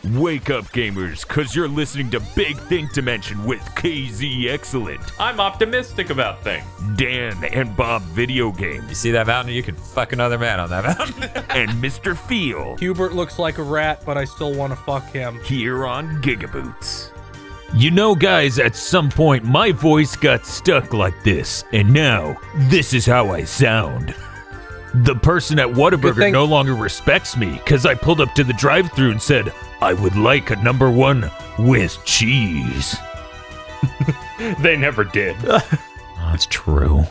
Wake up, gamers, cause you're listening to Big Think Dimension with KZ Excellent, I'm optimistic about things. Dan and Bob Video Games, You see that mountain? You can fuck another man on that mountain. and Mr. Feel Hubert looks like a rat, but I still want to fuck him. here on GigaBoots. You know, guys, at some point my voice got stuck like this, and now this is how I sound. The person at Whataburger no longer respects me because I pulled up to the drive-thru and said, I would like a number one with cheese. They never did. That's true.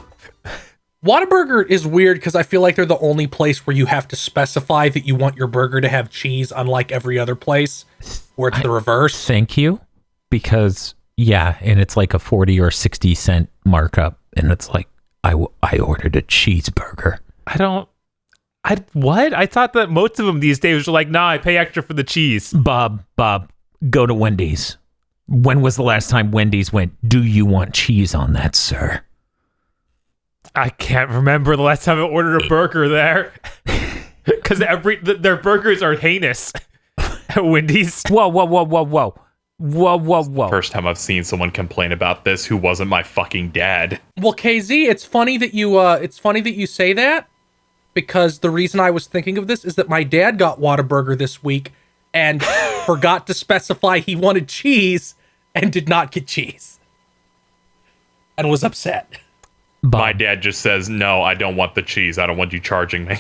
Whataburger is weird because I feel like they're the only place where you have to specify that you want your burger to have cheese, unlike every other place where it's the reverse. Thank you. Because, yeah, and it's like a 40 or 60 cent markup. And it's like, I ordered a cheeseburger. What? I thought that most of them these days were like, nah, I pay extra for the cheese. Bob, go to Wendy's. When was the last time Wendy's went, do you want cheese on that, sir? I can't remember the last time I ordered a burger there. Because their burgers are heinous at Wendy's. Whoa. First time I've seen someone complain about this who wasn't my fucking dad. Well, KZ, it's funny that you say that, because the reason I was thinking of this is that my dad got Whataburger this week and forgot to specify he wanted cheese and did not get cheese and was upset. Bob, My dad just says, no, I don't want the cheese. I don't want you charging me.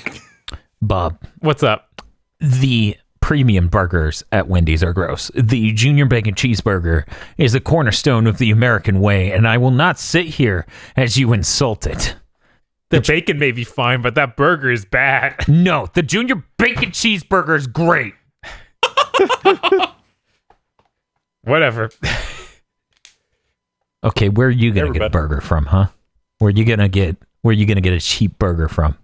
Bob, What's up? the premium burgers at Wendy's are gross. The Junior Bacon Cheeseburger is a cornerstone of the American way, and I will not sit here as you insult it. The bacon may be fine, but that burger is bad. No, the Junior Bacon Cheeseburger is great. Whatever. Okay, where are you gonna get a burger from, huh? Where you gonna get a cheap burger from?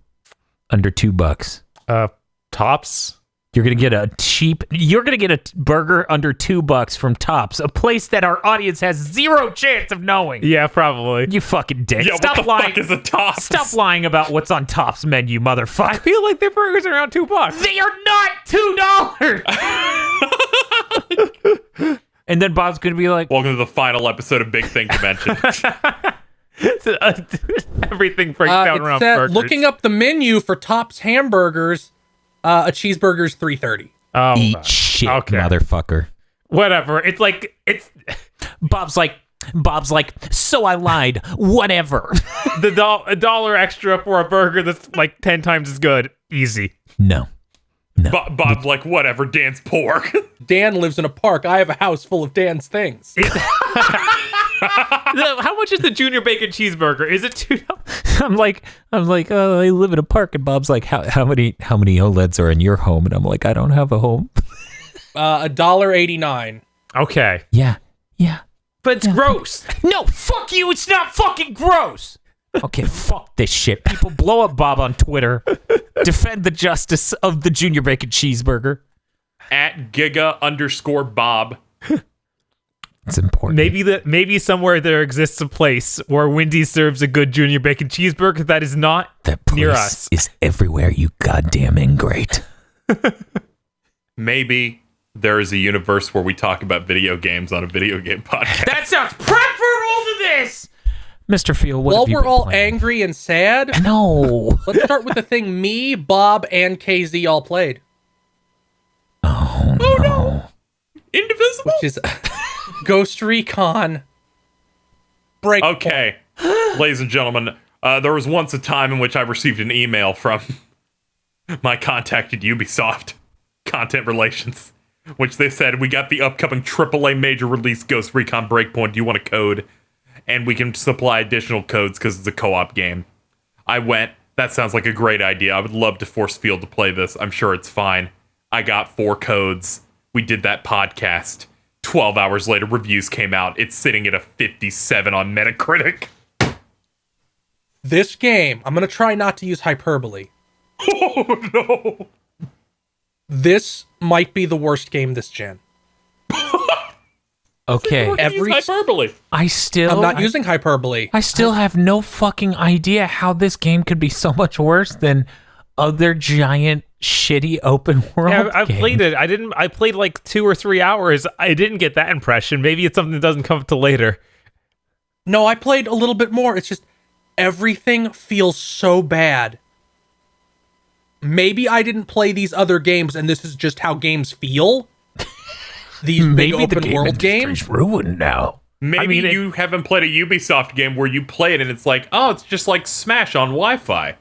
Under $2. Tops? You're gonna get a burger under $2 from Tops, a place that our audience has zero chance of knowing. Yeah, probably. You fucking dick. Yeah, Stop what the lying. fuck is a Tops? Stop lying about what's on Tops menu, motherfucker. I feel like their burgers are around $2. They are not $2. And then Bob's gonna be like, Welcome to the final episode of Big Think Dimension. Everything breaks down around burgers. Looking up the menu for Tops hamburgers, a cheeseburger is $3.30. Oh, eat shit, okay. motherfucker. Whatever. It's Bob's like, so I lied. Whatever. a dollar extra for a burger that's like 10 times as good. Easy. No. Bob's like, whatever, Dan's poor. Dan lives in a park. I have a house full of Dan's things. How much is the Junior Bacon Cheeseburger? Is it $2? I'm like, oh, I live in a park, and Bob's like, how many OLEDs are in your home? And I'm like, I don't have a home. $1.89. Okay. Yeah. But it's gross. No, fuck you. It's not fucking gross. Okay, fuck this shit. People blow up Bob on Twitter. Defend the justice of the Junior Bacon Cheeseburger. At Giga_Bob. It's important. Maybe somewhere there exists a place where Wendy's serves a good Junior Bacon Cheeseburger that is not That place near us. is everywhere, you goddamn ingrate. Maybe there is a universe where we talk about video games on a video game podcast. That sounds preferable to this. Mr. Field, what While have you we're been all playing? angry and sad, No. let's start with the thing me, Bob, and KZ all played, Oh, no. Indivisible? which is Ghost Recon Breakpoint. Okay. Ladies and gentlemen, there was once a time in which I received an email from my contact at Ubisoft Content Relations, which they said, we got the upcoming AAA major release Ghost Recon Breakpoint. Do you want a code? And we can supply additional codes because it's a co-op game. I went, that sounds like a great idea. I would love to force Field to play this. I'm sure it's fine. I got 4 codes. We did that podcast. 12 hours later, reviews came out. It's sitting at a 57 on Metacritic. This game, I'm going to try not to use hyperbole. Oh, no. This might be the worst game this gen. Okay. Every hyperbole. I'm not using hyperbole. I still have no fucking idea how this game could be so much worse than other giant shitty open world Yeah, I've game. played it. I played like 2 or 3 hours. I didn't get that impression. Maybe it's something that doesn't come up till later. No, I played a little bit more. It's just everything feels so bad. Maybe I didn't play these other games and this is just how games feel. These big Maybe the open game world games. industry's ruined now. Maybe mean, you haven't played a Ubisoft game where you play it and it's like, oh, it's just like Smash on Wi-Fi.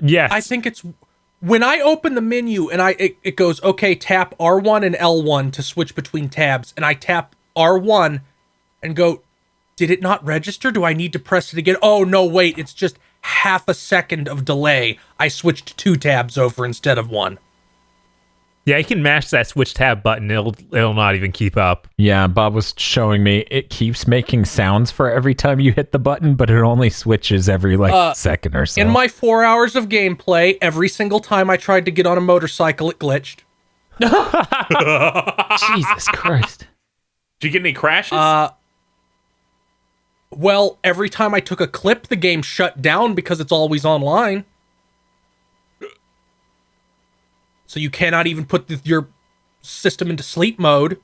Yes. I think it's when I open the menu and it goes, okay, tap R1 and L1 to switch between tabs, and I tap R1 and go, did it not register? Do I need to press it again? Oh no, wait, it's just half a second of delay. I switched 2 tabs over instead of 1. Yeah, you can mash that switch tab button. It'll not even keep up. Yeah, Bob was showing me it keeps making sounds for every time you hit the button, but it only switches every second or so. In my 4 hours of gameplay, every single time I tried to get on a motorcycle, it glitched. Jesus Christ. Did you get any crashes? Well, every time I took a clip, the game shut down because it's always online. So you cannot even put your system into sleep mode.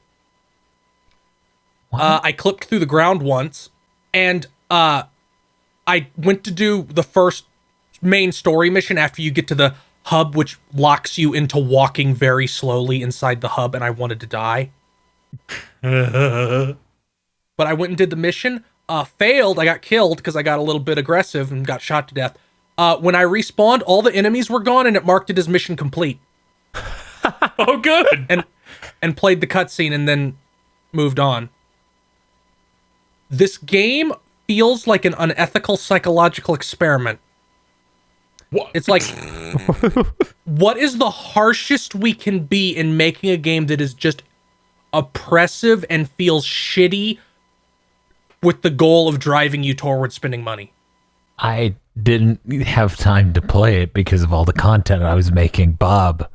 I clipped through the ground once, and I went to do the first main story mission after you get to the hub, which locks you into walking very slowly inside the hub, and I wanted to die. But I went and did the mission, failed, I got killed because I got a little bit aggressive and got shot to death. When I respawned, all the enemies were gone, and it marked it as mission complete. Oh, good. And played the cutscene and then moved on. This game feels like an unethical psychological experiment. What? It's like, what is the harshest we can be in making a game that is just oppressive and feels shitty with the goal of driving you toward spending money? I didn't have time to play it because of all the content I was making. Bob,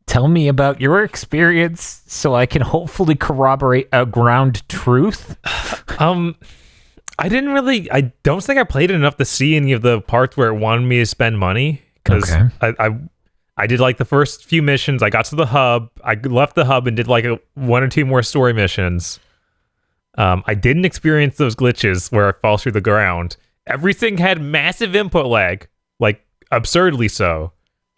tell me about your experience so I can hopefully corroborate a ground truth. I don't think I played it enough to see any of the parts where it wanted me to spend money. Because Okay. I did like the first few missions. I got to the hub. I left the hub and did like 1 or 2 more story missions. I didn't experience those glitches where I fall through the ground. Everything had massive input lag, like absurdly so.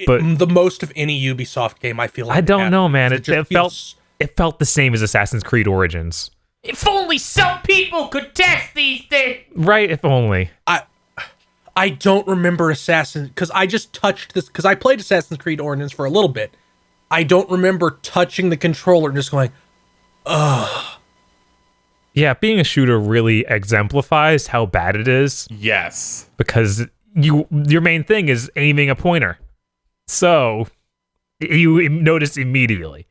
But The most of any Ubisoft game, I feel like. I don't know, man. It just felt the same as Assassin's Creed Origins. If only some people could test these things. Right, if only. I don't remember Assassin's, because I just touched this, because I played Assassin's Creed Origins for a little bit. I don't remember touching the controller and just going, ugh. Yeah, being a shooter really exemplifies how bad it is. Yes. Because your main thing is aiming a pointer. So you notice immediately.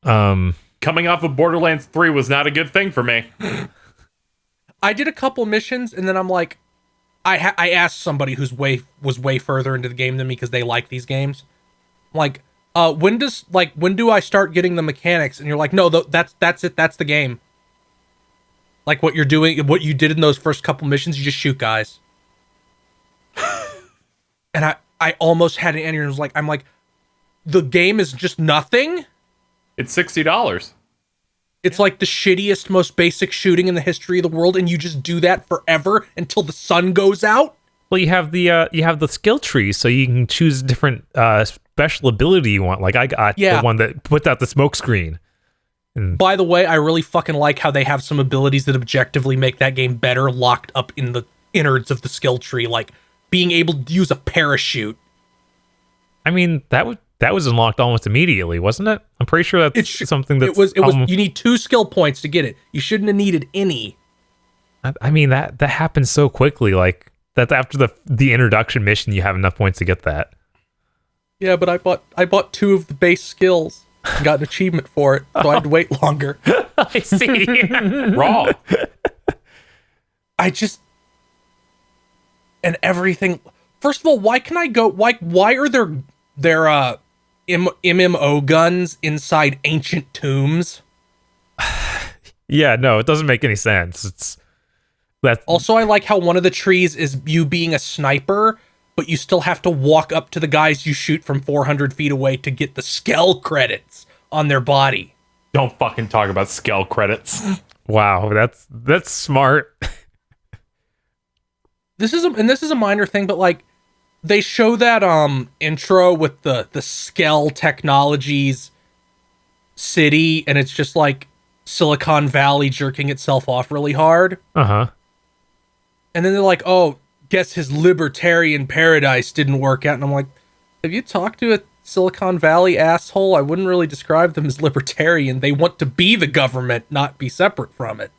Coming off of Borderlands 3 was not a good thing for me. I did a couple missions, and then I'm like, I asked somebody who's was way further into the game than me because they like these games. I'm like, when do I start getting the mechanics? And you're like, no, that's it. That's the game. Like what you're doing, what you did in those first couple missions, you just shoot guys. And I almost had an aneurysm. I'm like, the game is just nothing. It's $60. It's like the shittiest, most basic shooting in the history of the world, and you just do that forever until the sun goes out. Well, you have the skill tree, so you can choose different special ability you want. Like I got the one that puts out the smoke screen. By the way, I really fucking like how they have some abilities that objectively make that game better locked up in the innards of the skill tree, like being able to use a parachute. I mean, that was unlocked almost immediately, wasn't it? I'm pretty sure that's something that it was. You need 2 skill points to get it. You shouldn't have needed any. I mean, that happens so quickly. Like that's after the introduction mission, you have enough points to get that. Yeah, but I bought 2 of the base skills and got an achievement for it, so I had to wait longer. I see. Raw. And everything. First of all, why can I go? Why are there MMO guns inside ancient tombs? Yeah, no, it doesn't make any sense. Also, I like how one of the trees is you being a sniper, but you still have to walk up to the guys you shoot from 400 feet away to get the skell credits on their body. Don't fucking talk about scale credits. Wow, that's smart. This is a minor thing, but like they show that intro with the Skell Technologies city, and it's just like Silicon Valley jerking itself off really hard. Uh-huh. And then they're like, oh, guess his libertarian paradise didn't work out. And I'm like, have you talked to a Silicon Valley asshole? I wouldn't really describe them as libertarian. They want to be the government, not be separate from it.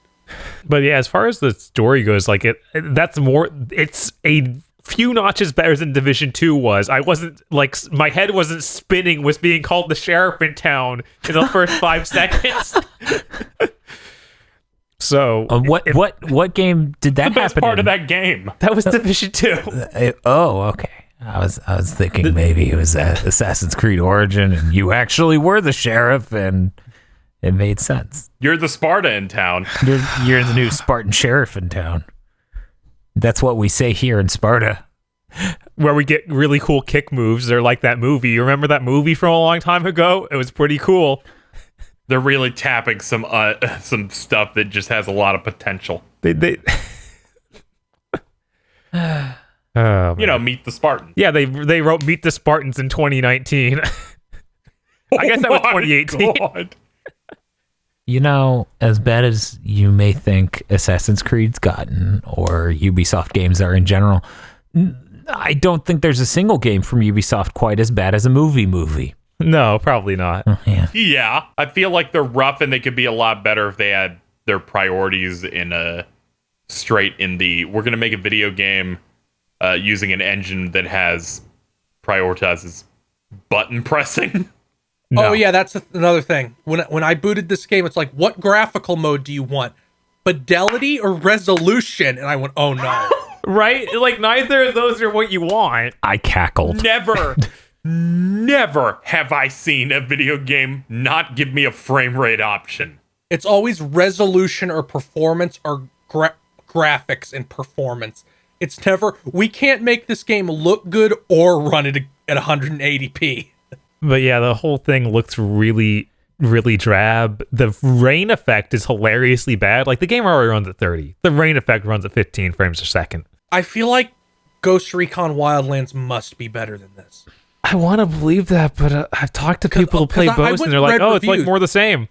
But yeah, as far as the story goes, like it's a few notches better than Division 2 was. I wasn't like, my head wasn't spinning with being called the sheriff in town in the first 5 seconds. So what game did that happen? The best part of that game. that was Division 2. Okay. I was thinking maybe it was Assassin's Creed Origin, and you actually were the sheriff, and it made sense. You're the Sparta in town. You're the new Spartan sheriff in town. That's what we say here in Sparta. Where we get really cool kick moves. They're like that movie. You remember that movie from a long time ago? It was pretty cool. They're really tapping some stuff that just has a lot of potential. They Meet the Spartans. Yeah, they wrote Meet the Spartans in 2019. I guess that was 2018. God. You know, as bad as you may think Assassin's Creed's gotten, or Ubisoft games are in general, I don't think there's a single game from Ubisoft quite as bad as a movie. No, probably not. Yeah, I feel like they're rough and they could be a lot better if they had their priorities in we're going to make a video game using an engine that prioritizes button pressing. No. Oh yeah, that's another thing. When I booted this game, it's like, what graphical mode do you want? Fidelity or resolution? And I went, oh no. Right? Like, neither of those are what you want. I cackled. Never have I seen a video game not give me a frame rate option. It's always resolution or performance or graphics and performance. It's never, we can't make this game look good or run it at 180p. But yeah, the whole thing looks really, really drab. The rain effect is hilariously bad. Like, the game already runs at 30. The rain effect runs at 15 frames a second. I feel like Ghost Recon Wildlands must be better than this. I want to believe that, but I've talked to people who play both, and they're like, oh, it's like more the same.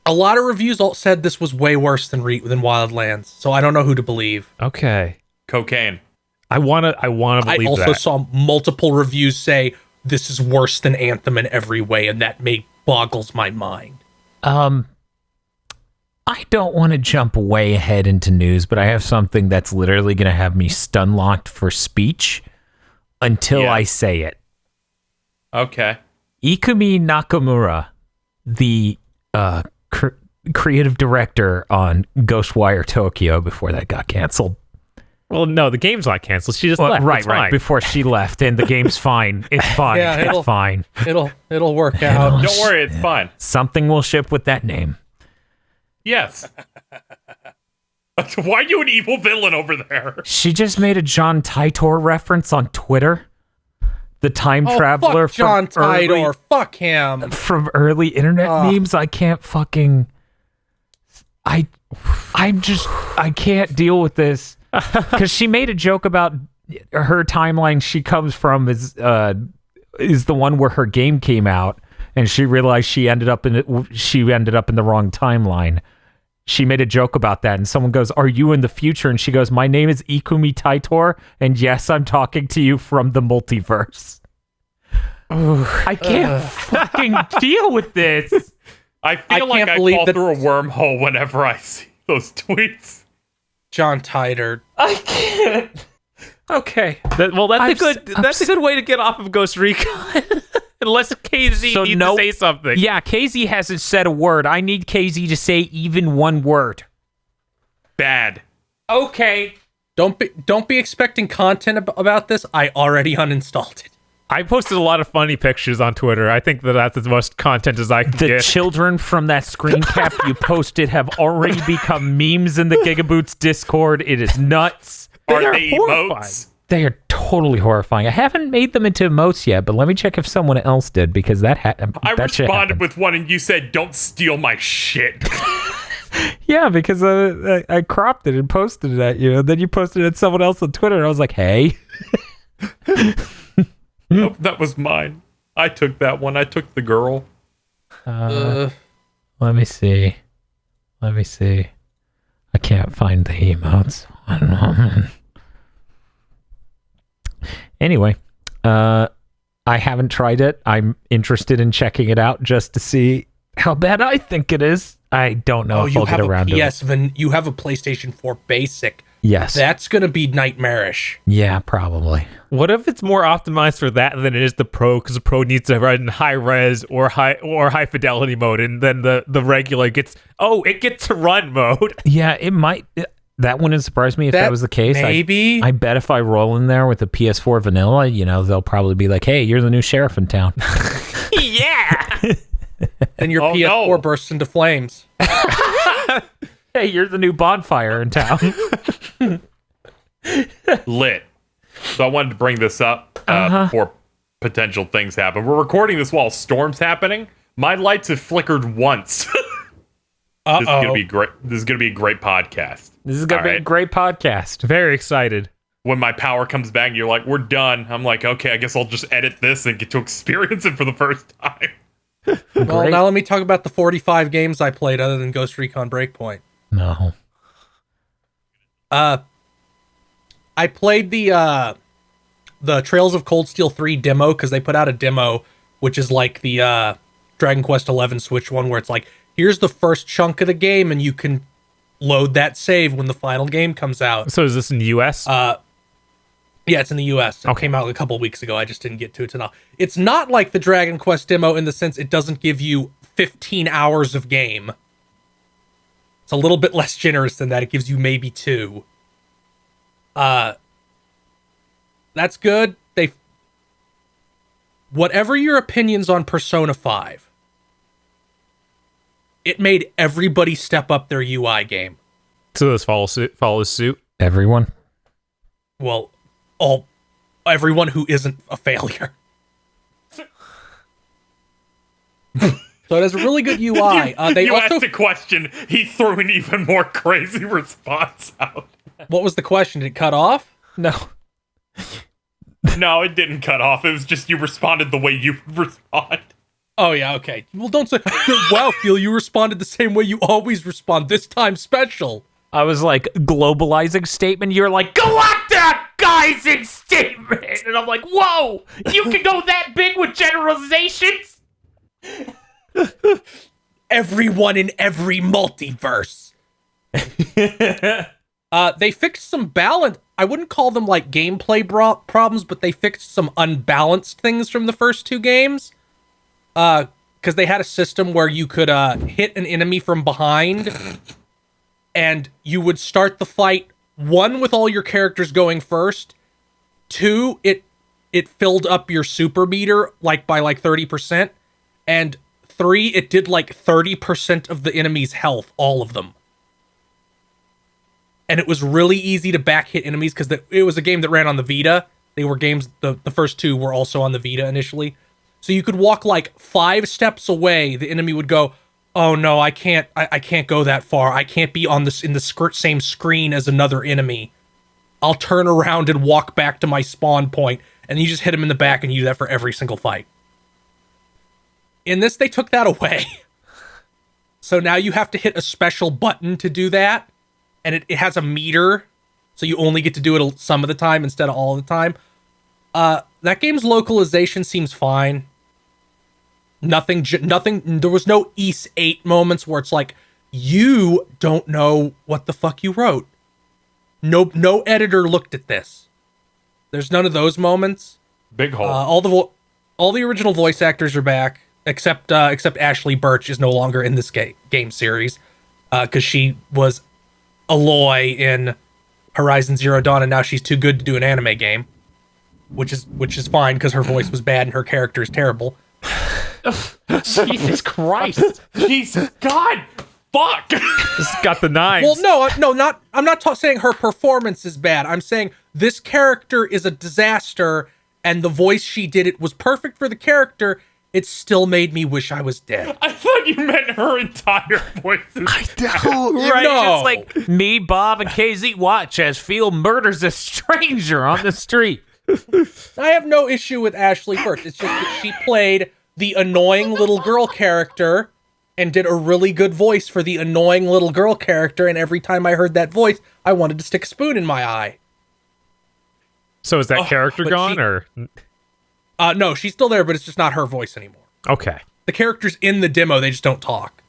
A lot of reviews all said this was way worse than Wildlands, so I don't know who to believe. Okay. Cocaine. I want to believe that. I also saw multiple reviews say this is worse than Anthem in every way, and that boggles my mind. I don't want to jump way ahead into news, but I have something that's literally going to have me stun locked for speech until I say it. Okay. Ikumi Nakamura, the creative director on Ghostwire Tokyo before that got canceled. Well, no, the game's not canceled. She just left. Right. Before she left, and the game's fine. It's fine. Yeah, it's fine. It'll work out. Don't worry, it's fine. Something will ship with that name. Yes. Why are you an evil villain over there? She just made a John Titor reference on Twitter. The time traveler fuck John from Titor. Fuck him. From early internet memes. I can't fucking... I can't deal with this. Because she made a joke about her timeline she comes from is the one where her game came out, and she realized she ended up in the wrong timeline. She made a joke about that, and someone goes, "Are you in the future?" And she goes, "My name is Ikumi Titor, and yes, I'm talking to you from the multiverse." I can't fucking deal with this. I feel like I fall through a wormhole whenever I see those tweets. John Titor. I can't. Okay. That's a good way to get off of Ghost Recon. Unless KZ needs to say something. Yeah, KZ hasn't said a word. I need KZ to say even one word. Bad. Okay. Don't be expecting content about this. I already uninstalled it. I posted a lot of funny pictures on Twitter. I think that's as much content as I can get. The children from that screen cap you posted have already become memes in the GigaBoots Discord. It is nuts. Are they emotes? They are totally horrifying. I haven't made them into emotes yet, but let me check if someone else did, because I responded with one and you said, "Don't steal my shit." Yeah, because I cropped it and posted it at you, and then you posted it at someone else on Twitter, and I was like, hey. Nope, that was mine. I took that one. I took the girl. Let me see. I can't find the emotes. One moment. Anyway, I haven't tried it. I'm interested in checking it out just to see how bad I think it is. I don't know if I'll get around to it. You have a PlayStation 4 Basic. Yes. That's going to be nightmarish. Yeah, probably. What if it's more optimized for that than it is the Pro? Because the Pro needs to run in high res or high fidelity mode, and then the regular gets to run mode. Yeah, it might. That wouldn't surprise me if that was the case. Maybe. I bet if I roll in there with a PS4 vanilla, they'll probably be like, "Hey, you're the new sheriff in town." Yeah. Then your PS4 bursts into flames. Hey, you're the new bonfire in town. Lit. So I wanted to bring this up before potential things happen. We're recording this while storm's happening. My lights have flickered once. This is gonna be great. This is gonna be a great podcast. This is gonna be a great podcast. Very excited. When my power comes back, you're like, "We're done." I'm like, "Okay, I guess I'll just edit this and get to experience it for the first time." Well, now let me talk about the 45 games I played other than Ghost Recon Breakpoint. No. I played the Trails of Cold Steel 3 demo because they put out a demo, which is like the Dragon Quest 11 Switch one, where it's like, here's the first chunk of the game, and you can load that save when the final game comes out. So is this in the U.S.? Yeah, it's in the U.S. It came out a couple weeks ago. I just didn't get to it now. It's not like the Dragon Quest demo in the sense it doesn't give you 15 hours of game. It's a little bit less generous than that. It gives you maybe 2. That's good. Whatever your opinions on Persona 5, it made everybody step up their UI game. So this follows suit. Everyone? Well, everyone who isn't a failure. So it has a really good UI. You asked a question, he threw an even more crazy response out. What was the question? Did it cut off? No. No, it didn't cut off. It was just you responded the way you respond. Oh, yeah, okay. Well, don't say, wow, Phil, you responded the same way you always respond. This time special. I was like, globalizing statement. You're like, galacticizing statement. And I'm like, whoa, you can go that big with generalizations? Everyone in every multiverse. They fixed some balance. I wouldn't call them like gameplay problems, but they fixed some unbalanced things from the first 2 games. Because they had a system where you could hit an enemy from behind, and you would start the fight, 1, with all your characters going first, 2, it filled up your super meter like by like 30%, and 3, it did like 30% of the enemy's health, all of them. And it was really easy to back hit enemies because it was a game that ran on the Vita. They were games, the first 2 were also on the Vita initially. So you could walk like 5 steps away, the enemy would go, "Oh no, I can't go that far. I can't be in the same screen as another enemy. I'll turn around and walk back to my spawn point," and you just hit him in the back, and you do that for every single fight. In this, they took that away. So now you have to hit a special button to do that, and it has a meter, so you only get to do it some of the time instead of all the time. That game's localization seems fine. Nothing, there was no Ys 8 moments where it's like, you don't know what the fuck you wrote. No editor looked at this. There's none of those moments. Big hole. All the original voice actors are back, except Ashley Birch is no longer in this game series, because she was Aloy in Horizon Zero Dawn, and now she's too good to do an anime game, which is fine because her voice was bad and her character is terrible. Jesus Christ. Jesus God. Fuck. This got the knives. Well, no, I'm not saying her performance is bad. I'm saying this character is a disaster, and the voice she did it was perfect for the character, it still made me wish I was dead. I thought you meant her entire voice. I don't. Right? No. It's like me, Bob, and KZ watch as Phil murders a stranger on the street. I have no issue with Ashley Burch. It's just that she played the annoying little girl character and did a really good voice for the annoying little girl character, and every time I heard that voice, I wanted to stick a spoon in my eye. So is that character but gone, she- or? No, she's still there, but it's just not her voice anymore. Okay. The characters in the demo, they just don't talk.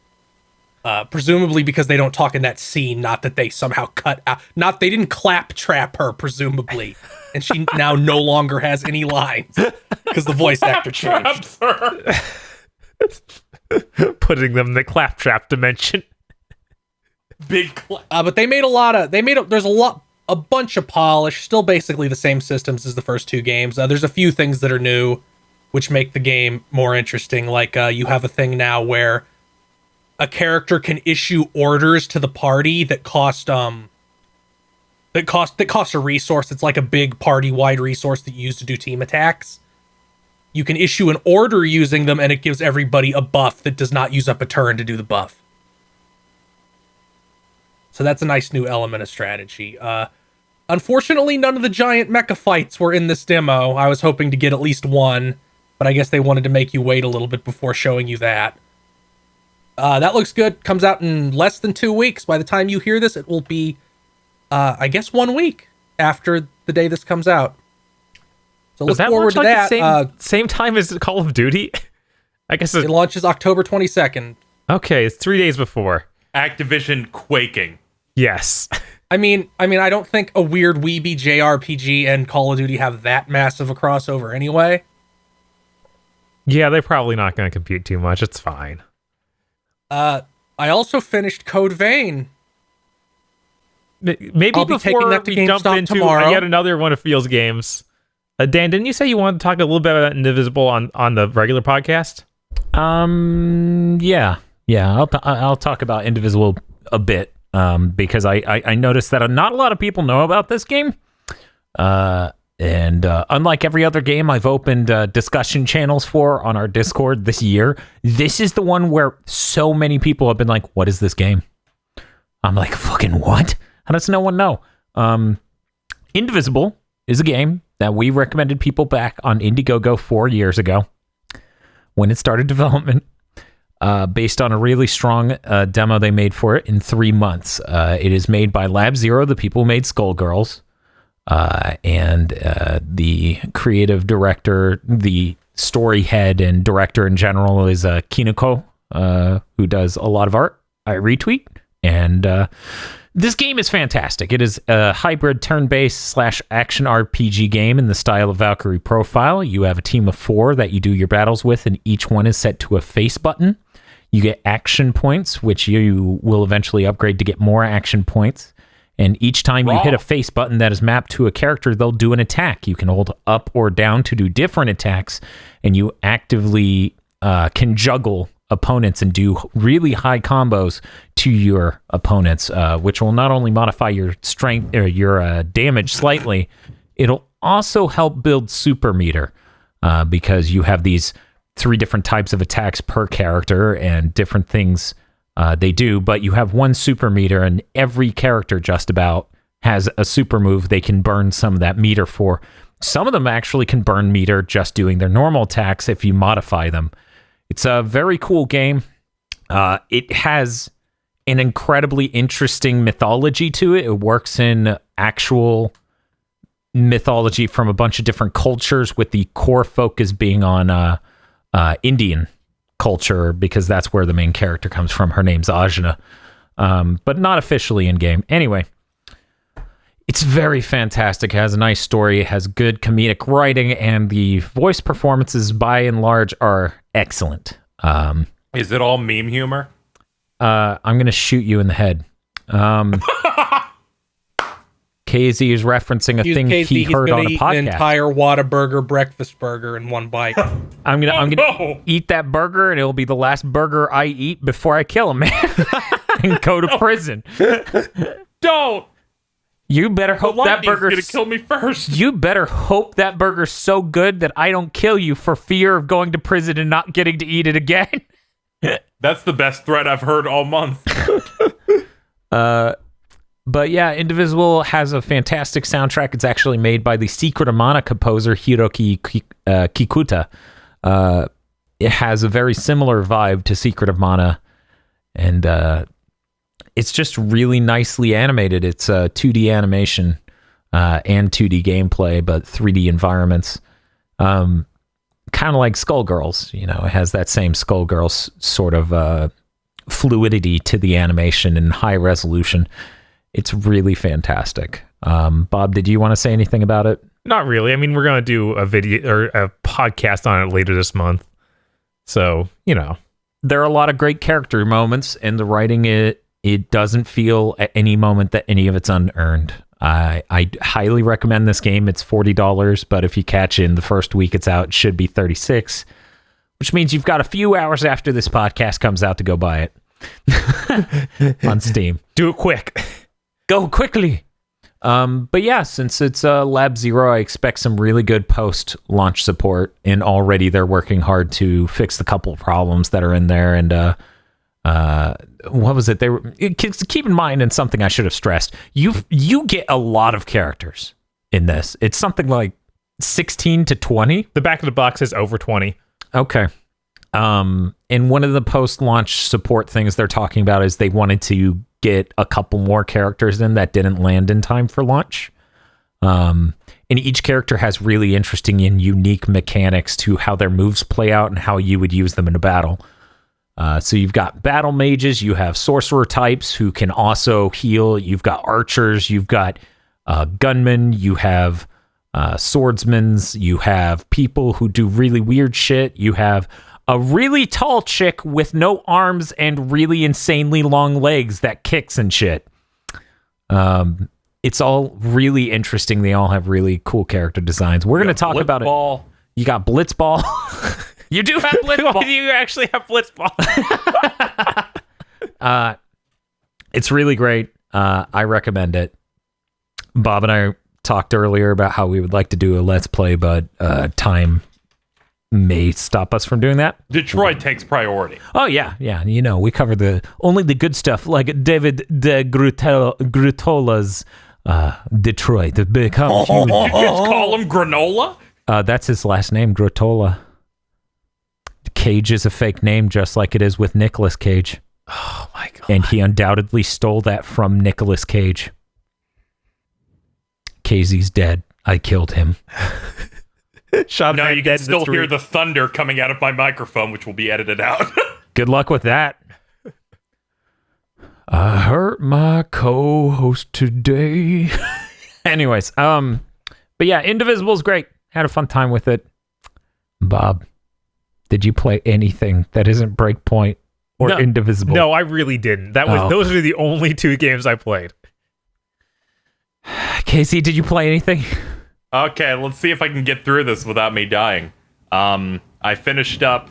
Presumably because they don't talk in that scene, not that they somehow cut out. They didn't clap trap her, presumably. And she now no longer has any lines because the voice actor changed. Putting them in the claptrap dimension. Big clap. But they made there's a bunch of polish, still basically the same systems as the first two games. There's a few things that are new, which make the game more interesting. Like you have a thing now where a character can issue orders to the party that cost a resource. It's like a big party-wide resource that you use to do team attacks. You can issue an order using them, and it gives everybody a buff that does not use up a turn to do the buff. So that's a nice new element of strategy. Unfortunately, none of the giant mecha fights were in this demo. I was hoping to get at least one, but I guess they wanted to make you wait a little bit before showing you that. That looks good. Comes out in less than 2 weeks. By the time you hear this, it will be, I guess, 1 week after the day this comes out. So look forward to that. Same time as Call of Duty? I guess it launches October 22nd. Okay, it's 3 days before. Activision quaking. Yes. I mean, I don't think a weird weeby JRPG and Call of Duty have that massive a crossover anyway. Yeah, they're probably not going to compete too much. It's fine. I also finised Code Vein. Maybe I'll be before taking that to we jump GameStop into tomorrow. yet another one of Phil's games. Dan, didn't you say you wanted to talk a little bit about Indivisible on the regular podcast? Yeah. I'll talk about Indivisible a bit, because I noticed that not a lot of people know about this game. And unlike every other game I've opened discussion channels for on our Discord this year, this is the one where so many people have been like, what is this game? I'm like, fucking what? How does no one know? Indivisible is a game that we recommended people back on Indiegogo 4 years ago when it started development, based on a really strong demo they made for it in 3 months. It is made by Lab Zero, the people who made Skullgirls. And the creative director, the story head and director in general is Kinoko, who does a lot of art. I retweet. And this game is fantastic. It is a hybrid turn-based / action RPG game in the style of Valkyrie Profile. You have a team of 4 that you do your battles with, and each one is set to a face button. You get action points, which you will eventually upgrade to get more action points. And each time you hit a face button that is mapped to a character, they'll do an attack. You can hold up or down to do different attacks, and you actively can juggle opponents and do really high combos to your opponents, which will not only modify your strength or your damage slightly, it'll also help build super meter, because you have these 3 different types of attacks per character and different things they do, but you have one super meter, and every character just about has a super move they can burn some of that meter for. Some of them actually can burn meter just doing their normal attacks if you modify them. It's a very cool game. It has an incredibly interesting mythology to it. It works in actual mythology from a bunch of different cultures, with the core focus being on Indian culture, because that's where the main character comes from. Her name's Ajna, but not officially in game. Anyway, it's very fantastic. It has a nice story. It has good comedic writing, and the voice performances by and large are excellent. Is it all meme humor? I'm going to shoot you in the head. KZ is referencing a thing he heard on a eat podcast. An entire Whataburger breakfast burger in one bite. I'm gonna eat that burger, and it'll be the last burger I eat before I kill a man and go to prison. Don't. You better hope that Lightning's burger's gonna kill me first. You better hope that burger's so good that I don't kill you for fear of going to prison and not getting to eat it again. That's the best threat I've heard all month. But yeah, Indivisible has a fantastic soundtrack. It's actually made by the Secret of Mana composer Hiroki Kikuta. It has a very similar vibe to Secret of Mana, and it's just really nicely animated. It's 2D animation and 2D gameplay, but 3D environments. Kind of like Skullgirls, you know, it has that same Skullgirls sort of fluidity to the animation and high resolution. It's really fantastic. Bob, did you want to say anything about it? Not really. I mean, we're going to do a video or a podcast on it later this month. So, you know. There are a lot of great character moments, and the writing, it doesn't feel at any moment that any of it's unearned. I highly recommend this game. It's $40, but if you catch it in the first week it's out, it should be $36, which means you've got a few hours after this podcast comes out to go buy it on Steam. Do it quick. Go quickly. But yeah, since it's Lab Zero, I expect some really good post-launch support, and already they're working hard to fix the couple of problems that are in there. And what was it? Keep in mind, and something I should have stressed, you get a lot of characters in this. It's something like 16 to 20. The back of the box is over 20. Okay. And one of the post-launch support things they're talking about is they wanted to get a couple more characters in that didn't land in time for launch. And each character has really interesting and unique mechanics to how their moves play out and how you would use them in a battle. So you've got battle mages, you have sorcerer types who can also heal, you've got archers, you've got gunmen, you have swordsmen, you have people who do really weird shit, you have a really tall chick with no arms and really insanely long legs that kicks and shit. It's all really interesting. They all have really cool character designs. We're going to talk about it. You got Blitzball. You do have Blitzball. You actually have Blitzball. It's really great. I recommend it. Bob and I talked earlier about how we would like to do a Let's Play, but time may stop us from doing that. Detroit takes priority. Oh yeah. You know, we cover only the good stuff, like David de Grutola's Detroit. The become huge. Did you just call him Granola? That's his last name, Grutola. Cage is a fake name, just like it is with Nicolas Cage. Oh my god! And he undoubtedly stole that from Nicolas Cage. Casey's dead. I killed him. No, you can still hear the thunder coming out of my microphone, which will be edited out. Good luck with that. I hurt my co-host today. Anyways, but yeah, Indivisible's great. Had a fun time with it. Bob, did you play anything that isn't Breakpoint or Indivisible? No, I really didn't. Those are the only two games I played. Casey, did you play anything? Okay, let's see if I can get through this without me dying. I finished up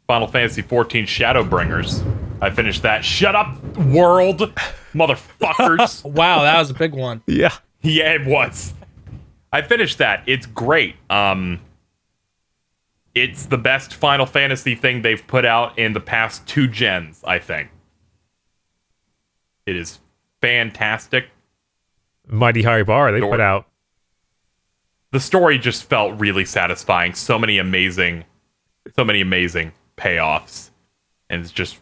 Final Fantasy XIV Shadowbringers. I finished that. Shut up, world, motherfuckers. Wow, that was a big one. Yeah. Yeah, it was. I finished that. It's great. It's the best Final Fantasy thing they've put out in the past 2 gens, I think. It is fantastic. Mighty high bar they put out. The story just felt really satisfying. So many amazing payoffs. And it's just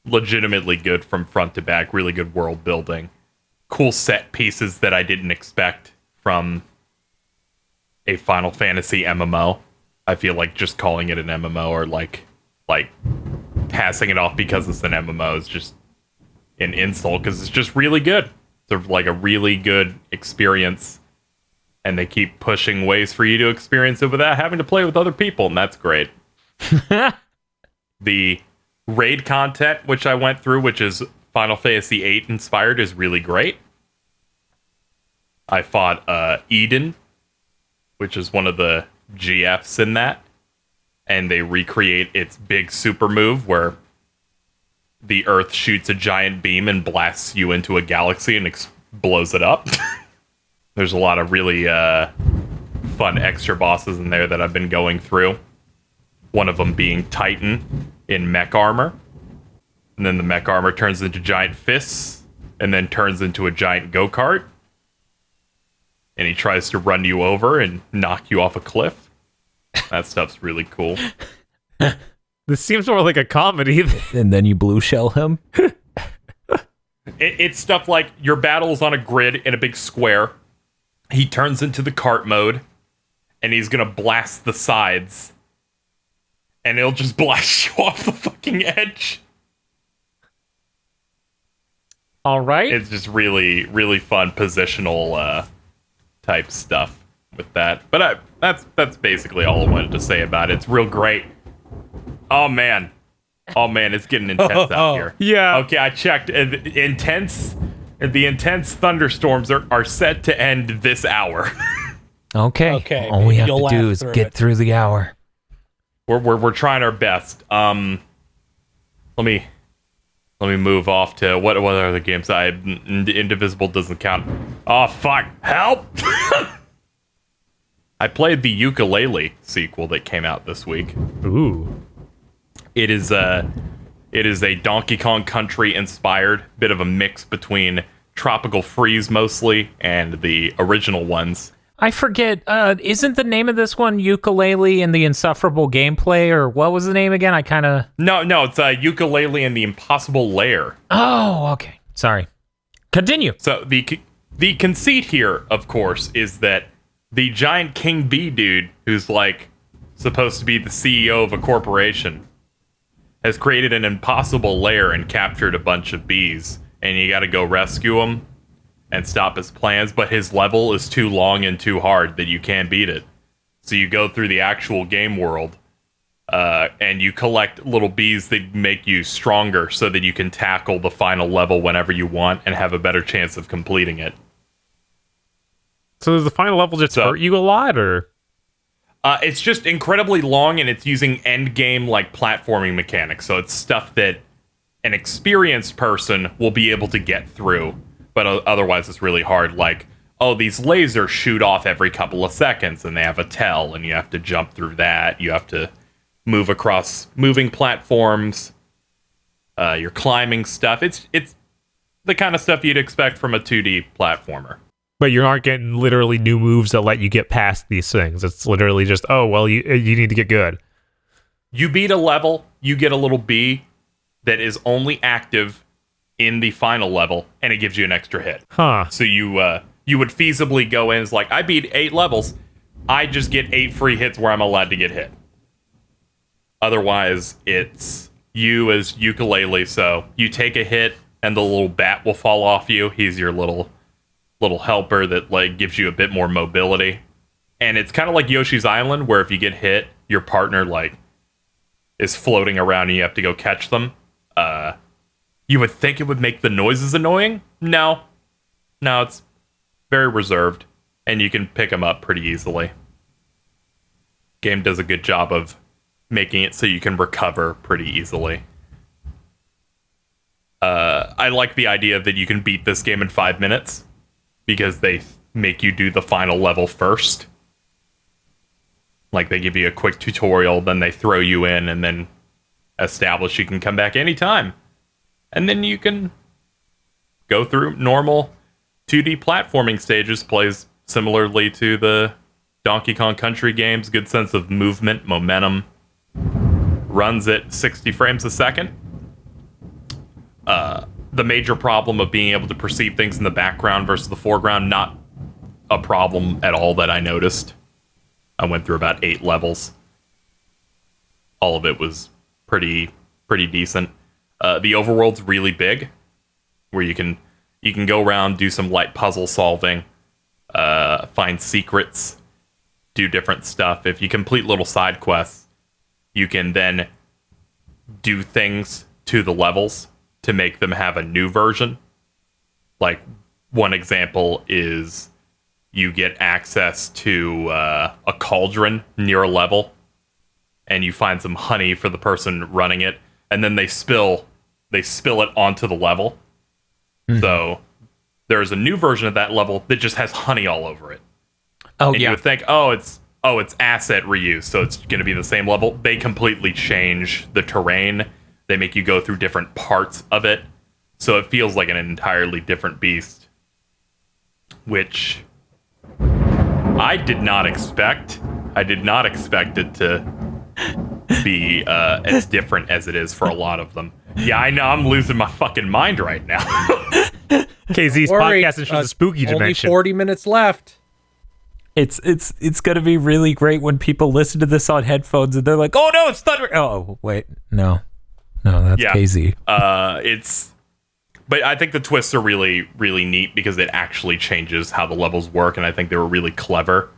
legitimately good from front to back. Really good world building. Cool set pieces that I didn't expect from a Final Fantasy MMO. I feel like just calling it an MMO or like passing it off because it's an MMO is just an insult because it's just really good. It's like a really good experience. And they keep pushing ways for you to experience it without having to play with other people, and that's great. The raid content, which I went through, which is Final Fantasy VIII inspired, is really great. I fought Eden, which is one of the GFs in that, and they recreate its big super move where the Earth shoots a giant beam and blasts you into a galaxy and blows it up. There's a lot of really fun extra bosses in there that I've been going through. One of them being Titan in mech armor. And then the mech armor turns into giant fists and then turns into a giant go-kart. And he tries to run you over and knock you off a cliff. That stuff's really cool. This seems more like a comedy. And then you blue shell him? It's stuff like your battle's on a grid in a big square. He turns into the kart mode, and he's gonna blast the sides. And it'll just blast you off the fucking edge. All right. It's just really, really fun positional type stuff with that. But that's basically all I wanted to say about it. It's real great. Oh man, it's getting intense out here. Yeah. Okay, I checked. The intense thunderstorms are set to end this hour. Okay. All we have to do is get through the hour. We're trying our best. Let me move off to what other games Indivisible doesn't count. Oh fuck! Help! I played the Ukulele sequel that came out this week. Ooh. It is a Donkey Kong Country inspired, bit of a mix between Tropical Freeze mostly and the original ones. I forget, isn't the name of this one Ukulele and the Insufferable Gameplay, or what was the name again? I kind of... No, it's Ukulele and the Impossible Lair. Oh, okay. Sorry. Continue. So the conceit here, of course, is that the giant King Bee dude, who's like supposed to be the CEO of a corporation, has created an impossible lair and captured a bunch of bees, and you gotta go rescue them and stop his plans, but his level is too long and too hard that you can't beat it. So you go through the actual game world, and you collect little bees that make you stronger so that you can tackle the final level whenever you want and have a better chance of completing it. So does the final level just hurt you a lot, or? It's just incredibly long, and it's using end game like platforming mechanics. So it's stuff that an experienced person will be able to get through, but otherwise it's really hard. Like, oh, these lasers shoot off every couple of seconds, and they have a tell, and you have to jump through that. You have to move across moving platforms. You're climbing stuff. It's the kind of stuff you'd expect from a 2D platformer. But you aren't getting literally new moves that let you get past these things. It's literally just, oh, well, you need to get good. You beat a level, you get a little bee that is only active in the final level, and it gives you an extra hit. Huh. So you would feasibly go in as like, I beat 8 levels, I just get 8 free hits where I'm allowed to get hit. Otherwise, it's you as Ukulele, so you take a hit, and the little bat will fall off you. He's your little helper that like gives you a bit more mobility. And it's kind of like Yoshi's Island, where if you get hit, your partner like is floating around and you have to go catch them. You would think it would make the noises annoying. No, it's very reserved, and you can pick them up pretty easily. Game does a good job of making it so you can recover pretty easily. I like the idea that you can beat this game in 5 minutes, because they make you do the final level first. Like, they give you a quick tutorial, then they throw you in, and then establish you can come back anytime. And then you can go through normal 2D platforming stages, plays similarly to the Donkey Kong Country games. Good sense of movement, momentum. Runs at 60 frames a second. The major problem of being able to perceive things in the background versus the foreground, not a problem at all that I noticed. I went through about 8 levels. All of it was pretty decent. The overworld's really big, where you can go around, do some light puzzle solving, find secrets, do different stuff. If you complete little side quests, you can then do things to the levels to make them have a new version. Like, one example is you get access to a cauldron near a level, and you find some honey for the person running it, and then they spill it onto the level. So there's a new version of that level that just has honey all over it. Oh, And you would think, it's asset reuse, so it's going to be the same level. They completely change the terrain. They make you go through different parts of it, so it feels like an entirely different beast, which I did not expect. I did not expect it to be as different as it is for a lot of them. Yeah, I know. I'm losing my fucking mind right now. KZ's podcast is the spooky dimension. Only 40 minutes left. It's gonna be really great when people listen to this on headphones and they're like, "Oh no, it's thunder!" Oh wait, no, that's KZ. But I think the twists are really, really neat because it actually changes how the levels work, and I think they were really clever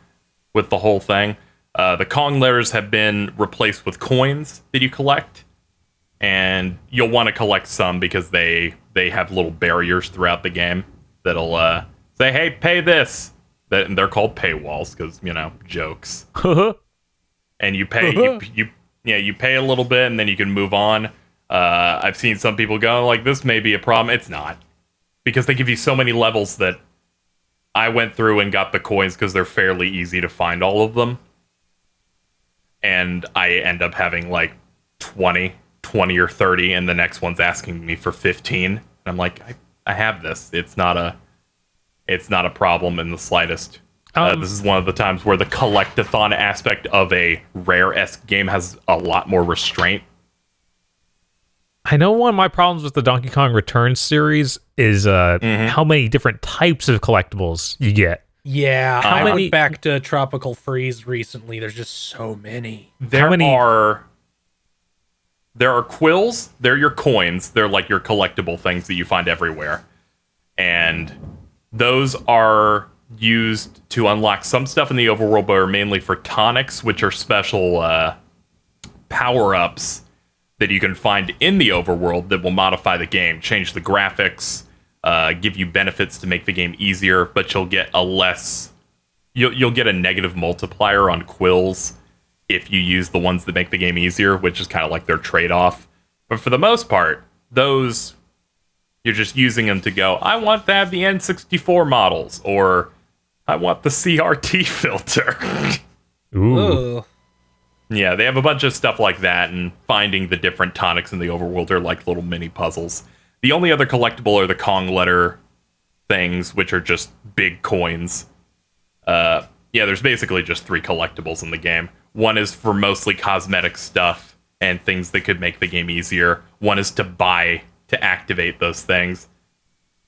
with the whole thing. The Kong letters have been replaced with coins that you collect, and you'll want to collect some because they have little barriers throughout the game that'll say, "Hey, pay this." And they're called paywalls because, jokes. And you pay you pay a little bit and then you can move on. I've seen some people go like, this may be a problem. It's not, because they give you so many levels that I went through and got the coins because they're fairly easy to find all of them. And I end up having like 20 or 30, and the next one's asking me for 15. And I'm like, I have this. It's not a problem in the slightest. This is one of the times where the collectathon aspect of a Rare-esque game has a lot more restraint. I know one of my problems with the Donkey Kong Returns series is how many different types of collectibles you get. Yeah, I went back to Tropical Freeze recently. There's just so many. There are quills. They're your coins. They're like your collectible things that you find everywhere. And those are used to unlock some stuff in the overworld, but are mainly for tonics, which are special power-ups that you can find in the overworld that will modify the game, change the graphics, give you benefits to make the game easier, but you'll get you'll get a negative multiplier on quills if you use the ones that make the game easier, which is kind of like their trade-off. But for the most part, those, you're just using them to go, I want to have the N64 models, or I want the CRT filter. Ooh. Ugh. Yeah, they have a bunch of stuff like that, and finding the different tonics in the overworld are like little mini puzzles. The only other collectible are the Kong letter things, which are just big coins. There's basically just 3 collectibles in the game. One is for mostly cosmetic stuff and things that could make the game easier. One is to buy to activate those things.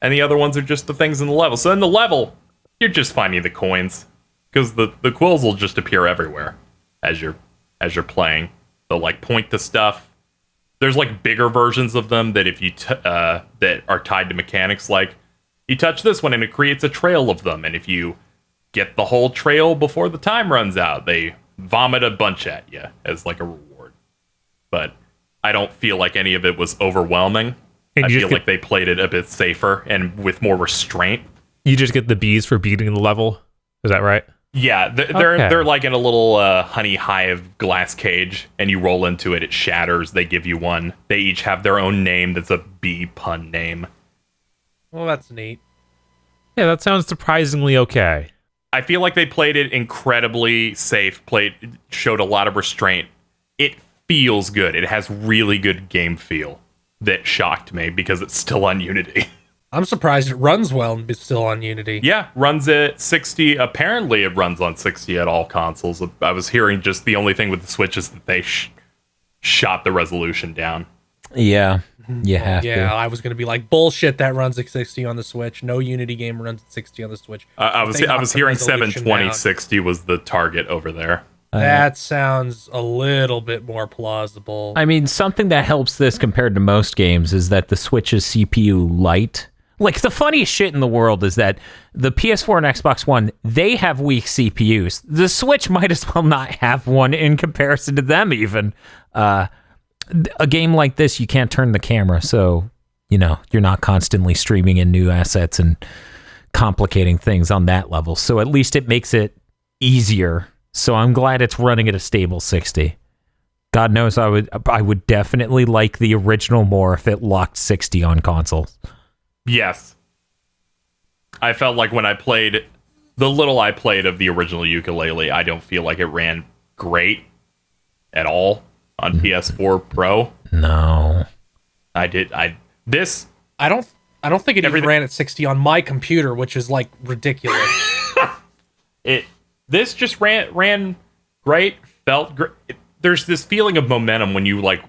And the other ones are just the things in the level. So in the level, you're just finding the coins, because the quills will just appear everywhere as you're playing. They'll like point to stuff. There's like bigger versions of them that if you that are tied to mechanics, like you touch this one and it creates a trail of them, and if you get the whole trail before the time runs out, they vomit a bunch at you as like a reward. But I don't feel like any of it was overwhelming. And I feel like they played it a bit safer and with more restraint. You just get the bees for beating the level. Is that right? Yeah, they're like in a little honey hive glass cage, and you roll into it, it shatters, they give you one. They each have their own name that's a bee pun name. Well, that's neat. Yeah, that sounds surprisingly okay. I feel like they played it incredibly safe, showed a lot of restraint. It feels good. It has really good game feel that shocked me because it's still on Unity. I'm surprised it runs well and is still on Unity. Yeah, runs at 60. Apparently it runs on 60 at all consoles. I was hearing just the only thing with the Switch is that they shot the resolution down. Yeah, you have to. Yeah, I was going to be like, bullshit, that runs at 60 on the Switch. No Unity game runs at 60 on the Switch. I was hearing 720 60 was the target over there. That sounds a little bit more plausible. I mean, something that helps this compared to most games is that the Switch's CPU light. Like, the funniest shit in the world is that the PS4 and Xbox One, they have weak CPUs. The Switch might as well not have one in comparison to them, even. A game like this, you can't turn the camera, so, you're not constantly streaming in new assets and complicating things on that level. So at least it makes it easier. So I'm glad it's running at a stable 60. God knows I would definitely like the original more if it locked 60 on consoles. Yes. I felt like when I played the little I played of the original Ukulele, I don't feel like it ran great at all on PS4 Pro. No. I don't think it even ran at 60 on my computer, which is like ridiculous. This just ran great, felt great. There's this feeling of momentum when you like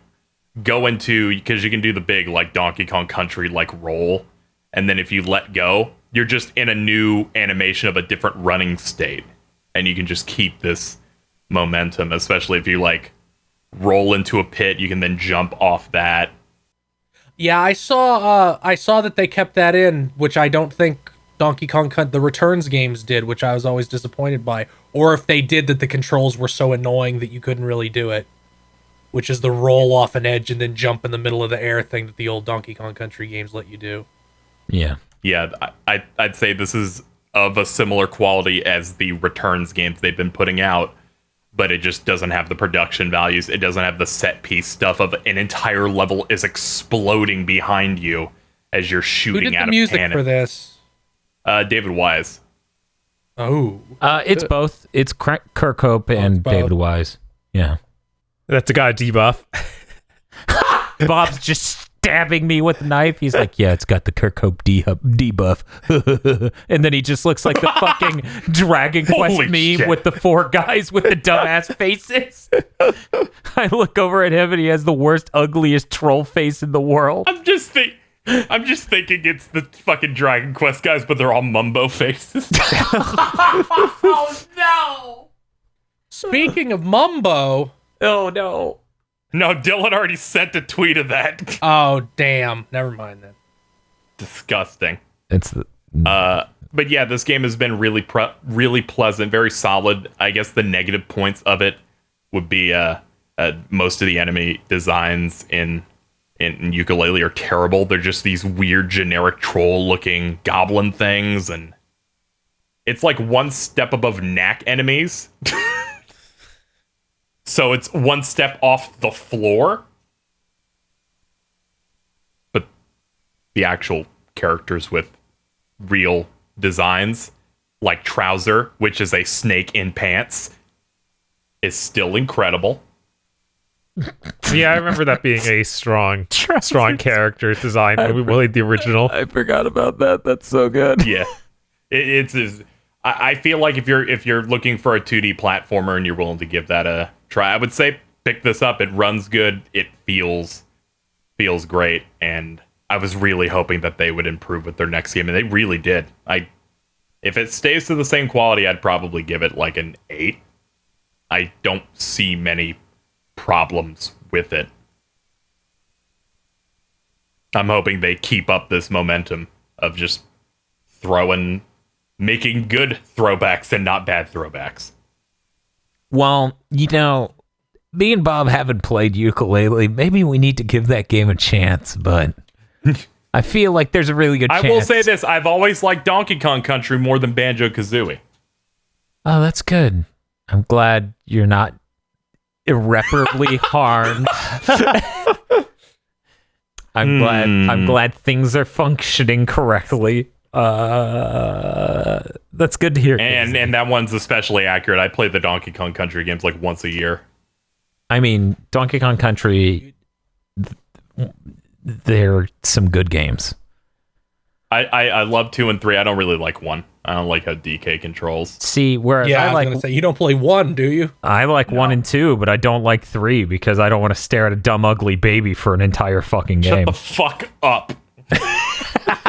go into, because you can do the big like Donkey Kong Country like roll, and then if you let go, you're just in a new animation of a different running state, and you can just keep this momentum, especially if you like roll into a pit, you can then jump off that. Yeah, I saw that they kept that in, which I don't think Donkey Kong the Returns games did, which I was always disappointed by. Or if they did, that the controls were so annoying that you couldn't really do it, which is the roll off an edge and then jump in the middle of the air thing that the old Donkey Kong Country games let you do. Yeah. Yeah, I'd say this is of a similar quality as the Returns games they've been putting out, but it just doesn't have the production values. It doesn't have the set piece stuff of an entire level is exploding behind you as you're shooting Who did out the of cannon. music for this? David Wise. Oh. It's both. It's Kirk Hope and David Wise. Yeah. That's a guy debuff. Bob's just stabbing me with a knife. He's like, yeah, it's got the Kirk Hope debuff. And then he just looks like the fucking Dragon Quest Holy meme shit. with the 4 guys with the dumbass faces. I look over at him and he has the worst, ugliest troll face in the world. I'm just thinking it's the fucking Dragon Quest guys, but they're all mumbo faces. Oh, no. Speaking of Mumbo. Oh, no. No, Dylan already sent a tweet of that. Oh, damn. Never mind then. Disgusting. It's the... But yeah, this game has been really pleasant, very solid. I guess the negative points of it would be most of the enemy designs in Ukulele are terrible. They're just these weird generic troll-looking goblin things, and it's like one step above knack enemies. So it's one step off the floor. But the actual characters with real designs, like Trouser, which is a snake in pants, is still incredible. Yeah, I remember that being a strong character design when we played the original. I forgot about that. That's so good. Yeah, I feel like if you're looking for a 2D platformer and you're willing to give that a try, I would say pick this up. It runs good. It feels great, and I was really hoping that they would improve with their next game, and they really did. If it stays to the same quality, I'd probably give it like an 8. I don't see many problems with it. I'm hoping they keep up this momentum of just making good throwbacks and not bad throwbacks. Well, me and Bob haven't played Ukulele. Maybe we need to give that game a chance, but I feel like there's a really good chance. I will say this, I've always liked Donkey Kong Country more than Banjo-Kazooie. Oh, that's good. I'm glad you're not irreparably harmed. I'm glad things are functioning correctly. That's good to hear. And that one's especially accurate. I play the Donkey Kong Country games like once a year. I mean, Donkey Kong Country, they're some good games. I love 2 and 3. I don't really like 1. I don't like how DK controls. See, whereas I was gonna say, you don't play 1, do you? I like 1 and 2, but I don't like 3 because I don't want to stare at a dumb, ugly baby for an entire fucking game. Shut the fuck up.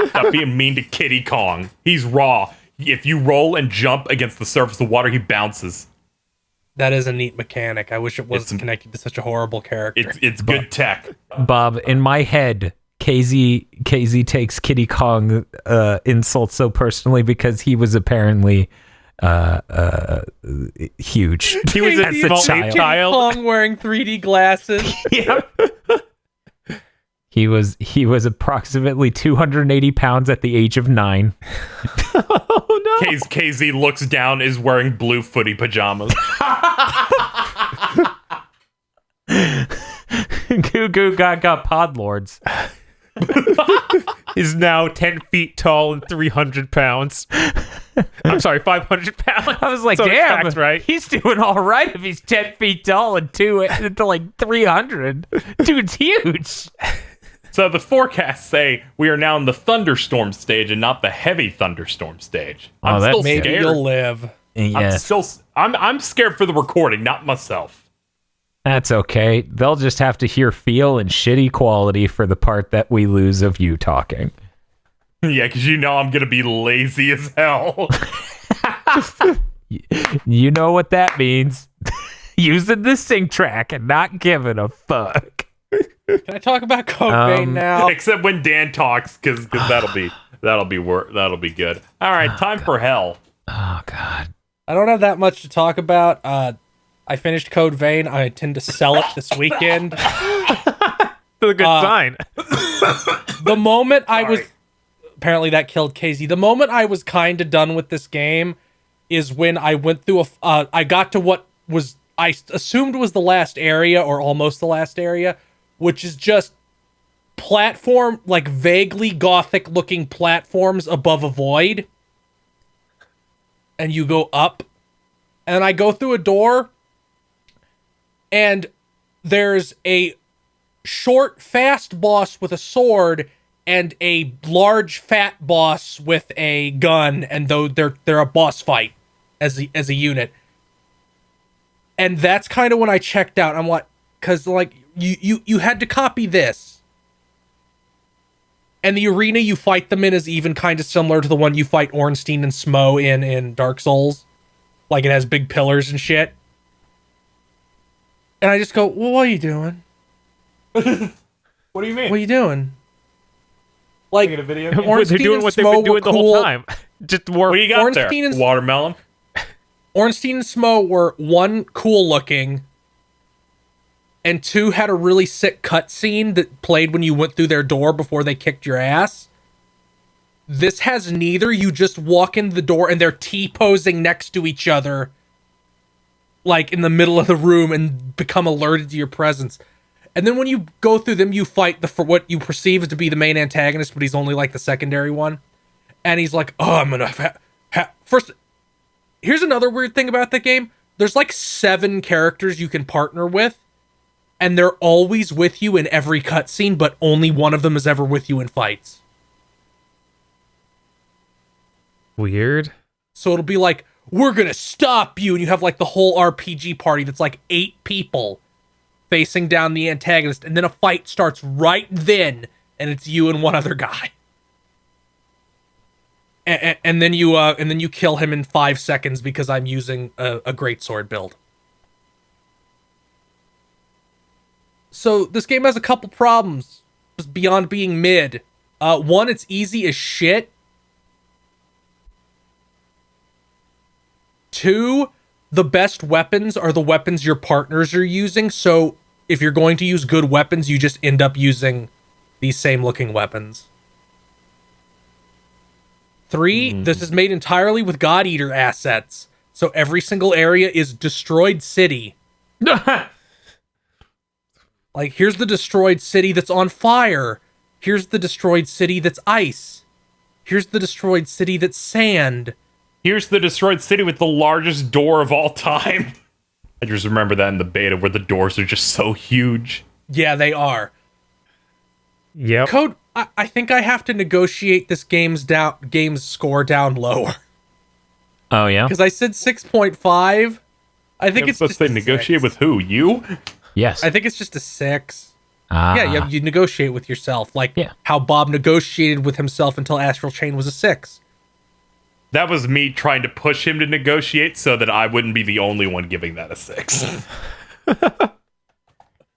Stop being mean to Kiddy Kong. He's raw. If you roll and jump against the surface of water, he bounces. That is a neat mechanic. I wish it wasn't connected to such a horrible character. It's good tech. Bob, in my head, KZ takes Kiddy Kong insults so personally because he was apparently huge. He was a small child. Kong wearing 3D glasses. Yeah. He was approximately 280 pounds at the age of 9. Oh no! KZ looks down, is wearing blue footy pajamas. Goo Goo Gaga Podlords. is now 10 feet tall and 300 pounds. I'm sorry, 500 pounds. I was like, So it damn, tracks, right? he's doing all right if he's 10 feet tall and to like 300. Dude's huge. So the forecasts say we are now in the thunderstorm stage and not the heavy thunderstorm stage. Oh, I'm that's still Maybe scared. you'll live. Yes, I'm scared for the recording, not myself. that's okay. They'll just have to hear feel and shitty quality for the part that we lose of you talking. Yeah, because I'm gonna be lazy as hell. You know what that means. Using the sync track and not giving a fuck. Can I talk about Code Vein now? Except when Dan talks, because that'll be good. All right, time for hell. Oh, God. I don't have that much to talk about. I finished Code Vein. I intend to sell it this weekend. That's a good sign. The moment I was... Apparently that killed KZ. The moment I was kind of done with this game is when I went through I got to what was... I assumed was the last area, or almost the last area, which is just platform, like vaguely gothic-looking platforms above a void. And you go up. And I go through a door, and there's a short, fast boss with a sword and a large, fat boss with a gun, and though they're a boss fight as a unit. And that's kind of when I checked out. I'm like, because like you had to copy this, and the arena you fight them in is even kind of similar to the one you fight Ornstein and Smo in Dark Souls. Like, it has big pillars and shit. And I just go, well, what are you doing? What do you mean? What are you doing? Like, Making a video They're game? Ornstein doing and what they've Smo been doing were the whole cool. time. Just more. What do you got Ornstein there? and- Watermelon? Ornstein and Smo were, one, cool looking, and two, had a really sick cutscene that played when you went through their door before they kicked your ass. This has neither. You just walk in the door and they're T-posing next to each other, like in the middle of the room, and become alerted to your presence. And then when you go through them, you fight for what you perceive to be the main antagonist, but he's only like the secondary one. And he's like, oh, I'm gonna first. Here's another weird thing about the game. There's like 7 characters you can partner with, and they're always with you in every cutscene, but only one of them is ever with you in fights. Weird. So it'll be like, we're gonna stop you, and you have like the whole RPG party that's like 8 people facing down the antagonist, and then a fight starts right then, and it's you and one other guy. And then you kill him in 5 seconds because I'm using a greatsword build. So this game has a couple problems just beyond being mid. One, it's easy as shit. 2, the best weapons are the weapons your partners are using. So if you're going to use good weapons, you just end up using these same looking weapons. 3, this is made entirely with God Eater assets. So every single area is destroyed city. Like, here's the destroyed city that's on fire. Here's the destroyed city that's ice. Here's the destroyed city that's sand. Here's the destroyed city with the largest door of all time. I just remember that in the beta where the doors are just so huge. Yeah, they are. Yep. Code, I think I have to negotiate this game's score down lower. Oh, yeah? Because I said 6.5. I think You're it's supposed just to a negotiate 6. with who? You? Yes. I think it's just a 6. Ah. Yeah, you negotiate with yourself. Like Yeah. how Bob negotiated with himself until Astral Chain was a 6. That was me trying to push him to negotiate so that I wouldn't be the only one giving that a 6.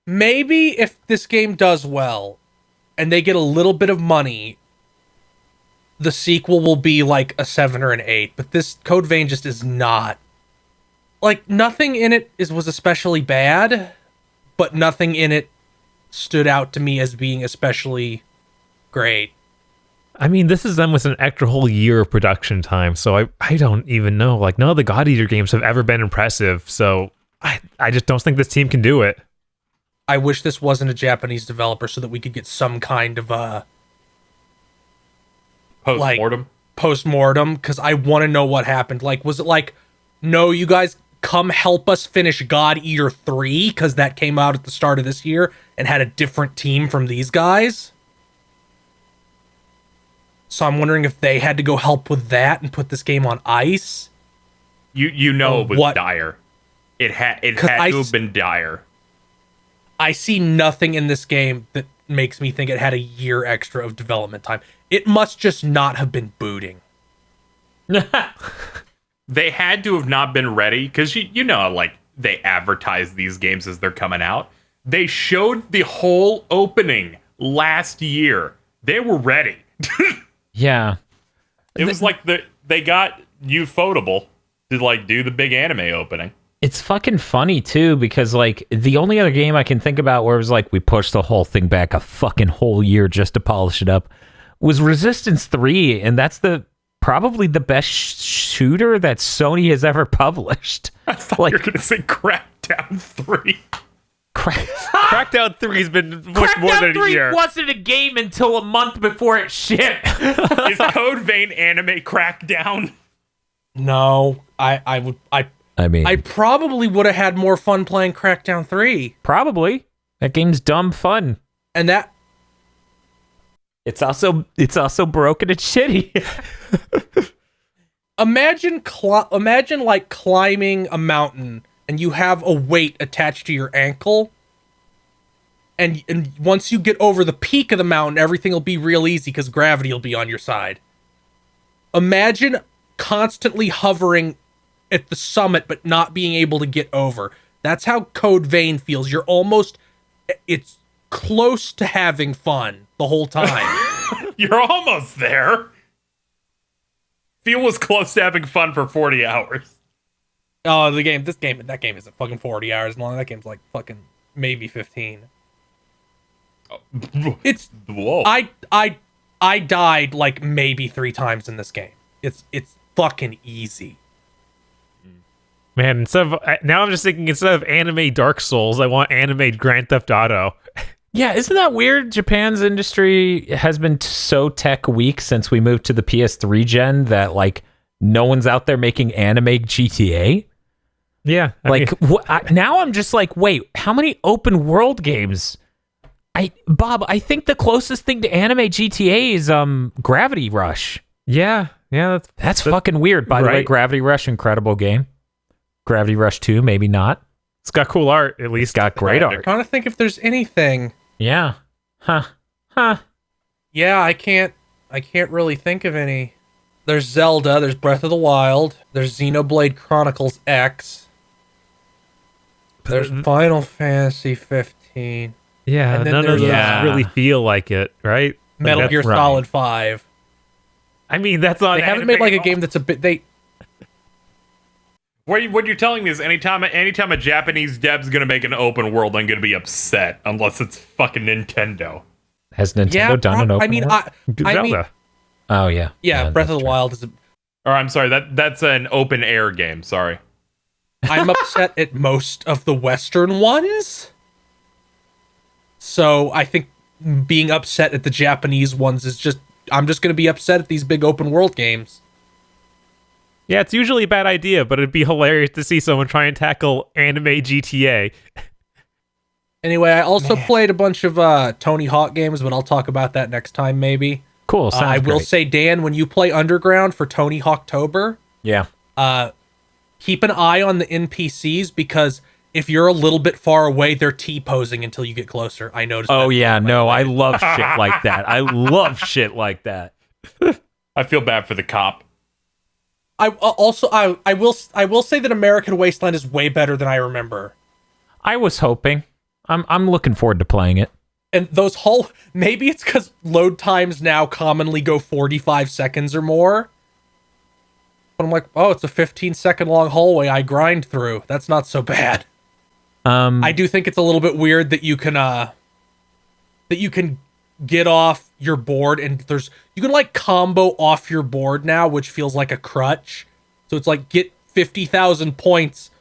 Maybe if this game does well and they get a little bit of money, the sequel will be like a 7 or an 8. But this Code Vein just is not. Like, nothing in it was especially bad, but nothing in it stood out to me as being especially great. I mean, this is done with an extra whole year of production time, so I don't even know. Like, none of the God Eater games have ever been impressive, so I just don't think this team can do it. I wish this wasn't a Japanese developer so that we could get some kind of post-mortem, because I want to know what happened. Like, was it like, no, you guys come help us finish God Eater 3, because that came out at the start of this year and had a different team from these guys? So I'm wondering if they had to go help with that and put this game on ice. You know it was dire. It had to have been dire. I see nothing in this game that makes me think it had a year extra of development time. It must just not have been booting. They had to have not been ready, because you know, like, they advertise these games as they're coming out. They showed the whole opening last year. They were ready. Yeah. It was like they got Ufotable to like do the big anime opening. It's fucking funny too, because like the only other game I can think about where it was like we pushed the whole thing back a fucking whole year just to polish it up was Resistance 3, and that's probably the best shooter that Sony has ever published. I thought you were gonna say Crackdown 3. Crackdown 3 has been pushed more than a year. Wasn't a game until a month before it shipped. Is Code Vein anime Crackdown? No, I mean, I probably would have had more fun playing Crackdown 3. Probably. That game's dumb fun. And that it's also broken and shitty. Imagine like climbing a mountain and you have a weight attached to your ankle. And once you get over the peak of the mountain, everything will be real easy because gravity will be on your side. Imagine constantly hovering at the summit but not being able to get over. That's how Code Vein feels. It's close to having fun the whole time. You're almost there. Feel was close to having fun for 40 hours. Oh, that game isn't fucking 40 hours long. That game's like fucking maybe 15. It's whoa. I died like maybe 3 times in this game. It's fucking easy. Man, now I'm just thinking, instead of anime Dark Souls, I want anime Grand Theft Auto. Yeah, isn't that weird? Japan's industry has been so tech weak since we moved to the PS3 gen that like no one's out there making anime GTA. Yeah, now I'm just like, wait, how many open world games? Bob, I think the closest thing to anime GTA is Gravity Rush. Yeah, that's fucking weird. By the way, Gravity Rush, incredible game. Gravity Rush 2, maybe not. It's got cool art, at least. It's got great art. I'm trying to think if there's anything. Yeah. Huh. Yeah, I can't really think of any. There's Zelda, there's Breath of the Wild, there's Xenoblade Chronicles X. There's Final Fantasy 15. Yeah, and then none of those really feel like it, right? Metal Gear Solid 5. I mean, that's on. They haven't made like a game that's a bit. What you're telling me is anytime a Japanese dev's gonna make an open world, I'm gonna be upset unless it's fucking Nintendo. Has Nintendo done an open world? Zelda. Oh yeah. Yeah, Breath of the Wild is. Or I'm sorry, that's an open air game. Sorry. I'm upset at most of the Western ones. So I think being upset at the Japanese ones is I'm just gonna be upset at these big open world games. Yeah, it's usually a bad idea, but it'd be hilarious to see someone try and tackle anime GTA. Anyway, I also played a bunch of Tony Hawk games, but I'll talk about that next time, maybe. Cool. I will say, Dan, when you play Underground for Tony Hawktober, keep an eye on the NPCs, because if you're a little bit far away, they're T-posing until you get closer. I noticed. Oh yeah, no, I love shit like that. I love shit like that. I feel bad for the cop. I will say that American Wasteland is way better than I remember. I was hoping. I'm looking forward to playing it. And those maybe it's because load times now commonly go 45 seconds or more. But I'm like, oh, it's a 15-second long hallway I grind through. That's not so bad. I do think it's a little bit weird that you can get off your board, and you can like combo off your board now, which feels like a crutch. So it's like get 50,000 points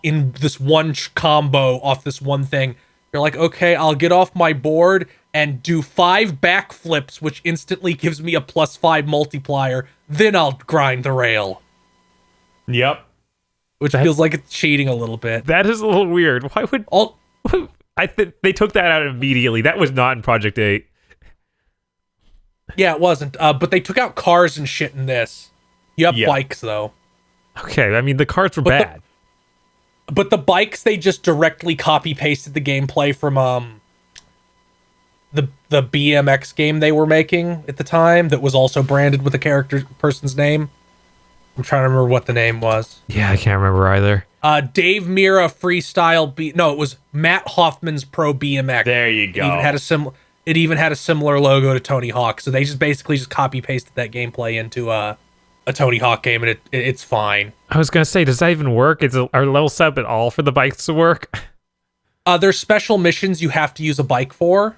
in this one combo off this one thing. You're like, okay, I'll get off my board, and do 5 backflips, which instantly gives me a +5 multiplier. Then I'll grind the rail. Yep. Which feels like it's cheating a little bit. That is a little weird. Why would... I think they took that out immediately. That was not in Project 8. Yeah, it wasn't. But they took out cars and shit in this. You have bikes, though. Okay, I mean, the cars were bad. But the bikes, they just directly copy-pasted the gameplay from the BMX game they were making at the time that was also branded with a person's name. I'm trying to remember what the name was. Yeah, I can't remember either. Dave Mira Freestyle it was Matt Hoffman's Pro BMX. There you go. It even had a similar logo to Tony Hawk, so they basically copy pasted that gameplay into a Tony Hawk game, and it's fine. I was gonna say, does that even work? Are level set up at all for the bikes to work? There's special missions you have to use a bike for.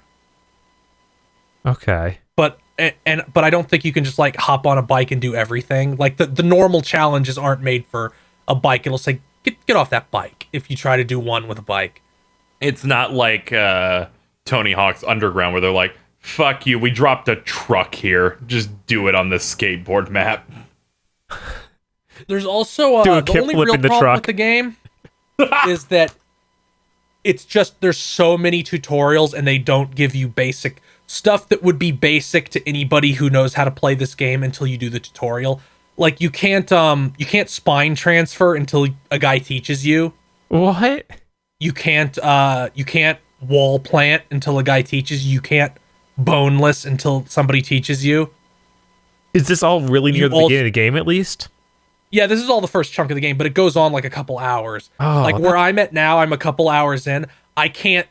Okay. But I don't think you can just like hop on a bike and do everything. Like the normal challenges aren't made for a bike. It'll say get off that bike if you try to do one with a bike. It's not like Tony Hawk's Underground where they're like, fuck you, we dropped a truck here. Just do it on this skateboard map. There's also do a the only real problem with the game is that it's just there's so many tutorials and they don't give you basic stuff that would be basic to anybody who knows how to play this game until you do the tutorial. Like you can't spine transfer until a guy teaches you. What? You can't wall plant until a guy teaches you. You can't boneless until somebody teaches you. Is this all really near the beginning of the game at least? Yeah, this is all the first chunk of the game, but it goes on like a couple hours. Oh, like where I'm at now, I'm a couple hours in. I can't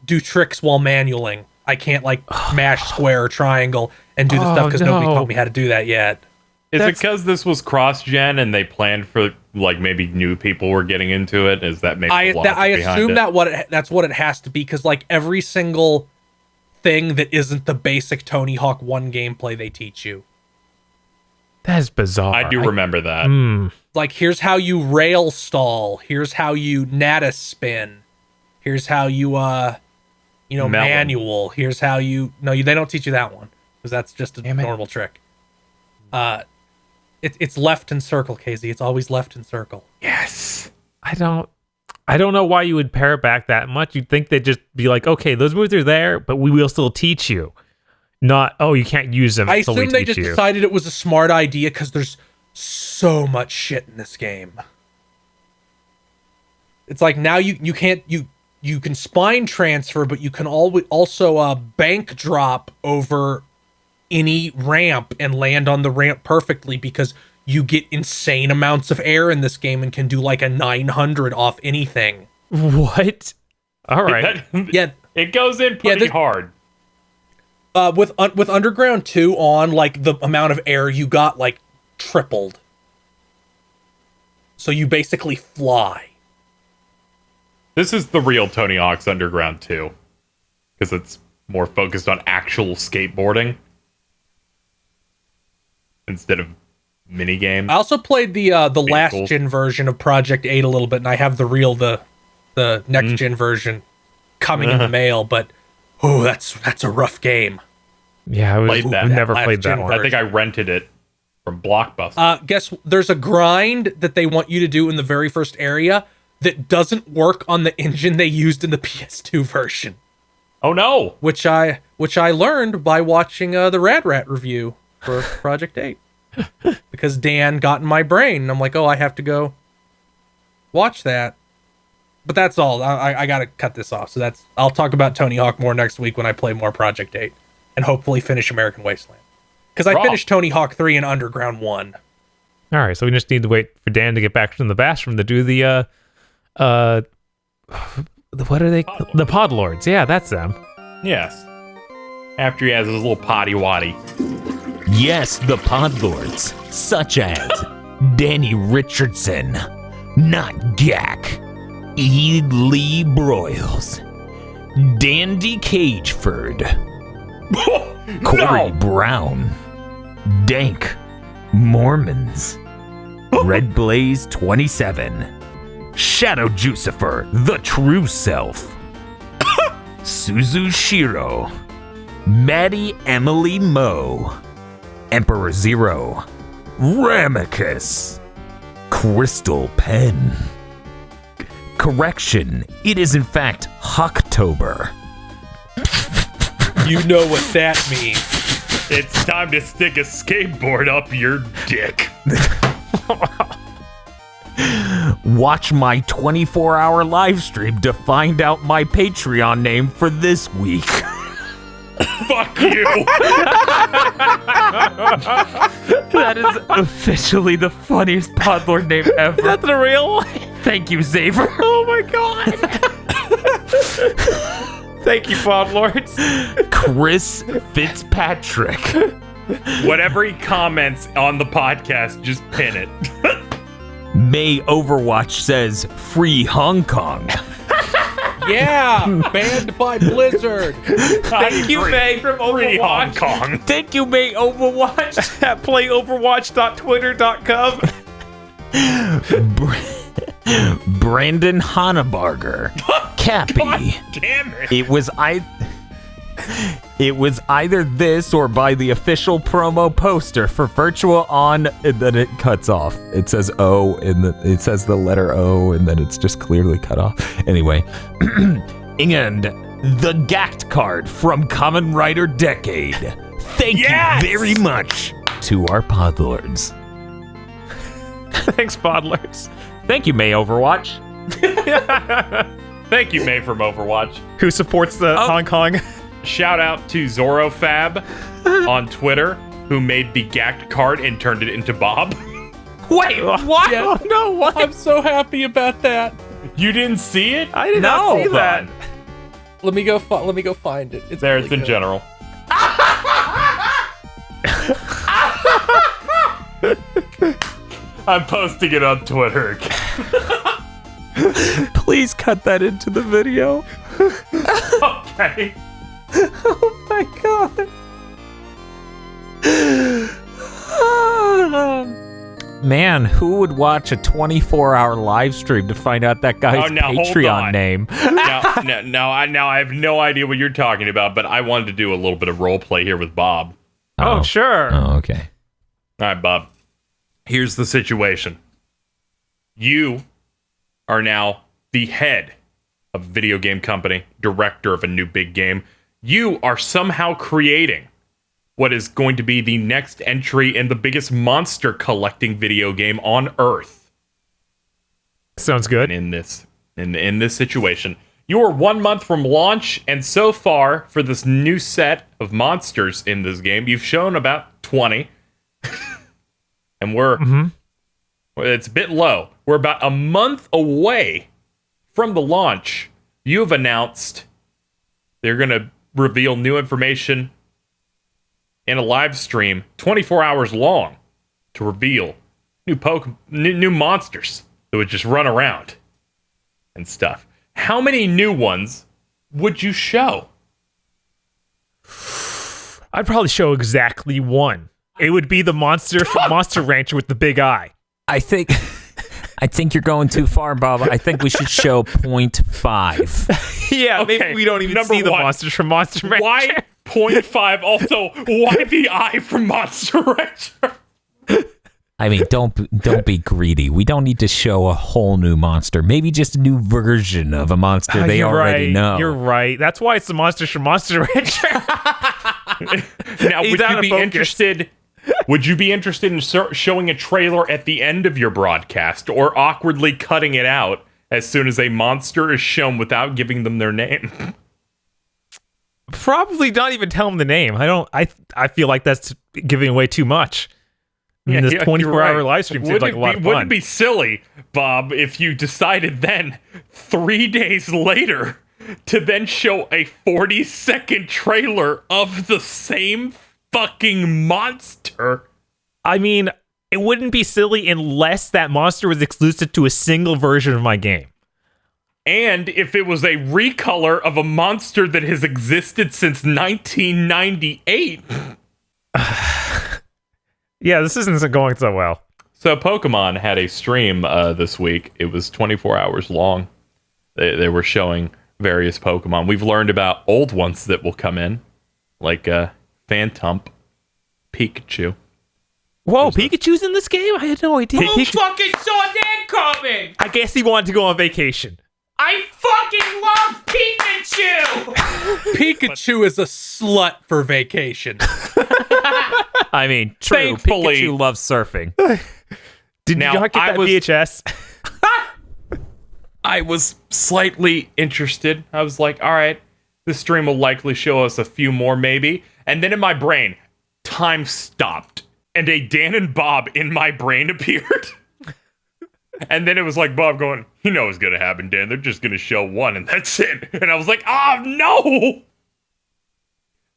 do tricks while manualing. I can't like mash square or triangle and do the stuff because nobody taught me how to do that yet. Is it because this was cross-gen and they planned for like maybe new people were getting into it? Is that maybe I assume that's what it has to be, because like every single thing that isn't the basic Tony Hawk 1 gameplay they teach you. That is bizarre. I do remember that. Like here's how you rail stall. Here's how you nata spin. Here's how you manual. Here's how you they don't teach you that one because that's just a normal trick. It's left and circle, KZ. It's always left and circle. Yes. I don't know why you would pare it back that much. You'd think they'd just be like, okay, those moves are there, but we will still teach you. Not, you can't use them. I assume they just decided it was a smart idea because there's so much shit in this game. It's like now you can spine transfer, but you can also bank drop over any ramp and land on the ramp perfectly because you get insane amounts of air in this game and can do like a 900 off anything. What? All right. Yeah, it goes in pretty hard. With Underground 2 on, like the amount of air you got like tripled. So you basically fly. This is the real Tony Hawk's Underground 2 because it's more focused on actual skateboarding instead of mini games. I also played the last gen version of Project 8 a little bit, and I have the next gen version coming in the mail. But that's a rough game. Yeah, I've never played that one. I think I rented it from Blockbuster. There's a grind that they want you to do in the very first area that doesn't work on the engine they used in the PS2 version. Oh no! Which I learned by watching the Rad Rat review for Project 8. Because Dan got in my brain, and I'm like, I have to go watch that. But that's all. I gotta cut this off. So I'll talk about Tony Hawk more next week when I play more Project 8. And hopefully finish American Wasteland. Because I finished Tony Hawk 3 and Underground 1. All right, so we just need to wait for Dan to get back from the bathroom to do the what are they? The Pod Lords. Yeah, that's them. Yes. After he has his little potty waddy. Yes, the Pod Lords, such as Danny Richardson, Not Gack, E. Lee Broyles, Dandy Cageford, Corey Brown, Dank, Mormons, Red Blaze 27, Shadow Jucifer, the True Self, Suzu Shiro, Maddie Emily Moe, Emperor Zero, Ramicus, Crystal Pen. Correction, it is in fact Hucktober. You know what that means. It's time to stick a skateboard up your dick. Watch my 24-hour live stream to find out my Patreon name for this week. Fuck you. That is officially the funniest Podlord name ever. That's the real one. Thank you, Xaver. Oh my god. Thank you, Podlords. Chris Fitzpatrick. Whatever he comments on the podcast, just pin it. May Overwatch says free Hong Kong. Yeah, banned by Blizzard. Thank you, May from Free Hong Overwatch. Kong. Thank you, May Overwatch. At playoverwatch.twitter.com. Brandon Hannebarger. Cappy. Damn it. It was either this or by the official promo poster for Virtual On, and then it cuts off. It says O, and it says the letter O, and then it's just clearly cut off. Anyway, and the Gact card from Kamen Rider Decade. Thank you very much to our Podlords. Thanks, Podlords. Thank you, May Overwatch. Thank you, May from Overwatch. Who supports the Hong Kong? Shout out to ZoroFab on Twitter, who made the Gact card and turned it into Bob. Wait, what? Yeah. Oh, no, what? I'm so happy about that. You didn't see it? I did not see that. Let me go find it. It's There, really it's in good. general. I'm posting it on Twitter again. Please cut that into the video. Okay. Oh my god. Man, who would watch a 24-hour live stream to find out that guy's now hold Patreon on. name? Now I have no idea what you're talking about, but I wanted to do a little bit of role play here with Bob. Oh, sure. Oh, okay. All right, Bob. Here's the situation. You are now the head of a video game company, director of a new big game. You are somehow creating what is going to be the next entry in the biggest monster collecting video game on Earth. Sounds good. In this situation, you are 1 month from launch, and so far for this new set of monsters in this game, you've shown about 20. And it's a bit low. We're about a month away from the launch. You have announced they're going to reveal new information in a live stream 24 hours long to reveal new monsters that would just run around and stuff. How many new ones would you show? I'd probably show exactly one. It would be the monster from Monster Rancher with the big eye. I think you're going too far, Bob. I think we should show 0.5. Yeah, Okay, maybe we don't even number see the one. monsters from Monster Rancher. Why 0.5? Also, why the eye from Monster Rancher? I mean, don't be greedy. We don't need to show a whole new monster. Maybe just a new version of a monster they You're already right. know. You're right. That's why it's the monsters from Monster Rancher. Now, He's would out you of be focus. interested? Would you be interested in showing a trailer at the end of your broadcast, or awkwardly cutting it out as soon as a monster is shown without giving them their name? Probably not even tell him the name. I feel like that's giving away too much. I mean, this you're 24-hour right. live stream seems like a lot of fun. Wouldn't it be silly, Bob, if you decided then, 3 days later, to then show a 40-second trailer of the same fucking monster? I mean, it wouldn't be silly unless that monster was exclusive to a single version of my game. And if it was a recolor of a monster that has existed since 1998. Yeah, this isn't going so well. So Pokemon had a stream this week. It was 24 hours long. They were showing various Pokemon. We've learned about old ones that will come in. like Phantom, Pikachu. Whoa, Pikachu's in this game? I had no idea. Who fucking saw that coming? I guess he wanted to go on vacation. I fucking love Pikachu! Pikachu is a slut for vacation. I mean, true. Thankfully- Pikachu loves surfing. Did Now, you not get I that was- VHS? I was slightly interested. I was like, all right, this stream will likely show us a few more, maybe. And then in my brain, time stopped. And a Dan and Bob in my brain appeared. And then it was like Bob going, you know what's going to happen, Dan. They're just going to show one and that's it. And I was like, oh, no.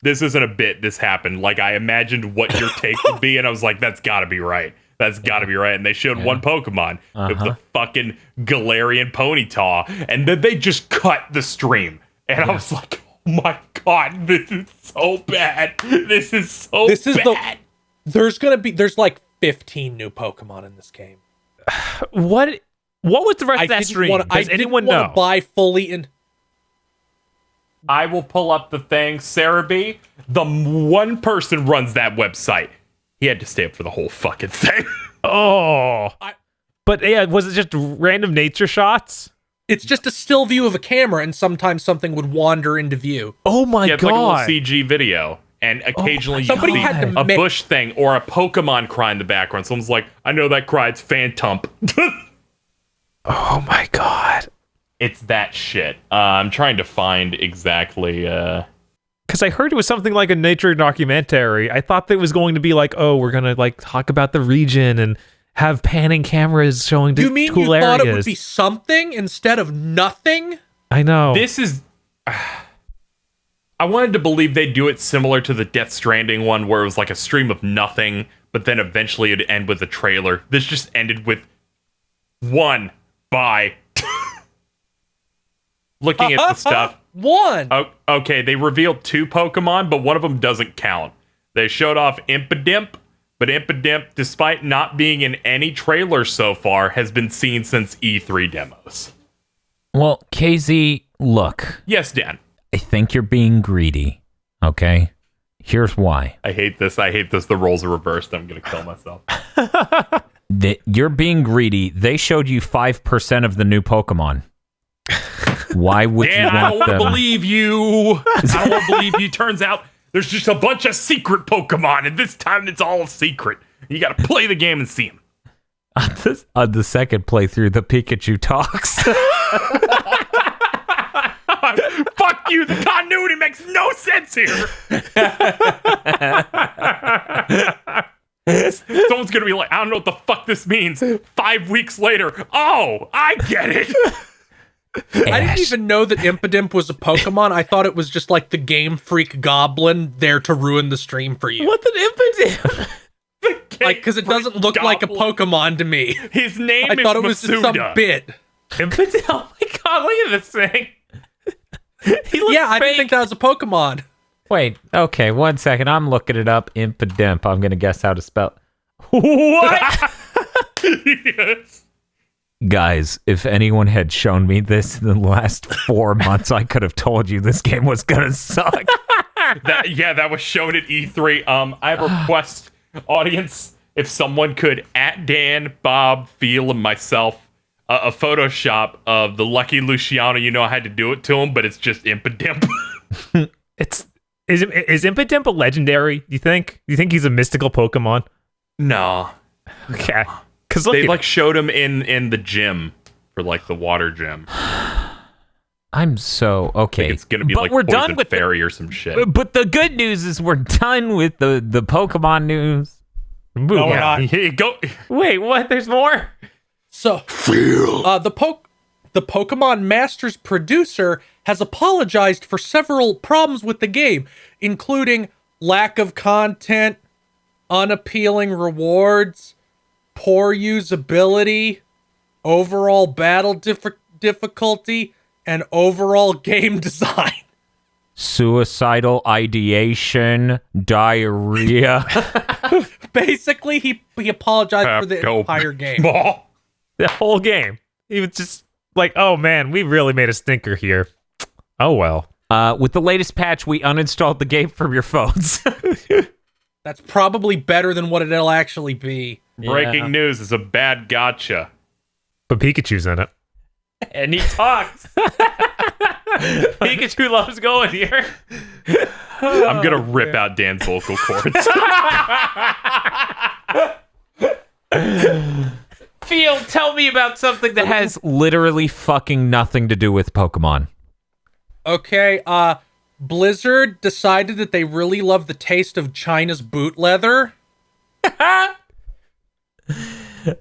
This isn't a bit. This happened. Like, I imagined what your take would be. And I was like, that's got to be right. That's got to be right. And they showed one Pokemon with the fucking Galarian Ponyta. And then they just cut the stream. And I was like, oh my God, this is so bad. This is so bad. There's like 15 new Pokemon in this game. What was the rest of that stream? Does anyone know? I didn't want to buy fully in. I will pull up the thing. Sarah B, the one person runs that website. He had to stay up for the whole fucking thing. Oh. But yeah, was it just random nature shots? It's just a still view of a camera, and sometimes something would wander into view. Oh my Yeah, it's God. like a little CG video. And occasionally you Somebody see had to a bush thing or a Pokemon cry in the background. Someone's like, I know that cry, it's Phantom. Oh my God. It's that shit. I'm trying to find exactly... Because I heard it was something like a nature documentary. I thought that it was going to be like, oh, we're going to like talk about the region and have panning cameras showing You mean cool you areas. thought it would be something instead of nothing? I know. This is... I wanted to believe they'd do it similar to the Death Stranding one, where it was like a stream of nothing, but then eventually it'd end with a trailer. This just ended with one. Bye. Looking at the stuff. One. Oh, okay, they revealed 2 Pokemon, but one of them doesn't count. They showed off Impidimp, but Impidimp, despite not being in any trailer so far, has been seen since E3 demos. Well, KZ, look. Yes, Dan. I think you're being greedy. Okay? Here's why. I hate this. The roles are reversed. I'm going to kill myself. You're being greedy. They showed you 5% of the new Pokemon. Why would Dan, you I want don't them? believe you. I don't believe you. Turns out there's just a bunch of secret Pokemon, and this time it's all a secret. You got to play the game and see them. On the second playthrough, the Pikachu talks. Fuck you. The continuity makes no sense here. Someone's going to be like, I don't know what the fuck this means. 5 weeks later. Oh, I get it. I didn't even know that Impidimp was a Pokemon. I thought it was just like the Game Freak Goblin there to ruin the stream for you. What's an Impidimp? Like, because it doesn't look like a Pokemon to me. His name I is thought it was just some Masuda. bit. Impidimp? Oh my God, look at this thing. He looks Yeah, I didn't fake. think that was a Pokemon. Wait, okay, 1 second. I'm looking it up. Impidimp. I'm going to guess how to spell. What? Yes. Guys, if anyone had shown me this in the last 4 months, I could have told you this game was going to suck. That was shown at E3. I have a request, audience. If someone could, at Dan, Bob, Phil, and myself, a Photoshop of the Lucky Luciano. You know I had to do it to him, but it's just Impidimp. Is Impidimp a legendary? Do you think he's a mystical Pokemon? No. Okay. Because look, They like showed him in the gym for like the water gym. I'm so okay. Like it's gonna be but like we're Poison done with Fairy or some shit. But the good news is we're done with the Pokemon news. No, we're not. Go. wait, what? There's more? So, the Pokemon Masters producer has apologized for several problems with the game, including lack of content, unappealing rewards, poor usability, overall battle difficulty, and overall game design. Suicidal ideation, diarrhea. Basically, he apologized for the Go entire game. ball. The whole game. He was just like, oh man, we really made a stinker here. Oh well. With the latest patch, we uninstalled the game from your phones. That's probably better than what it'll actually be. Breaking news is a bad gotcha. But Pikachu's in it. And he talks. Pikachu loves going here. I'm gonna rip out Dan's vocal cords. Phil, tell me about something that has literally fucking nothing to do with Pokemon. Okay, Blizzard decided that they really love the taste of China's boot leather.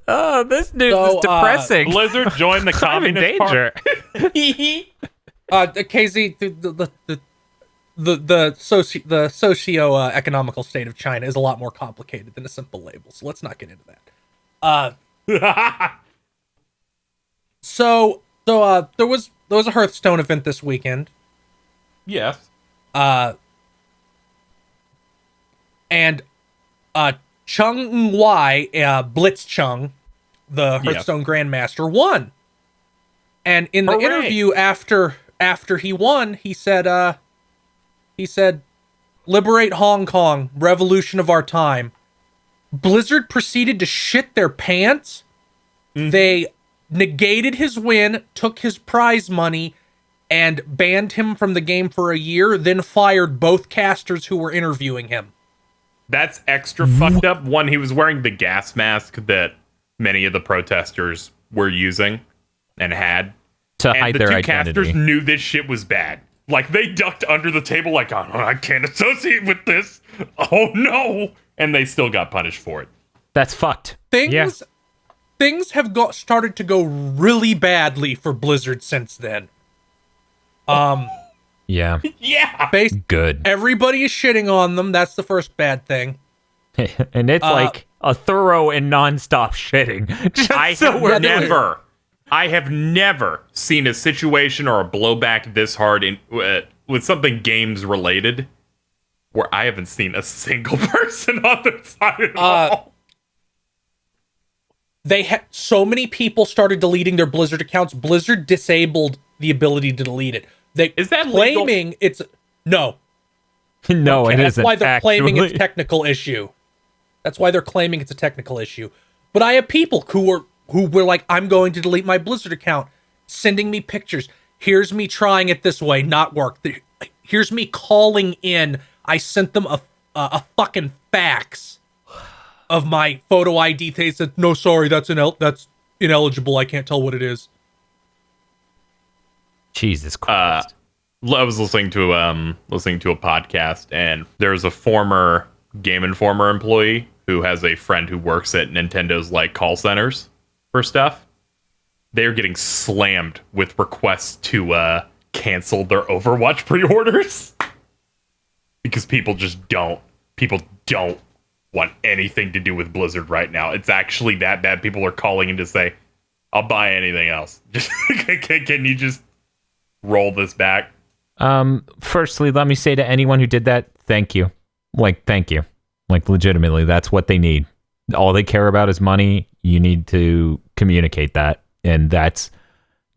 Oh, this news is depressing. Blizzard joined the I'm in communist danger. KZ, the socio-economical state of China is a lot more complicated than a simple label, so let's not get into that. So there was a Hearthstone event this weekend. Yes. And Chung Wai, Blitzchung, the Hearthstone Grandmaster, won. And in the Hooray. interview after he won, he said, "Liberate Hong Kong, revolution of our time." Blizzard proceeded to shit their pants. They negated his win, took his prize money, and banned him from the game for a year, then fired both casters who were interviewing him. That's extra fucked up. One, he was wearing the gas mask that many of the protesters were using and had. To And hide the their two identity. casters knew this shit was bad. Like, they ducked under the table like, oh, I can't associate with this. Oh, no. And they still got punished for it. That's fucked. Things have started to go really badly for Blizzard since then. Yeah. Yeah. Good. Everybody is shitting on them. That's the first bad thing. And it's like a thorough and nonstop shitting. Just I have never seen a situation or a blowback this hard in with something games related where I haven't seen a single person on the side at all. So many people started deleting their Blizzard accounts. Blizzard disabled the ability to delete it. Is that claiming legal? it's no. No, it That's isn't. why they're claiming it's actually. technical issue. That's why they're claiming it's a technical issue. But I have people who were like, I'm going to delete my Blizzard account, sending me pictures. Here's me trying it this way, not work. Here's me calling in. I sent them a fucking fax of my photo ID. They said, no, sorry, that's ineligible. I can't tell what it is. Jesus Christ. I was listening to a podcast, and there's a former Game Informer employee who has a friend who works at Nintendo's like call centers for stuff. They're getting slammed with requests to cancel their Overwatch pre-orders because people don't want anything to do with Blizzard right now. It's actually that bad. People are calling in to say, I'll buy anything else. Just can you just roll this back? Firstly, let me say to anyone who did that, thank you. Thank you. Legitimately, that's what they need. All they care about is money. You need to communicate that. And that's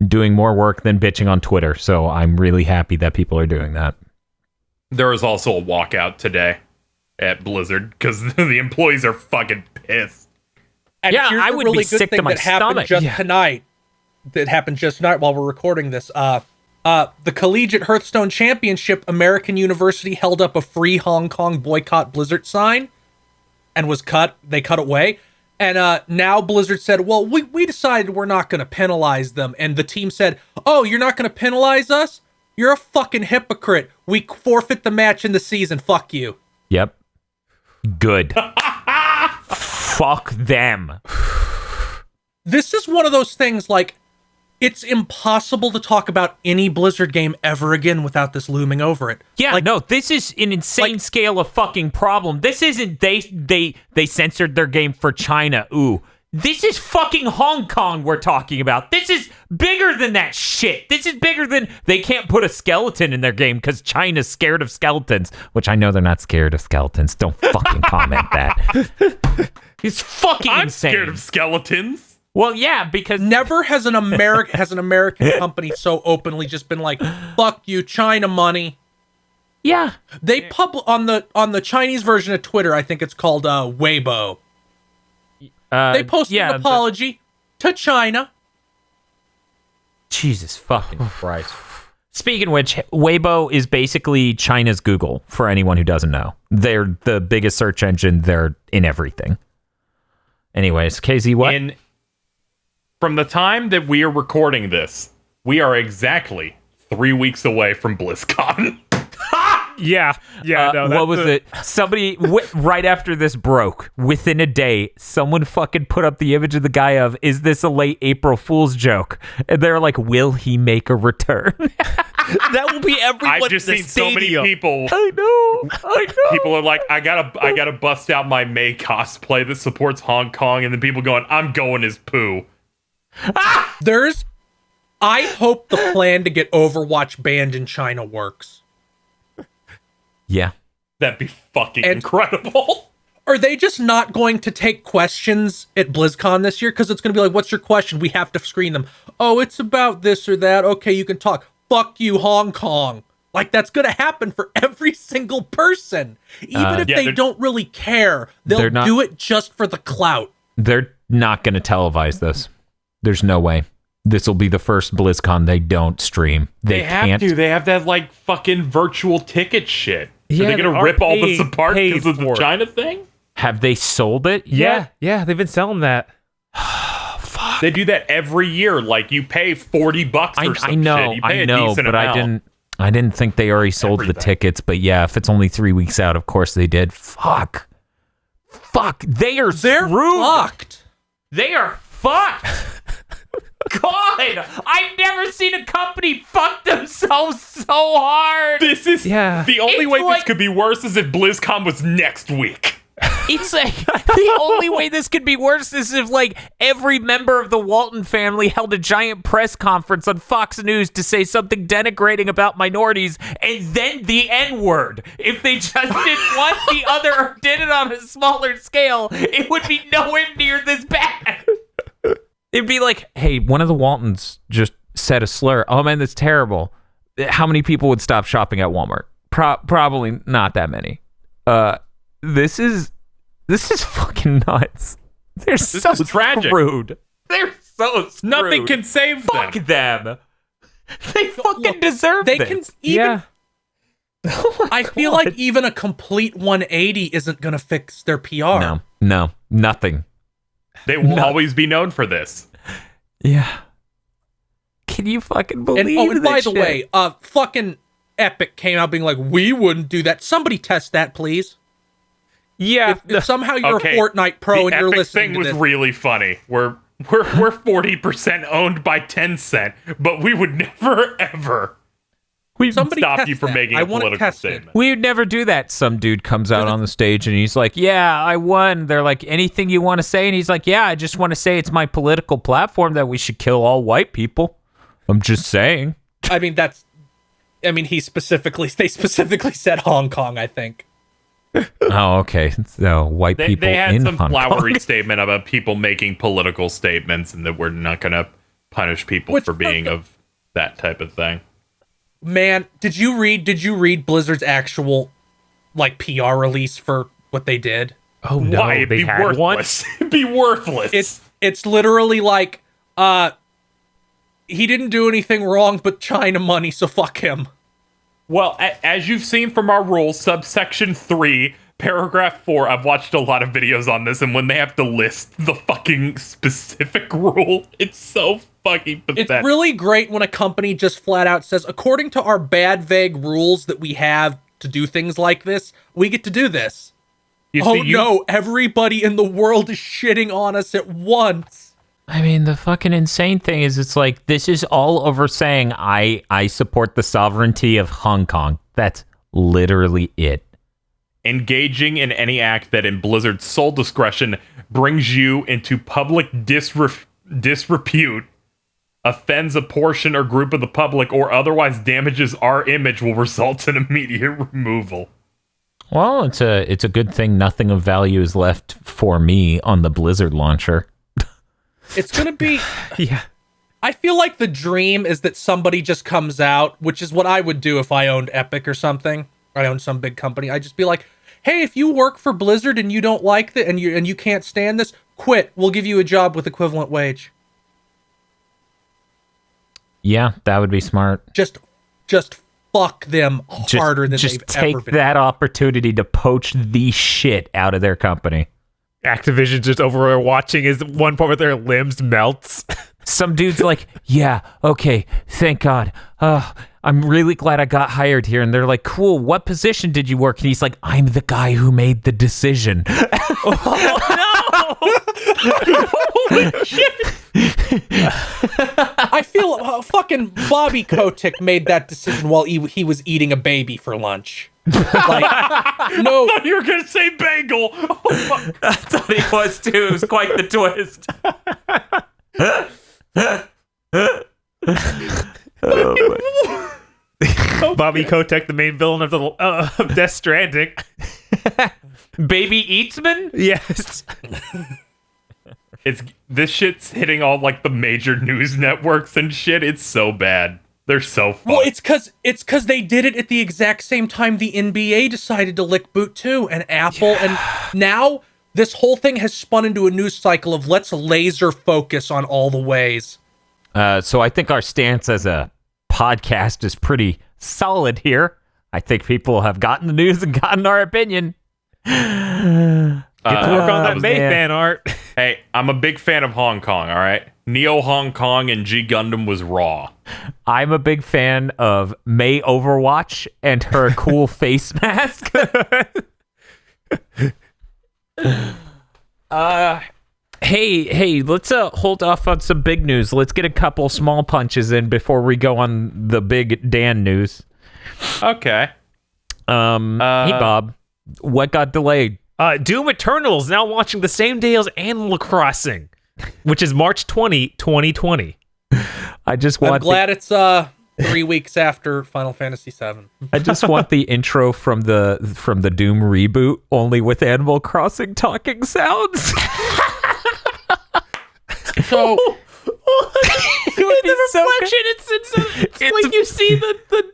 doing more work than bitching on Twitter. So I'm really happy that people are doing that. There was also a walkout today at Blizzard because the employees are fucking pissed. And Yeah, here's I a would really be good sick thing to my that happened stomach. just Yeah. tonight. That happened just tonight while we're recording this. The Collegiate Hearthstone Championship, American University held up a free Hong Kong boycott Blizzard sign and was cut. They cut away. And now Blizzard said, well, we decided we're not going to penalize them. And the team said, oh, you're not going to penalize us? You're a fucking hypocrite. We forfeit the match in the season. Fuck you. Yep. Good. Fuck them. This is one of those things like, it's impossible to talk about any Blizzard game ever again without this looming over it. Yeah, no, this is an insane scale of fucking problem. This isn't they censored their game for China. Ooh. This is fucking Hong Kong we're talking about. This is bigger than that shit. This is bigger than they can't put a skeleton in their game because China's scared of skeletons, which I know they're not scared of skeletons. Don't fucking comment that. It's fucking I'm insane. scared of skeletons. Well, yeah, because Never has an American company so openly just been like, "Fuck you, China money." yeah, They on the Chinese version of Twitter, I think it's called Weibo. They posted an apology to China. Jesus fucking Christ. Speaking of which, Weibo is basically China's Google, for anyone who doesn't know. They're the biggest search engine. They're in everything. Anyways, KZ, what? From the time that we are recording this, we are exactly 3 weeks away from BlizzCon. Yeah. What was it? Somebody, right after this broke, within a day, someone fucking put up the image of the guy of, is this a late April Fool's joke? And they're like, will he make a return? That will be everyone. I've just seen so many people. I know. People are like, I gotta bust out my May cosplay that supports Hong Kong, and then people going, I'm going as Pooh. I hope the plan to get Overwatch banned in China works. Yeah. That'd be fucking incredible. Are they just not going to take questions at BlizzCon this year? Because it's going to be like, what's your question? We have to screen them. Oh, it's about this or that. Okay, you can talk. Fuck you, Hong Kong. Like, that's going to happen for every single person. Even if they don't really care, they'll do it just for the clout. They're not going to televise this. There's no way. This will be the first BlizzCon they don't stream. They have can't. to. They have that, like, fucking virtual ticket shit. Yeah, Are they going to rip all this apart because of the it. China thing? Have they sold it yet? Yeah, they've been selling that. They do that every year. Like, you pay $40 or some shit. You pay a decent but amount. I didn't think they already sold the tickets. But yeah, if it's only 3 weeks out, of course they did. Fuck. They're screwed. Fucked. They are fucked. God, I've never seen a company fuck themselves so hard. This is the only way this could be worse is if BlizzCon was next week. It's like the only way this could be worse is if like every member of the Walton family held a giant press conference on Fox News to say something denigrating about minorities and then the N-word. If they just did one, the other, or did it on a smaller scale, it would be nowhere near this bad. It'd be like, hey, one of the Waltons just said a slur. Oh man, that's terrible. How many people would stop shopping at Walmart? Probably not that many. This is fucking nuts. They're so tragic. Screwed. They're so screwed. Nothing can save Fuck them. They fucking deserve They this. can even. I feel like even a complete 180 isn't going to fix their PR. No, nothing. They will always be known for this. Yeah. Can you fucking believe and by this the shit? way, fucking Epic came out being like, we wouldn't do that. Somebody test that, please. Yeah. If somehow you're a Fortnite pro and you're Epic listening thing was to this. really funny. We're 40% owned by Tencent, but we would never ever Somebody stop test you from that. making I a want it political tested. statement. We would never do that. Some dude comes out on the stage and he's like, yeah, I won. They're like, anything you want to say? And he's like, yeah, I just want to say it's my political platform that we should kill all white people. I'm just saying. They specifically said Hong Kong, I think. Oh, okay. So white people They had in some Hong flowery Kong. statement about people making political statements and that we're not going to punish people for being of that type of thing. Man, did you read Blizzard's actual like PR release for what they did? Oh no, Why? It'd be worthless. It'd be worthless. It's literally like he didn't do anything wrong but China money, so fuck him. Well, as you've seen from our rules, subsection 3, paragraph 4, I've watched a lot of videos on this, and when they have to list the fucking specific rule, it's so fucking pathetic. It's really great when a company just flat out says, according to our bad, vague rules that we have to do things like this, we get to do this. No, everybody in the world is shitting on us at once. I mean, the fucking insane thing is it's like, this is all over saying I support the sovereignty of Hong Kong. That's literally it. Engaging in any act that in Blizzard's sole discretion brings you into public disrepute, offends a portion or group of the public, or otherwise damages our image will result in immediate removal. Well, it's a good thing nothing of value is left for me on the Blizzard launcher. It's gonna be. Yeah. I feel like the dream is that somebody just comes out, which is what I would do if I owned Epic or something. I owned some big company. I'd just be like, "Hey, if you work for Blizzard and you don't like that and you can't stand this, quit. We'll give you a job with equivalent wage." Yeah, that would be smart. Just fuck them harder than just they've take ever been. that opportunity to poach the shit out of their company. Activision just over watching as one part of their limbs melts. Some dude's like, yeah, okay, thank God. I'm really glad I got hired here. And they're like, cool, what position did you work? And he's like, I'm the guy who made the decision. Holy shit. I feel fucking Bobby Kotick made that decision while he was eating a baby for lunch. Like, no. I thought you were going to say bagel. Oh, fuck. I thought he was too. It was quite the twist. Bobby Kotick, the main villain of Death Stranding. Baby Eatsman? Yes. This shit's hitting all like the major news networks and shit. It's so bad. They're so fucked. Well, it's cause they did it at the exact same time the NBA decided to lick boot too, and Apple, and now this whole thing has spun into a news cycle of let's laser focus on all the ways. So I think our stance as a podcast is pretty solid here. I think people have gotten the news and gotten our opinion. Get to work on that May fan art. Hey, I'm a big fan of Hong Kong, all right? Neo Hong Kong and G Gundam was raw. I'm a big fan of May Overwatch and her cool face mask. Hey, let's hold off on some big news. Let's get a couple small punches in before we go on the big Dan news. Okay. Hey Bob, what got delayed? Doom Eternal is now launching the same day as Animal Crossing, which is March 2020. I just want I'm glad it's 3 weeks after Final Fantasy VII. I just want the intro from the Doom reboot, only with Animal Crossing talking sounds. So it would be so good. It's like you see the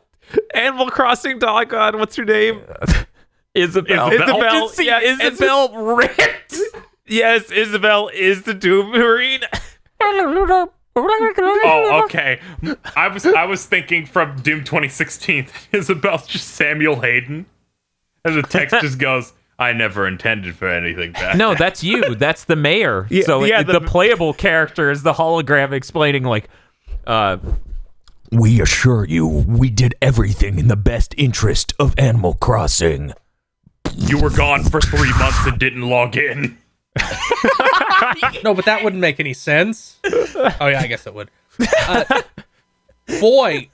Animal Crossing dog on what's her name? Isabel. Isabel. Yeah, Isabel ripped. Yes, Isabel is the Doom Marine. Oh, okay. I was thinking from Doom 2016, Isabel's just Samuel Hayden. And the text just goes, I never intended for anything bad. No, that's you. That's the mayor. Yeah, so yeah, the playable character is the hologram explaining like, we assure you we did everything in the best interest of Animal Crossing. You were gone for 3 months and didn't log in. no, but that wouldn't make any sense. Oh yeah, I guess it would. Boy,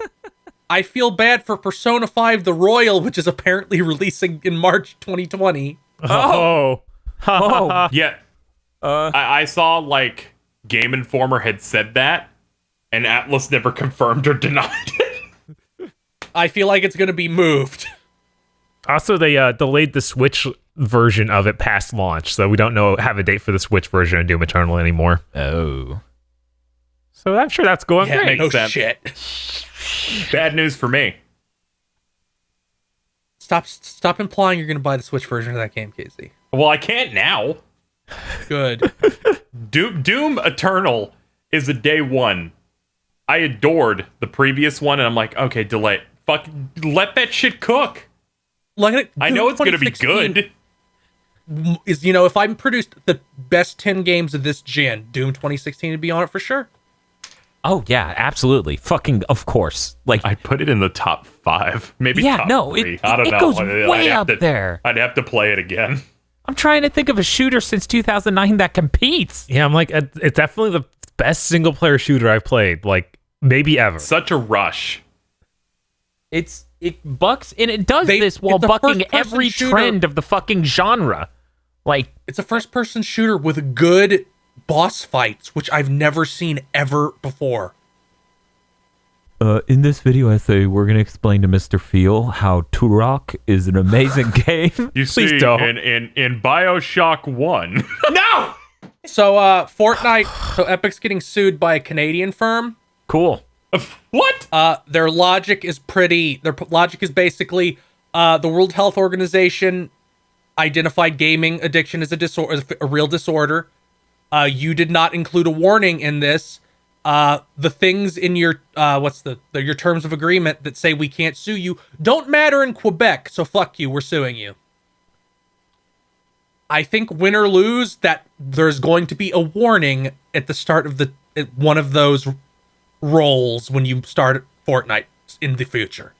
I feel bad for Persona 5 The Royal, which is apparently releasing in March 2020. Oh. Yeah. I saw like Game Informer had said that, and Atlas never confirmed or denied it. I feel like it's going to be moved. Also, they delayed the Switch version of it past launch, so we don't have a date for the Switch version of Doom Eternal anymore. Oh. So I'm sure that's going Yeah, great. no sense. shit. Bad news for me. Stop implying you're going to buy the Switch version of that game, Casey. Well, I can't now. Good. Doom Eternal is a day one. I adored the previous one, and I'm like, okay, delay it. Fuck, let that shit cook. I know it's going to be good. Is, if I produced the best 10 games of this gen, Doom 2016 would be on it for sure. Oh yeah, absolutely. Fucking of course. Like I put it in the top 5, maybe top 3. I don't know. It goes way up there. I'd have to play it again. I'm trying to think of a shooter since 2009 that competes. Yeah, I'm like, it's definitely the best single player shooter I've played, like maybe ever. Such a rush. It bucks, and it does this while bucking every trend of the fucking genre. Like, it's a first-person shooter with good boss fights, which I've never seen ever before. In this video essay, we're going to explain to Mr. Feel how Turok is an amazing game. You see, don't. in BioShock 1. No! So, Fortnite. So, Epic's getting sued by a Canadian firm. Cool. What? Their logic is basically the World Health Organization identified gaming addiction as a real disorder. You did not include a warning in this. The things in your your terms of agreement that say we can't sue you don't matter in Quebec, so fuck you, we're suing you. I think win or lose, that there's going to be a warning at the start of one of those roles when you start Fortnite in the future.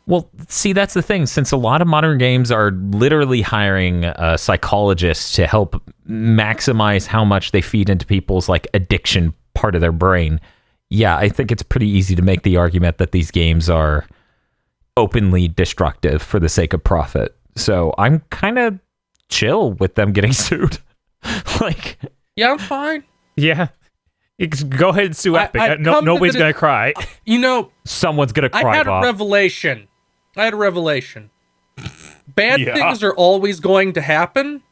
Well, see, that's the thing. Since a lot of modern games are literally hiring psychologists to help maximize how much they feed into people's like addiction part of their brain, yeah, I think it's pretty easy to make the argument that these games are openly destructive for the sake of profit. So I'm kind of chill with them getting sued. Like, yeah, I'm fine. Yeah. You can go ahead and sue Epic. Nobody's going to cry. You know, someone's going to cry. I had a revelation. Bad things are always going to happen.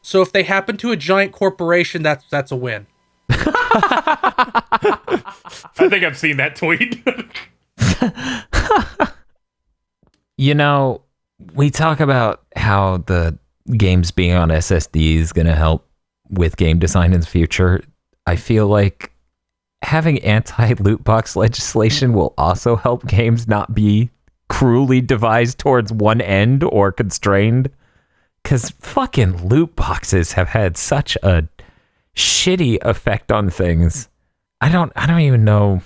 So if they happen to a giant corporation, that's a win. I think I've seen that tweet. You know, we talk about how the games being on SSD is going to help with game design in the future. I feel like having anti-loot box legislation will also help games not be cruelly devised towards one end or constrained. Because fucking loot boxes have had such a shitty effect on things. I don't even know.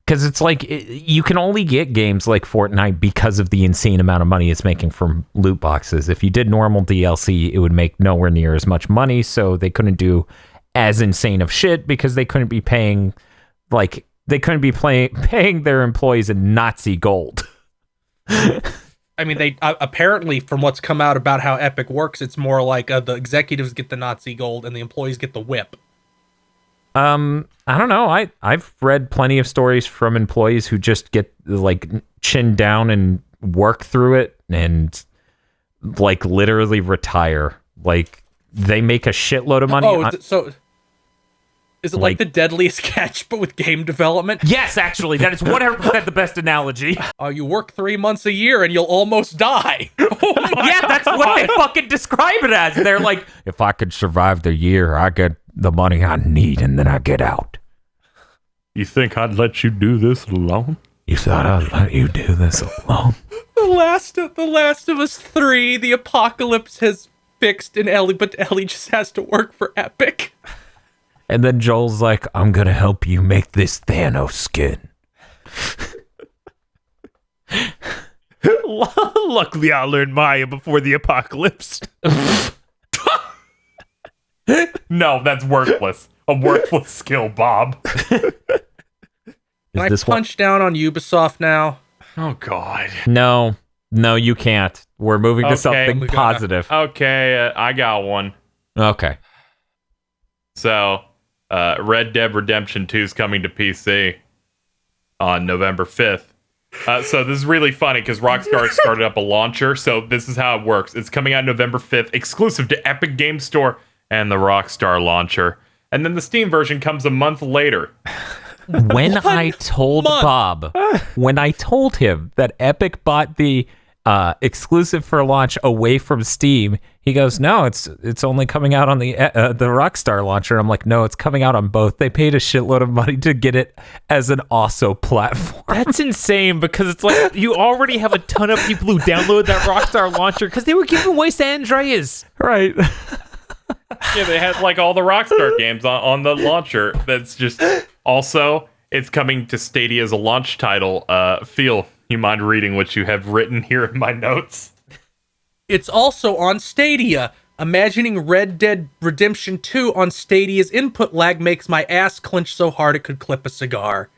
Because it's like, you can only get games like Fortnite because of the insane amount of money it's making from loot boxes. If you did normal DLC, it would make nowhere near as much money, so they couldn't do as insane of shit because they couldn't be paying, paying their employees in Nazi gold. I mean, they apparently, from what's come out about how Epic works, it's more like the executives get the Nazi gold and the employees get the whip. I don't know. I've read plenty of stories from employees who just get like chin down and work through it and like literally retire. Like they make a shitload of money. Is it like the Deadliest Catch, but with game development? Yes, actually, that is 100% the best analogy. You work 3 months a year and you'll almost die. Yeah, that's what they fucking describe it as. They're like, if I could survive the year, I get the money I need, and then I get out. You think I'd let you do this alone? You thought I'd let you do this alone? The Last of Us 3, the apocalypse has fixed in Ellie, but Ellie just has to work for Epic. And then Joel's like, I'm gonna help you make this Thanos skin. Luckily, I learned Maya before the apocalypse. No, that's worthless. A worthless skill, Bob. Can I punch down on Ubisoft now? Oh, God. No, you can't. We're moving to something positive. Okay, I got one. Okay. So, Red Dead Redemption 2 is coming to PC on November 5th. So this is really funny because Rockstar started up a launcher. So this is how it works. It's coming out November 5th, exclusive to Epic Game Store and the Rockstar launcher. And then the Steam version comes a month later. When I told him that Epic bought the exclusive for launch away from Steam, he goes, no, it's only coming out on the Rockstar launcher. I'm like, no, it's coming out on both. They paid a shitload of money to get it as an also platform. That's insane because it's like you already have a ton of people who download that Rockstar launcher because they were giving away San Andreas. Right. Yeah, they had like all the Rockstar games on the launcher. That's just also, it's coming to Stadia as a launch title. Phil, you mind reading what you have written here in my notes? It's also on Stadia. Imagining Red Dead Redemption 2 on Stadia's input lag makes my ass clench so hard it could clip a cigar.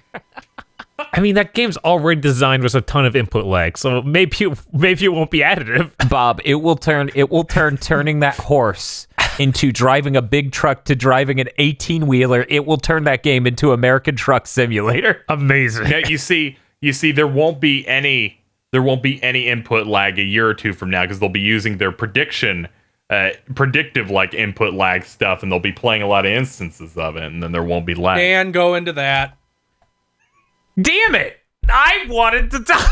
I mean, that game's already designed with a ton of input lag, so maybe it won't be additive. Bob, it will turn turning that horse into driving a big truck to driving an 18-wheeler. It will turn that game into American Truck Simulator. Amazing. Yeah, you see, there won't be any input lag a year or two from now because they'll be using their prediction predictive like input lag stuff, and they'll be playing a lot of instances of it, and then there won't be lag. And go into that. Damn it! I wanted to talk.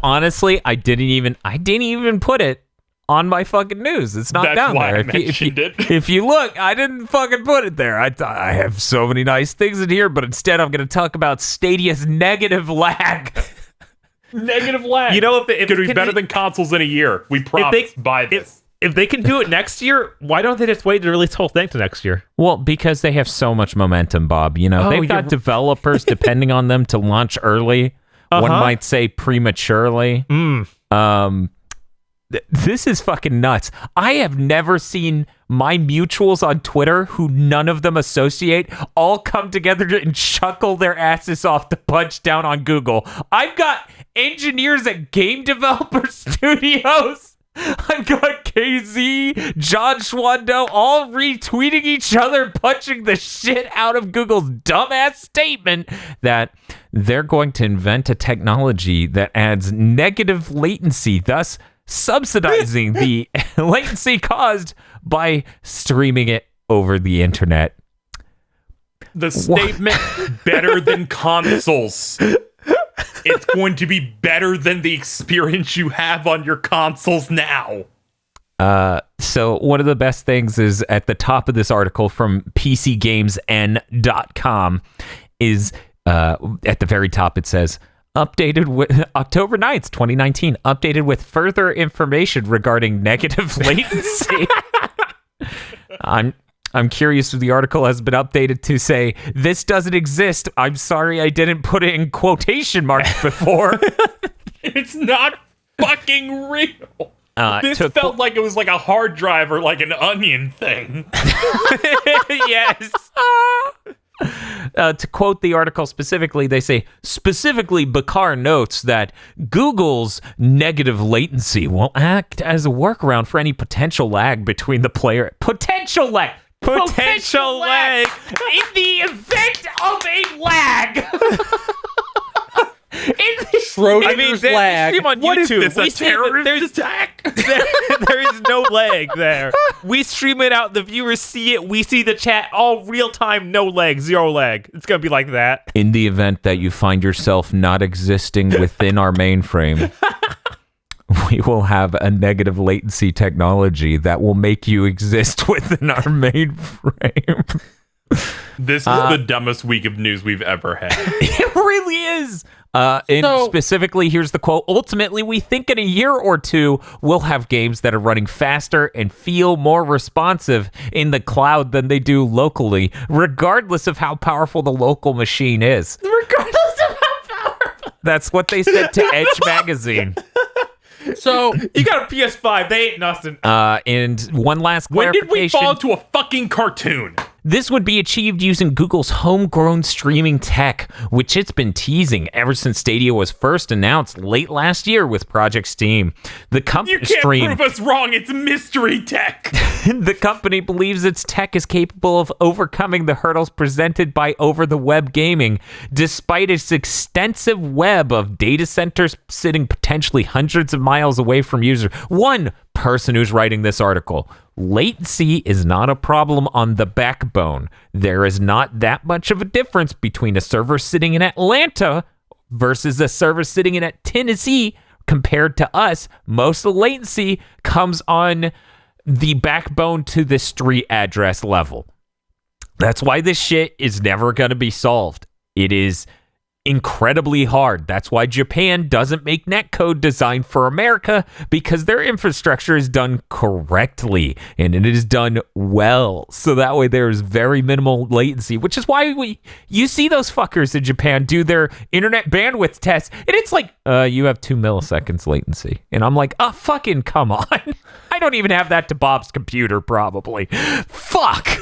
Honestly, I didn't even put it on my fucking news. It's not That's down why there. I mentioned it. If you look, I didn't fucking put it there. I have so many nice things in here, but instead I'm going to talk about Stadia's negative lag. Negative lag. If it could be better than consoles in a year. We promise. Buy this. If they can do it next year, why don't they just wait to release the whole thing to next year? Well, because they have so much momentum, Bob. They've got developers depending on them to launch early. One might say prematurely. This is fucking nuts. I have never seen my mutuals on Twitter, who none of them associate, all come together and chuckle their asses off to punch down on Google. I've got engineers at game developer studios. I've got KZ, John Schwando, all retweeting each other, punching the shit out of Google's dumbass statement that they're going to invent a technology that adds negative latency, thus subsidizing the latency caused by streaming it over the internet. The statement, better than consoles. It's going to be better than the experience you have on your consoles now. So one of the best things is at the top of this article from PCGamesN.com is at the very top it says, updated with October 9th, 2019, updated with further information regarding negative latency. I'm curious if the article has been updated to say, this doesn't exist. I'm sorry I didn't put it in quotation marks before. It's not fucking real. This felt like it was like a hard drive or like an onion thing. Yes. To quote the article specifically, they say, specifically, Bakar notes that Google's negative latency will act as a workaround for any potential lag between the player. Potential lag! Potential lag! In the event of a lag! Schrodinger's lag. On What YouTube. is this, a terrorist attack? There is no lag there. We stream it out. The viewers see it. We see the chat. All real time. No lag. Zero lag. It's going to be like that. In the event that you find yourself not existing within our mainframe, we will have a negative latency technology that will make you exist within our mainframe. This is the dumbest week of news we've ever had. It really is. And specifically, here's the quote. Ultimately, we think in a year or two, we'll have games that are running faster and feel more responsive in the cloud than they do locally, regardless of how powerful the local machine is. Regardless of how powerful. That's what they said to Edge Magazine. So You got a PS5. They ain't nothing. And one last When clarification. did we fall into a fucking cartoon? This would be achieved using Google's homegrown streaming tech, which it's been teasing ever since Stadia was first announced late last year with Project Steam. The company You can't prove us wrong. It's mystery tech. The company believes its tech is capable of overcoming the hurdles presented by over-the-web gaming, despite its extensive web of data centers sitting potentially hundreds of miles away from users. One person who's writing this article. Latency is not a problem on the backbone. There is not that much of a difference between a server sitting in Atlanta versus a server sitting in Tennessee compared to us. Most of the latency comes on the backbone to the street address level. That's why this shit is never going to be solved. It is incredibly hard. That's why Japan doesn't make netcode designed for America, because their infrastructure is done correctly and it is done well. So that way there is very minimal latency, which is why you see those fuckers in Japan do their internet bandwidth tests and it's like, you have 2 milliseconds latency. And I'm like, oh, fucking come on. I don't even have that to Bob's computer, probably. Fuck.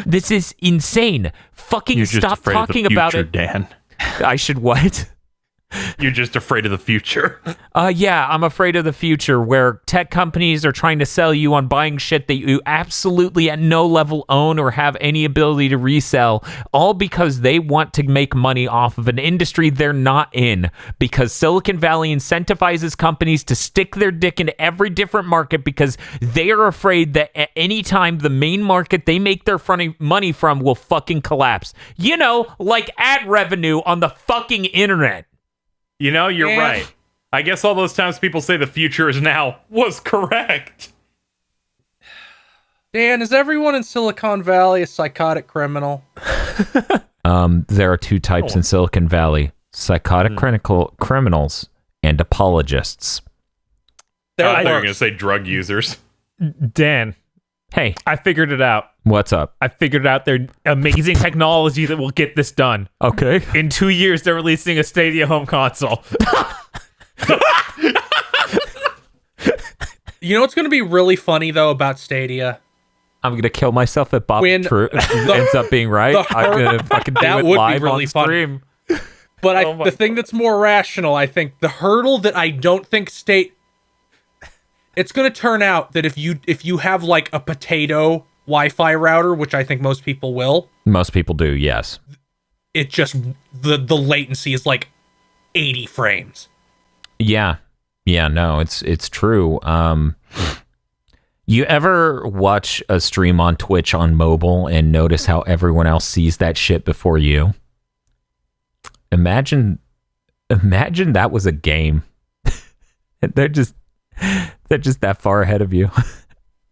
This is insane. Fucking You're just stop afraid talking of the about future, it. Dan. I should what? You're just afraid of the future. Yeah, I'm afraid of the future where tech companies are trying to sell you on buying shit that you absolutely at no level own or have any ability to resell, all because they want to make money off of an industry they're not in, because Silicon Valley incentivizes companies to stick their dick into every different market because they are afraid that at any time the main market they make their money from will fucking collapse. You know, like ad revenue on the fucking internet. You know, you're right. I guess all those times people say the future is now was correct. Dan, is everyone in Silicon Valley a psychotic criminal? There are two types in Silicon Valley: psychotic criminals and apologists. I thought you were going to say drug users. Dan, hey, I figured it out. What's up? I figured out their amazing technology that will get this done. Okay. In 2 years, they're releasing a Stadia home console. You know what's going to be really funny, though, about Stadia? I'm going to kill myself if Bob ends up being right. I'm going to fucking do That it would be live really on stream. But the thing that's more rational, I think, the hurdle that I don't think it's going to turn out that if you have like a potato Wi-Fi router, which I think most people will. Most people do, yes. It just, the latency is like 80 frames. Yeah. Yeah, no, it's true. You ever watch a stream on Twitch on mobile and notice how everyone else sees that shit before you? Imagine that was a game. They're just that far ahead of you.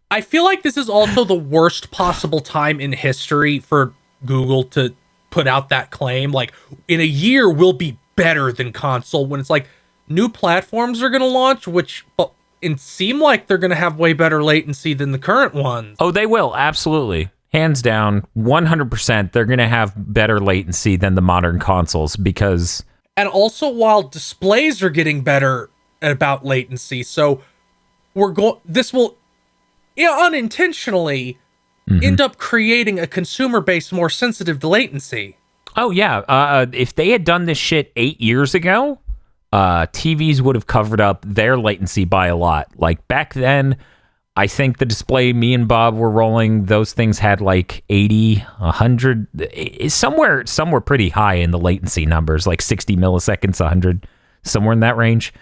I feel like this is also the worst possible time in history for Google to put out that claim. Like, in a year, we'll be better than console, when it's like new platforms are going to launch, which it seem like they're going to have way better latency than the current ones. Oh, they will. Absolutely. Hands down, 100%, they're going to have better latency than the modern consoles because... And also, while displays are getting better about latency, so this will... unintentionally end up creating a consumer base more sensitive to latency. Oh, yeah. If they had done this shit 8 years ago, TVs would have covered up their latency by a lot. Like, back then, I think the display me and Bob were rolling, those things had like 80, 100, somewhere pretty high in the latency numbers, like 60 milliseconds, 100, somewhere in that range.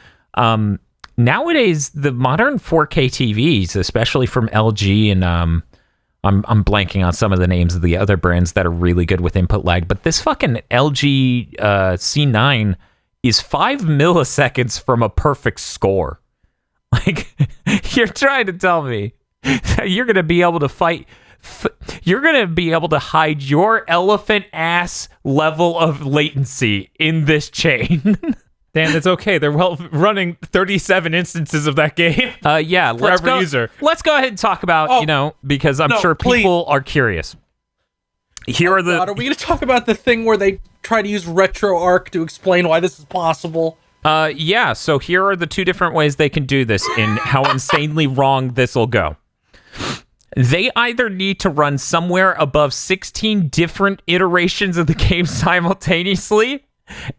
Nowadays, the modern 4K TVs, especially from LG, and I'm blanking on some of the names of the other brands that are really good with input lag, but this fucking LG C9 is 5 milliseconds from a perfect score. Like, you're trying to tell me that you're going to be able to you're going to be able to hide your elephant ass level of latency in this chain. Dan, it's okay. They're running 37 instances of that game. Yeah, for every user. Let's go ahead and talk about, because I'm sure people are curious. Are we going to talk about the thing where they try to use RetroArch to explain why this is possible? Yeah, so here are the two different ways they can do this and how insanely wrong this will go. They either need to run somewhere above 16 different iterations of the game simultaneously,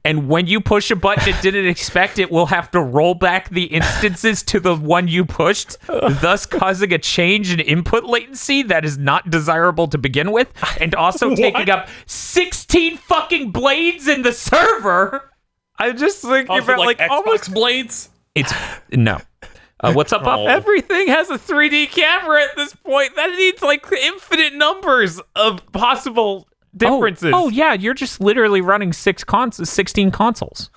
and when you push a button it didn't expect, it will have to roll back the instances to the one you pushed, thus causing a change in input latency that is not desirable to begin with, and also taking up 16 fucking blades in the server. I'm just thinking about like Xbox blades. It's no. What's up, Bob? Everything has a 3D camera at this point. That needs like infinite numbers of possible differences. Oh yeah, you're just literally running 16 consoles.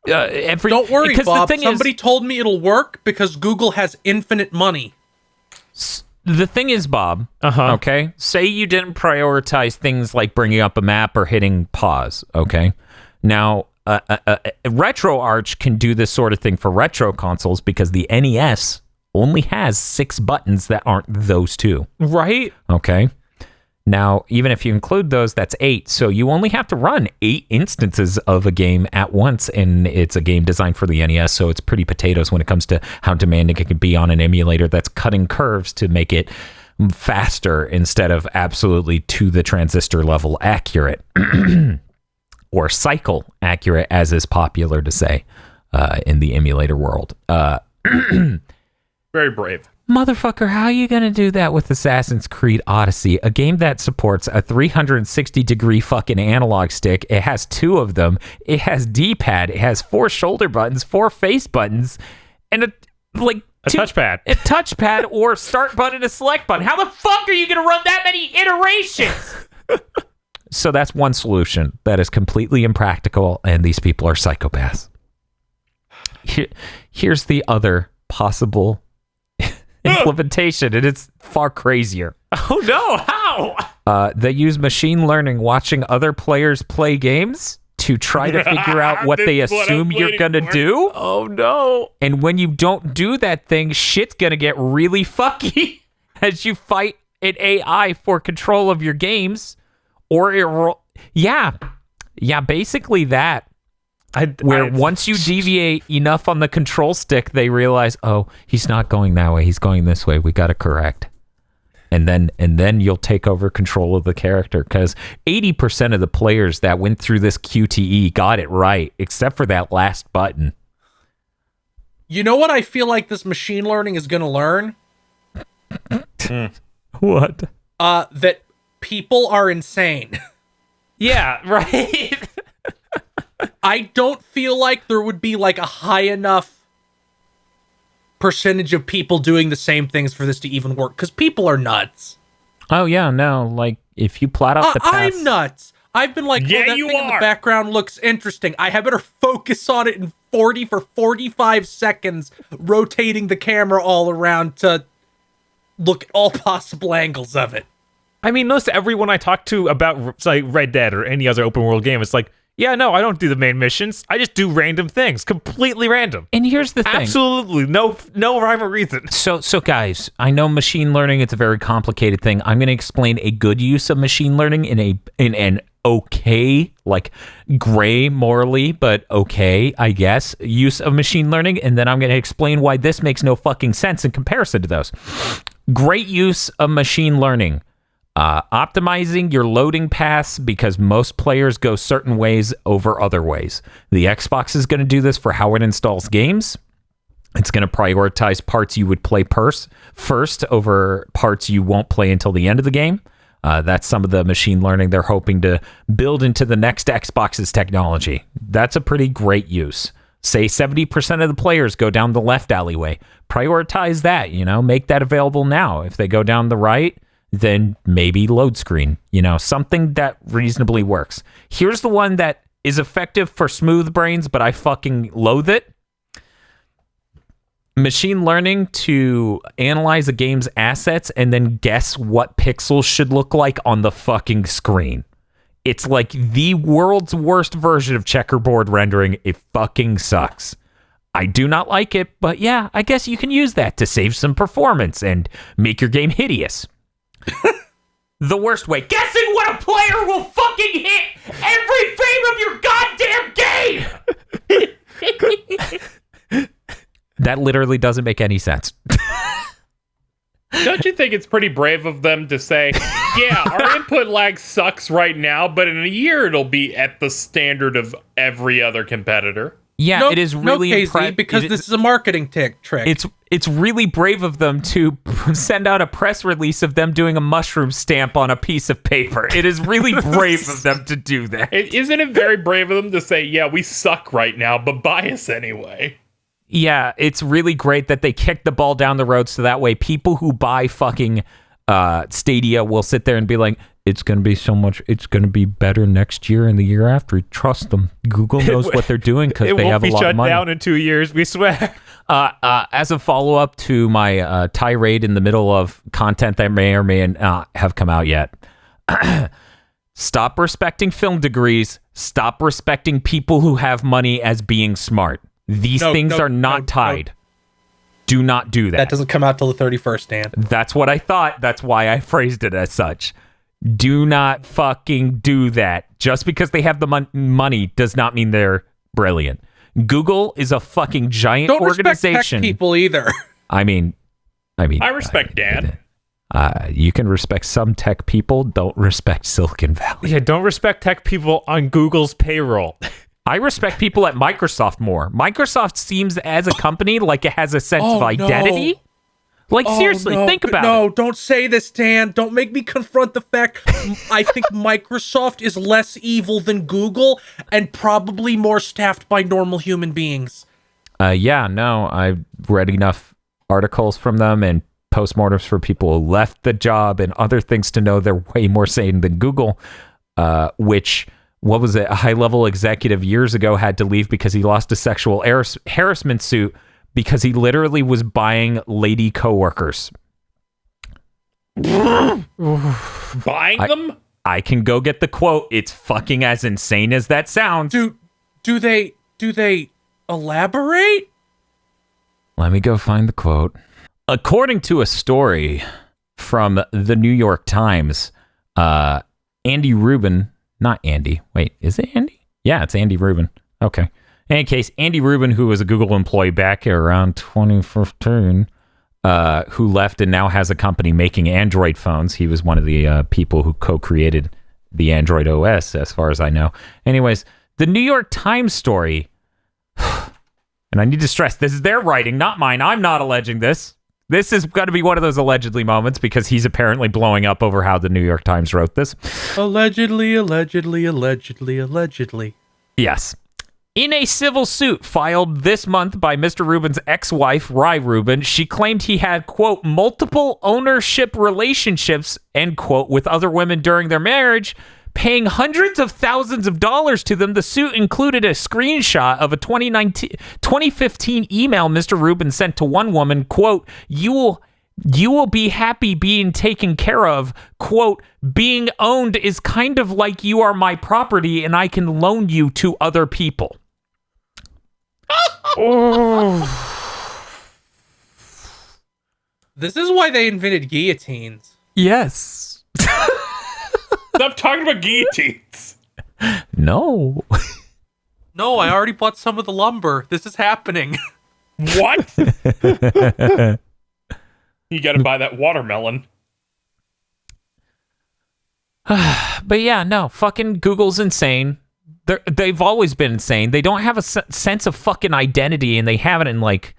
Don't worry, Bob. Somebody told me it'll work because Google has infinite money. The thing is, Bob, okay, say you didn't prioritize things like bringing up a map or hitting pause, okay? Now, RetroArch can do this sort of thing for retro consoles because the NES only has 6 buttons that aren't those two. Right? Okay. Now, even if you include those, that's 8. So you only have to run 8 instances of a game at once, and it's a game designed for the NES, so it's pretty potatoes when it comes to how demanding it can be on an emulator that's cutting curves to make it faster instead of absolutely to the transistor level accurate. or cycle accurate, as is popular to say in the emulator world. Very brave. Motherfucker, how are you going to do that with Assassin's Creed Odyssey, a game that supports a 360-degree fucking analog stick? It has 2 of them. It has D-pad. It has 4 shoulder buttons, 4 face buttons, and a touchpad. A touchpad or start button, a select button. How the fuck are you going to run that many iterations? So that's one solution that is completely impractical, and these people are psychopaths. Here's the other possible implementation, and it's far crazier. Oh no, how? They use machine learning watching other players play games to try to figure out what they assume you're gonna do. Oh no. And when you don't do that thing, shit's gonna get really fucky as you fight an AI for control of your games. Or basically that. Once you deviate enough on the control stick, they realize, oh, he's not going that way, he's going this way, we got to correct. And then you'll take over control of the character, because 80% of the players that went through this QTE got it right, except for that last button. You know what I feel like this machine learning is going to learn? What? That people are insane. Yeah, right. I don't feel like there would be like a high enough percentage of people doing the same things for this to even work, because people are nuts. Oh yeah, no, like if you plot out the path. I'm nuts. I've been like, yeah, that thing in the background looks interesting. I had better focus on it in 45 seconds, rotating the camera all around to look at all possible angles of it. I mean, most everyone I talk to about like Red Dead or any other open world game, it's like, yeah, no, I don't do the main missions. I just do random things, completely random. And here's the thing. Absolutely, no rhyme or reason. So guys, I know machine learning, it's a very complicated thing. I'm going to explain a good use of machine learning in an okay, like gray morally, but okay, I guess, use of machine learning. And then I'm going to explain why this makes no fucking sense in comparison to those. Great use of machine learning. Optimizing your loading paths, because most players go certain ways over other ways. The Xbox is going to do this for how it installs games. It's going to prioritize parts you would play first over parts you won't play until the end of the game. That's some of the machine learning they're hoping to build into the next Xbox's technology. That's a pretty great use. Say 70% of the players go down the left alleyway. Prioritize that, make that available now. If they go down the right, then maybe load screen, something that reasonably works. Here's the one that is effective for smooth brains, but I fucking loathe it. Machine learning to analyze a game's assets and then guess what pixels should look like on the fucking screen. It's like the world's worst version of checkerboard rendering. It fucking sucks. I do not like it, but yeah, I guess you can use that to save some performance and make your game hideous. The worst way. Guessing what a player will fucking hit every frame of your goddamn game! That literally doesn't make any sense. Don't you think it's pretty brave of them to say, yeah, our input lag sucks right now, but in a year it'll be at the standard of every other competitor? Yeah, it is really impressive because this is a marketing trick. It's really brave of them to send out a press release of them doing a mushroom stamp on a piece of paper. It is really brave of them to do that. Isn't it very brave of them to say, yeah, we suck right now, but buy us anyway? Yeah, it's really great that they kick the ball down the road so that way people who buy fucking Stadia will sit there and be like, it's going to be better next year and the year after. Trust them. Google knows what they're doing because they have a lot of money. It won't be shut down in 2 years, we swear. As a follow-up to my tirade in the middle of content that may or may not have come out yet, stop respecting film degrees. Stop respecting people who have money as being smart. These things are not tied. Do not do that. That doesn't come out till the 31st, Dan. That's what I thought. That's why I phrased it as such. Do not fucking do that. Just because they have the money does not mean they're brilliant. Google is a fucking giant organization. Don't respect tech people either. I mean, I respect Dan. You can respect some tech people, don't respect Silicon Valley. Yeah, don't respect tech people on Google's payroll. I respect people at Microsoft more. Microsoft seems as a company like it has a sense of identity. No. Like, seriously, think about it. No, don't say this, Dan. Don't make me confront the fact I think Microsoft is less evil than Google and probably more staffed by normal human beings. I've read enough articles from them and postmortems for people who left the job and other things to know they're way more sane than Google, which, what was it, a high-level executive years ago had to leave because he lost a sexual harassment suit because he literally was buying lady coworkers. Buying them? I can go get the quote. It's fucking as insane as that sounds. Do they elaborate? Let me go find the quote. According to a story from the New York Times, Andy Rubin, not Andy. Wait, is it Andy? Yeah, it's Andy Rubin. Okay. In any case, Andy Rubin, who was a Google employee back around 2015, who left and now has a company making Android phones. He was one of the people who co-created the Android OS, as far as I know. Anyways, the New York Times story, and I need to stress, this is their writing, not mine. I'm not alleging this. This is going to be one of those allegedly moments because he's apparently blowing up over how the New York Times wrote this. Allegedly. Yes. In a civil suit filed this month by Mr. Rubin's ex-wife, Rai Rubin, she claimed he had, quote, multiple ownership relationships, end quote, with other women during their marriage, paying hundreds of thousands of dollars to them. The suit included a screenshot of a 2015 email Mr. Rubin sent to one woman, quote, you will be happy being taken care of. Quote, being owned is kind of like you are my property and I can loan you to other people. This is why they invented guillotines. Yes. Stop talking about guillotines. No. No, I already bought some of the lumber. This is happening. What? You got to buy that watermelon. But yeah, no, fucking Google's insane. They've always been insane. They don't have a sense of fucking identity, and they haven't in like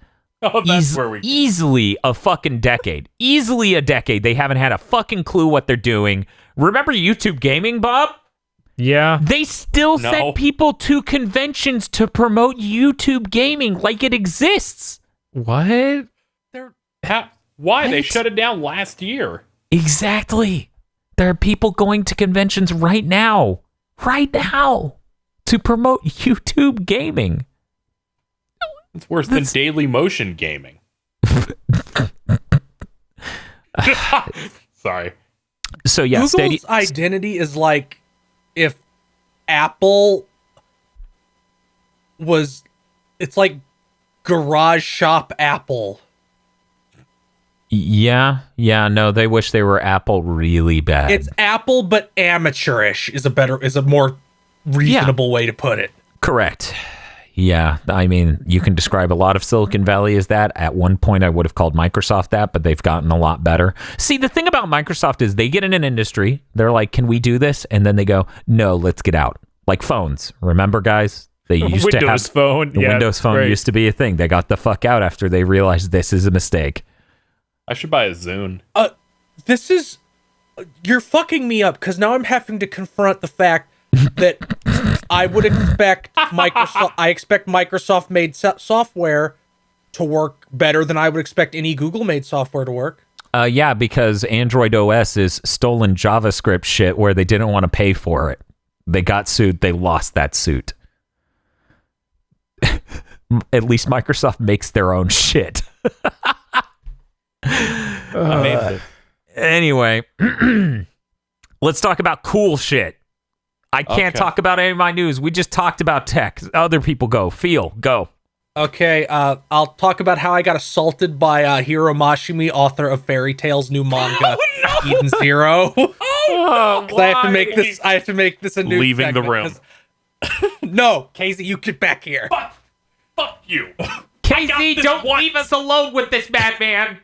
easily a fucking decade. Easily a decade. They haven't had a fucking clue what they're doing. Remember YouTube Gaming, Bob? Yeah. They still sent people to conventions to promote YouTube Gaming like it exists. What? Why? They shut it down last year. Exactly. There are people going to conventions right now, to promote YouTube Gaming. It's worse than Daily Motion Gaming. Sorry. So yeah, Google's identity is like if Apple was, it's like Garage Shop Apple. Yeah, no, they wish they were Apple really bad. It's Apple, but amateurish is a more reasonable way to put it. Correct. Yeah, I mean, you can describe a lot of Silicon Valley as that. At one point, I would have called Microsoft that, but they've gotten a lot better. See, the thing about Microsoft is they get in an industry, they're like, can we do this? And then they go, no, let's get out. Like phones. Remember, guys? They used to have Windows Phone. The Windows Phone used to be a thing. They got the fuck out after they realized this is a mistake. I should buy a Zune. You're fucking me up because now I'm having to confront the fact that I would expect Microsoft made software to work better than I would expect any Google made software to work. Yeah, because Android OS is stolen JavaScript shit where they didn't want to pay for it. They got sued. They lost that suit. At least Microsoft makes their own shit. Amazing. Anyway, let's talk about cool shit. I can't talk about any of my news. We just talked about tech. Other people go. Go. Okay, I'll talk about how I got assaulted by Hiro Mashimi, author of Fairy Tail's new manga, Eden Zero. I have to make this a new Leaving the room. No, Casey, you get back here. Fuck you. Casey, don't leave us alone with this madman.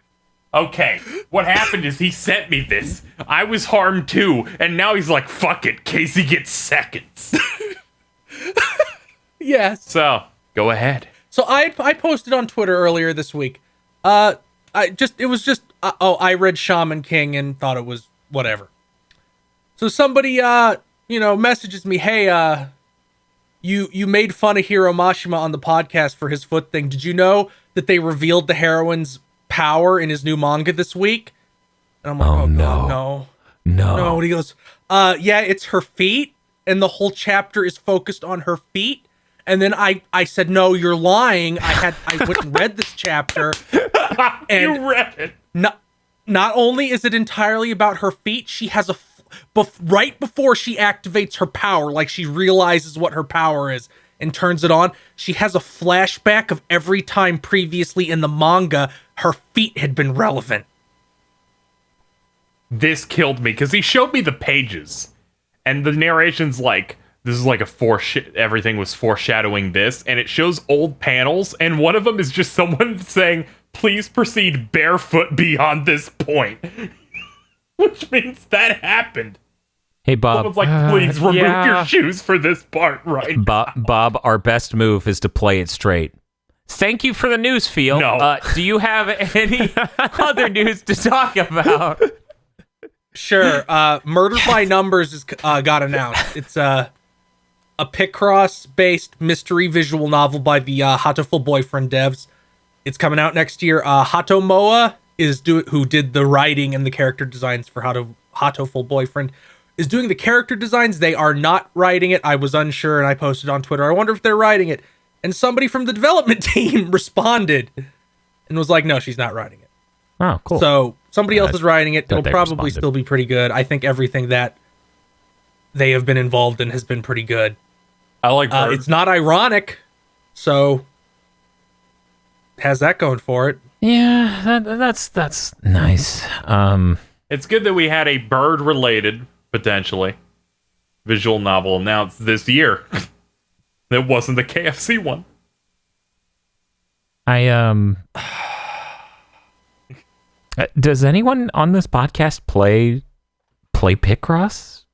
Okay, what happened is he sent me this. I was harmed too, and now he's like, fuck it, Casey gets seconds. Yes. So, go ahead. So I posted on Twitter earlier this week. I read Shaman King and thought it was whatever. So somebody messages me, hey, you made fun of Hiro Mashima on the podcast for his foot thing. Did you know that they revealed the heroine's power in his new manga this week? And I'm like, oh no. God, no. And he goes, yeah, it's her feet, and the whole chapter is focused on her feet. And then I said, no, you're lying. I went and read this chapter. And you read it. Not only is it entirely about her feet, she has right before she activates her power, like she realizes what her power is and turns it on, she has a flashback of every time previously in the manga her feet had been relevant. This killed me because he showed me the pages, and the narration's like, this is like everything was foreshadowing this, and it shows old panels, and one of them is just someone saying, please proceed barefoot beyond this point. Which means that happened. Hey, Bob. Someone's like, please remove your shoes for this part right now. Bob, our best move is to play it straight. Thank you for the news, Phil. No. Do you have any other news to talk about? Sure. Murder by Numbers got announced. It's a Picross-based mystery visual novel by the Hatoful Boyfriend devs. It's coming out next year. Hato Moa who did the writing and the character designs for Hatoful Boyfriend, is doing the character designs. They are not writing it. I was unsure, and I posted on Twitter, I wonder if they're writing it. And somebody from the development team responded and was like, no, she's not writing it. Oh, cool. So somebody else is writing it. It'll probably responded. still be pretty good. I think everything that they have been involved in has been pretty good. I like birds. It's not ironic, so it has that going for it. Yeah, that's nice. It's good that we had a bird-related, potentially, visual novel announced this year. That wasn't the KFC one. Does anyone on this podcast play Picross?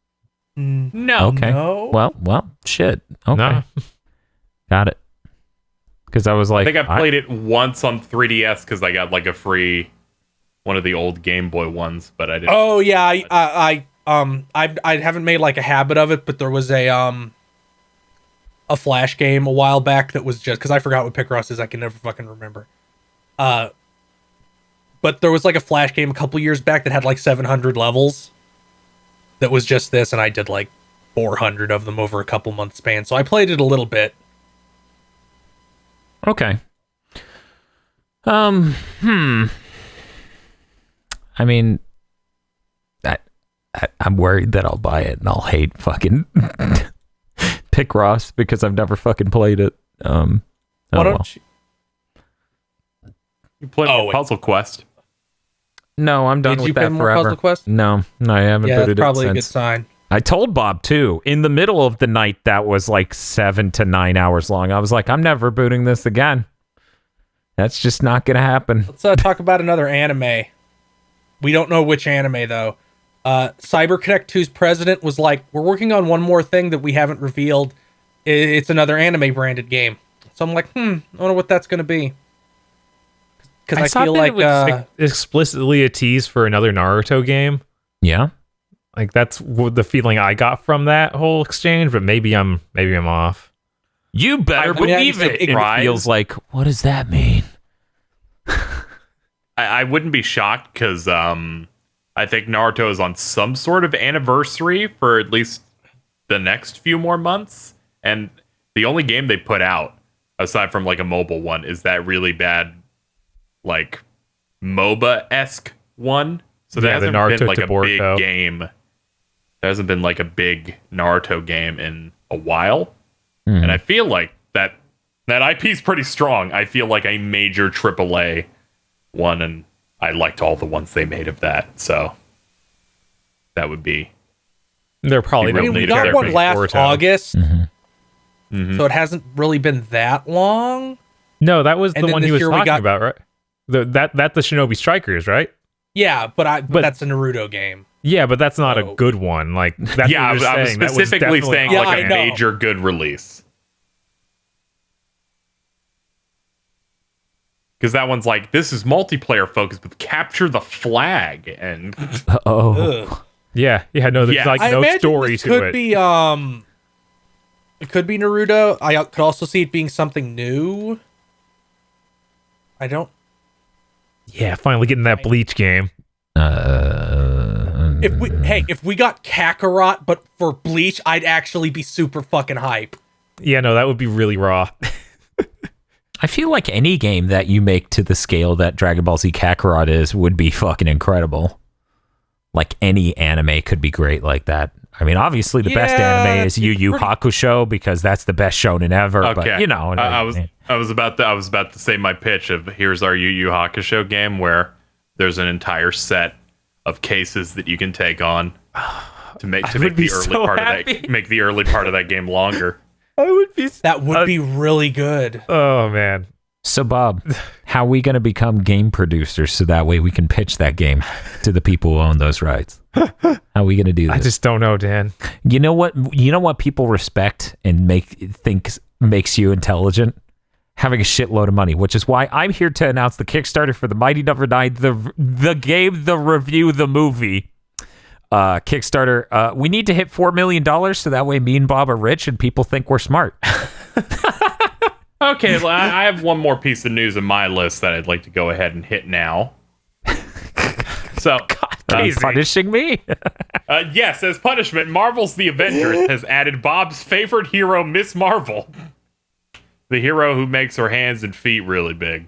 No. Okay. No. Well, shit. Okay. No. Got it. Because I was like, I think I played it once on 3DS because I got like a free one of the old Game Boy ones, but I didn't. Oh yeah, I haven't made like a habit of it, but there was a Flash game a while back that was just because I forgot what Picross is. I can never fucking remember. But there was like a Flash game a couple years back that had like 700 levels. That was just this, and I did like 400 of them over a couple months span. So I played it a little bit. okay. I mean, I'm worried that I'll buy it and I'll hate fucking Picross because I've never fucking played it. Why don't you? You played Puzzle Quest. No, I'm done Did with you that play more forever. Puzzle Quest? No, I haven't Yeah, booted that's probably it a good since. sign. I told Bob too. In the middle of the night, that was like 7 to 9 hours long. I was like, I'm never booting this again. That's just not gonna happen. Let's talk about another anime. We don't know which anime though. CyberConnect 2's president was like, we're working on one more thing that we haven't revealed. It's another anime branded game. So I'm like, I wonder what that's gonna be. Because I feel like it was explicitly a tease for another Naruto game. Yeah. Like that's the feeling I got from that whole exchange, but maybe I'm off. You better believe it. It feels like, what does that mean? I wouldn't be shocked because I think Naruto is on some sort of anniversary for at least the next few more months. And the only game they put out, aside from like a mobile one, is that really bad, like MOBA-esque one. So there hasn't been like a big game. There hasn't been like a big Naruto game in a while. And I feel like that IP is pretty strong. I feel like a major AAA one, and I liked all the ones they made of that. So that would be. They're probably we got one last August, so it hasn't really been that long. No, that was the one he was talking about, right? That's the Shinobi Strikers, right? Yeah, but that's a Naruto game. Yeah, but that's not a good one. Like, that's Yeah, what you're I was saying. That specifically definitely- saying Yeah, like I a know. major good release. Because that one's like, this is multiplayer focused with capture the flag and Ugh. Yeah, no, there's Yeah. like I no imagine story this to could it. be it could be Naruto. I could also see it being something new. I don't. Yeah, finally getting that Bleach game. If we got Kakarot but for Bleach, I'd actually be super fucking hype. Yeah, no, that would be really raw. I feel like any game that you make to the scale that Dragon Ball Z Kakarot is would be fucking incredible. Like any anime could be great like that. I mean, obviously the best anime is Yu Yu Hakusho because that's the best shonen ever. Okay. But you know, I was about to say my pitch of here's our Yu Yu Hakusho game where there's an entire set of cases that you can take on to make the early part of that game longer. I would be. That would be really good. Oh man. So Bob, how are we going to become game producers so that way we can pitch that game to the people who own those rights? How are we going to do this? I just don't know, Dan. You know what people respect and makes you intelligent? Having a shitload of money, which is why I'm here to announce the Kickstarter for the Mighty Number 9, the game, the review, the movie. Kickstarter. We need to hit $4 million so that way me and Bob are rich and people think we're smart. Okay, well, I have one more piece of news on my list that I'd like to go ahead and hit now. So, Punishing me? yes, as punishment, Marvel's The Avengers has added Bob's favorite hero, Miss Marvel. The hero who makes her hands and feet really big.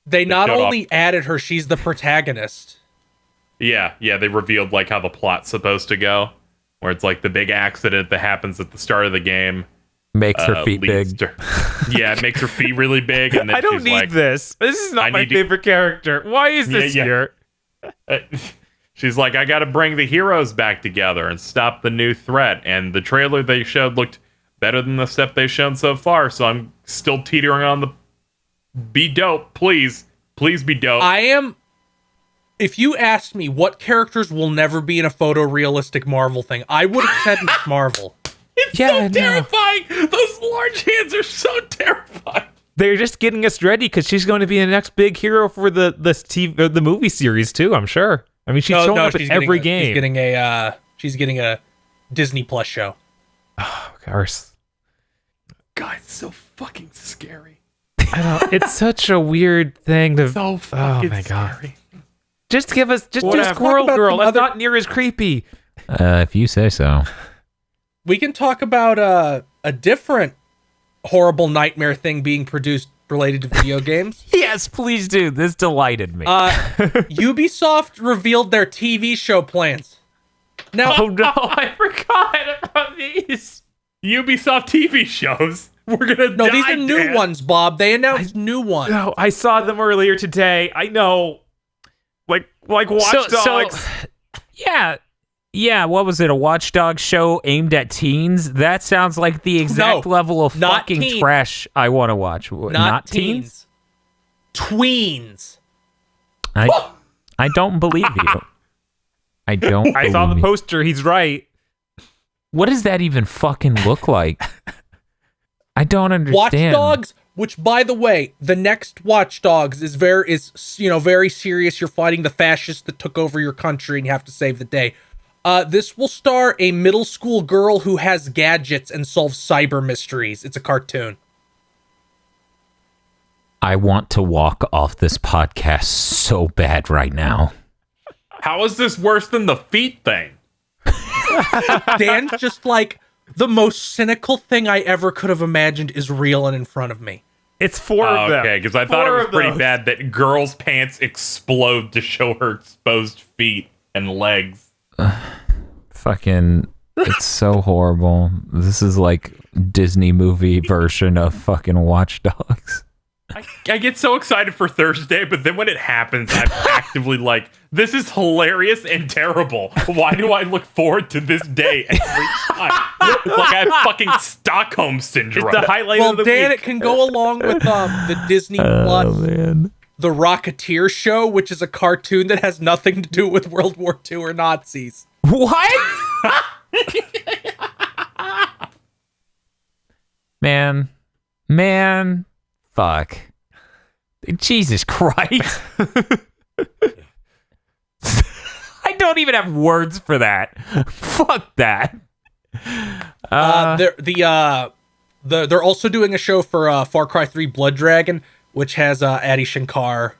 They not only added her, she's the protagonist. Yeah, they revealed like how the plot's supposed to go, where it's like the big accident that happens at the start of the game. Makes her feet big. It makes her feet really big. And then I don't she's need like, this. This is not my favorite character. Why is this here? She's like, I got to bring the heroes back together and stop the new threat. And the trailer they showed looked better than the stuff they've shown so far. So I'm still teetering on the be dope, please. Please be dope. If you asked me what characters will never be in a photorealistic Marvel thing, I would have said Miss Marvel. It's so terrifying. Those large hands are so terrifying. They're just getting us ready because she's going to be the next big hero for the movie series too. I'm sure. I mean, she's showing up in every game. She's getting a Disney Plus show. Oh, of course. God, it's so fucking scary. I know it's such a weird thing to. So fucking my God. scary. Just do Squirrel Girl. That's not near as creepy. If you say so. We can talk about a different horrible nightmare thing being produced related to video games. Yes, please do. This delighted me. Ubisoft revealed their TV show plans. Now, Oh no, I forgot about these. Ubisoft TV shows. We're gonna no, die, these are new Dan. ones, Bob. They announced new ones. No, I saw them earlier today. I know. Like Watch Dogs. Yeah, what was it? A Watch Dogs show aimed at teens? That sounds like the exact level of not fucking teens. trash I want to watch. Not teens. Tweens. I don't believe you. I don't. I saw the believe- poster. He's right. What does that even fucking look like? I don't understand. Watch Dogs, which by the way, the next Watch Dogs is very serious. You're fighting the fascists that took over your country and you have to save the day. This will star a middle school girl who has gadgets and solves cyber mysteries. It's a cartoon. I want to walk off this podcast so bad right now. How is this worse than the feet thing? Dan's just like, the most cynical thing I ever could have imagined is real and in front of me. It's four of them. Okay, because I thought it Four was of pretty those. bad that girls' pants explode to show her exposed feet and legs. Fucking, it's so horrible. This is like Disney movie version of fucking Watch Dogs. I get so excited for Thursday, but then when it happens, I'm actively like, this is hilarious and terrible. Why do I look forward to this day every time? It's like I have fucking Stockholm syndrome. It's the highlight Well, of the Dan, week. it can go along with the Disney Plus man. The Rocketeer Show, which is a cartoon that has nothing to do with World War II or Nazis. What? Man, fuck. Jesus Christ. I don't even have words for that. Fuck that. They're also doing a show for Far Cry 3 Blood Dragon, which has Adi Shankar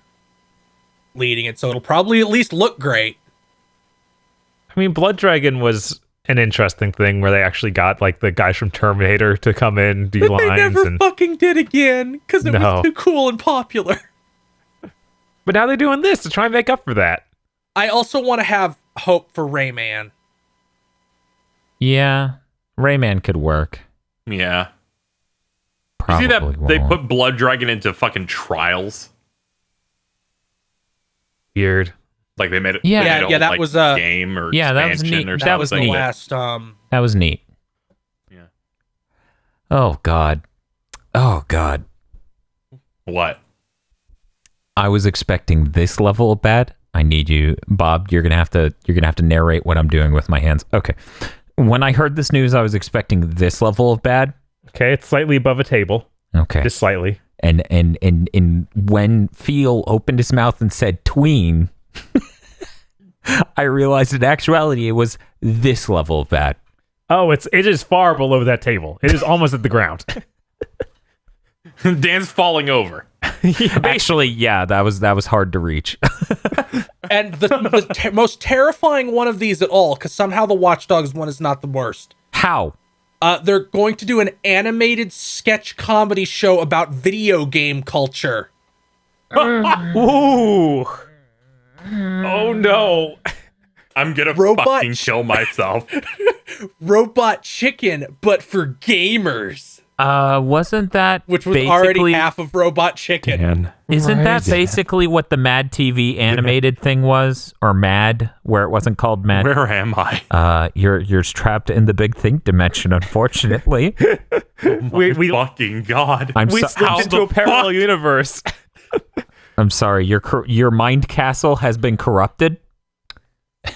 leading it, so it'll probably at least look great. I mean, Blood Dragon was an interesting thing where they actually got like the guys from Terminator to come in, do But lines. they never and fucking did again, because it was too cool and popular. But now they're doing this to try and make up for that. I also want to have hope for Rayman. Yeah, Rayman could work. Yeah. Probably You see that won't. they put Blood Dragon into fucking trials? Weird. Like they made it. Yeah. they made Yeah, it, yeah, that like, was, game or yeah, that was expansion neat. or That That was something. the neat. last. That was neat. Yeah. Oh God. What? I was expecting this level of bad. I need you, Bob. You're gonna have to narrate what I'm doing with my hands. Okay. When I heard this news, I was expecting this level of bad. Okay, it's slightly above a table. Okay. Just slightly. And when Phil opened his mouth and said tween, I realized in actuality it was this level of bad. Oh, it is far below that table. It is almost at the ground. Dan's falling over. Actually, yeah, that was hard to reach. And the most terrifying one of these at all, because somehow the Watch Dogs one is not the worst. How? They're going to do an animated sketch comedy show about video game culture. Ooh. Oh no. I'm gonna Robot fucking kill myself. Robot Chicken, but for gamers. Wasn't that Which was basically, already half of Robot Chicken. Dan. Isn't that basically what the Mad TV animated thing was, or Mad, where it wasn't called Mad? Where am I? You're trapped in the big think dimension, unfortunately. We Fucking God. we slipped into a parallel universe. I'm sorry. Your mind castle has been corrupted.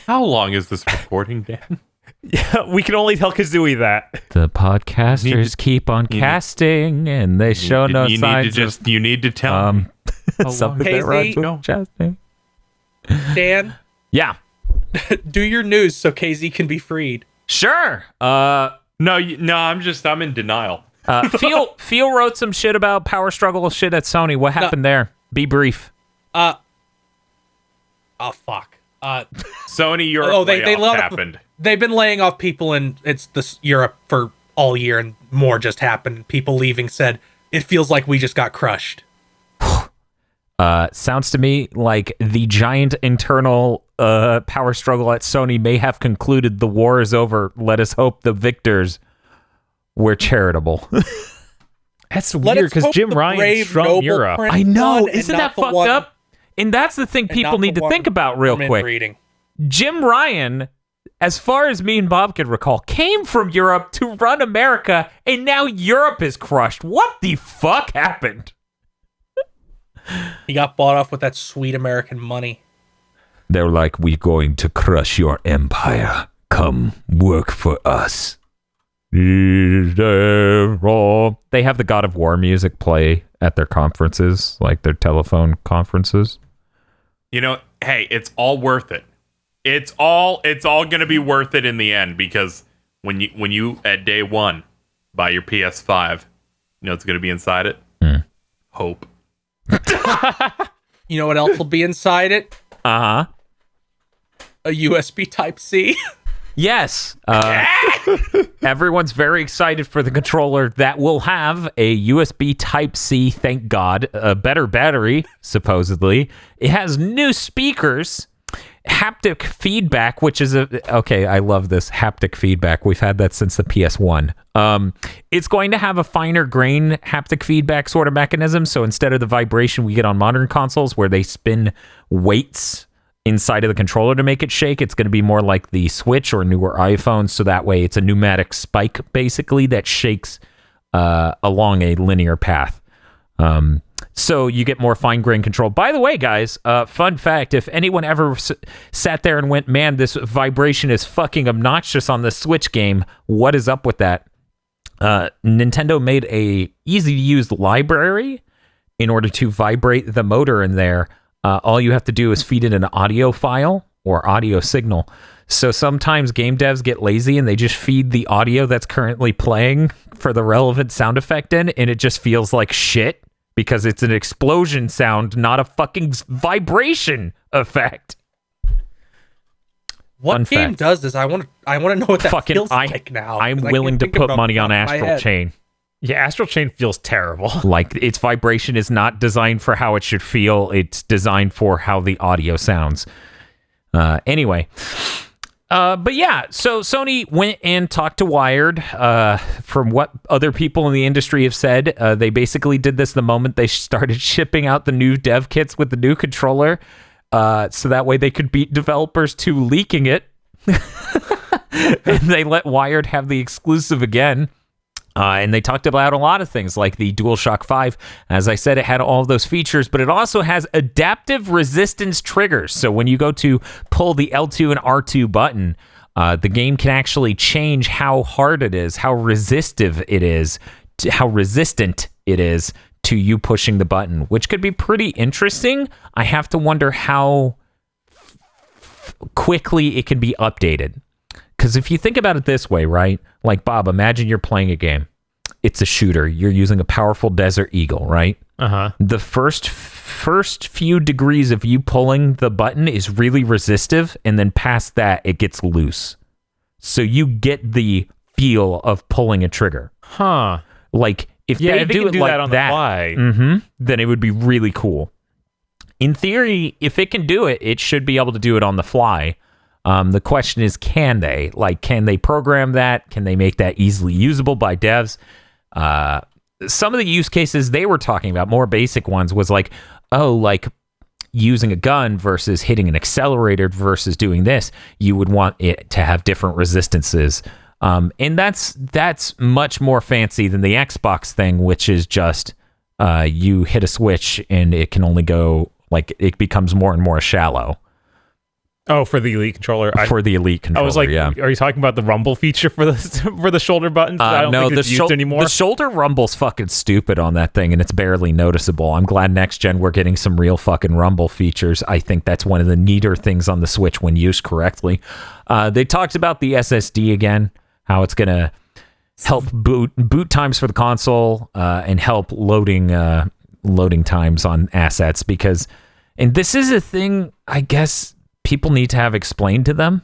How long is this recording, Dan? Yeah, we can only tell Kazooie that. The podcasters keep on casting, and they show no signs of You need to tell me. something Hey, that rhymes Z? with casting. Dan, Yeah, do your news so KZ can be freed. sure. No, I'm in denial. Phil wrote some shit about power struggle shit at Sony. What happened there? Be brief. Oh, fuck. Sony Europe they layoff happened. They've been laying off people in Europe for all year, and more just happened. People leaving said, it feels like we just got crushed. Sounds to me like the giant internal power struggle at Sony may have concluded. The war is over. Let us hope the victors were charitable. That's Let weird us because hope Jim the Ryan's brave, from noble Europe. Prince I know. won, and Isn't not that the fucked one- up? And that's the thing and people not the need to one think about real from quick. inbreeding. Jim Ryan, as far as me and Bob can recall, came from Europe to run America, and now Europe is crushed. What the fuck happened? He got bought off with that sweet American money. They're like, we're going to crush your empire. Come work for us. They have the God of War music play at their conferences, like their telephone conferences. You know, hey, it's all worth it. It's all gonna be worth it in the end, because when you at day one buy your PS5, you know what's gonna be inside it? Hope. You know what else will be inside it? Uh-huh. A USB Type-C. Yes. Everyone's very excited for the controller that will have a USB Type-C, thank God, a better battery, supposedly. It has new speakers, haptic feedback, which is okay, I love this haptic feedback. We've had that since the PS1. It's going to have a finer grain haptic feedback sort of mechanism, so instead of the vibration we get on modern consoles where they spin weights inside of the controller to make it shake, it's going to be more like the Switch or newer iPhones, so that way it's a pneumatic spike basically that shakes along a linear path. So you get more fine-grained control. By the way, guys, fun fact, if anyone ever sat there and went, man, this vibration is fucking obnoxious on the Switch game, what is up with that? Nintendo made a easy-to-use library in order to vibrate the motor in there. All you have to do is feed it an audio file or audio signal. So sometimes game devs get lazy and they just feed the audio that's currently playing for the relevant sound effect in, and it just feels like shit. Because it's an explosion sound, not a fucking vibration effect. What Fun game fact. does this? I want to know what that Fucking, feels like now. I'm 'cause I willing can't to think put about money it on off my Astral head. Chain. Yeah, Astral Chain feels terrible. Like, its vibration is not designed for how it should feel. It's designed for how the audio sounds. Anyway. But yeah, so Sony went and talked to Wired. From what other people in the industry have said, they basically did this the moment they started shipping out the new dev kits with the new controller, so that way they could beat developers to leaking it. And they let Wired have the exclusive again. And they talked about a lot of things like the DualShock 5. As I said, it had all of those features, but it also has adaptive resistance triggers. So when you go to pull the L2 and R2 button, the game can actually change how hard it is, how resistive it is, how resistant it is to you pushing the button, which could be pretty interesting. I have to wonder how quickly it can be updated. Because if you think about it this way, right? Like, Bob, imagine you're playing a game. It's a shooter. You're using a powerful Desert Eagle, right? Uh-huh. The first few degrees of you pulling the button is really resistive, and then past that, it gets loose. So you get the feel of pulling a trigger. Huh. Like, if Yeah, they if they do can it do like that on that, the fly. then it would be really cool. In theory, if it can do it, it should be able to do it on the fly. The question is, can they? Like, can they program that? Can they make that easily usable by devs? Some of the use cases they were talking about, more basic ones, was like, like using a gun versus hitting an accelerator versus doing this. You would want it to have different resistances. And that's much more fancy than the Xbox thing, which is just you hit a switch and it can only go, like, it becomes more and more shallow. Oh, for the Elite controller. For the Elite controller, I was like, yeah. Are you talking about the rumble feature for the shoulder buttons? I don't no, think it's used anymore. The shoulder rumble's fucking stupid on that thing, and it's barely noticeable. I'm glad next gen we're getting some real fucking rumble features. I think that's one of the neater things on the Switch when used correctly. They talked about the SSD again, how it's gonna help boot times for the console and help loading times on assets, because, and this is a thing, I guess, people need to have explained to them.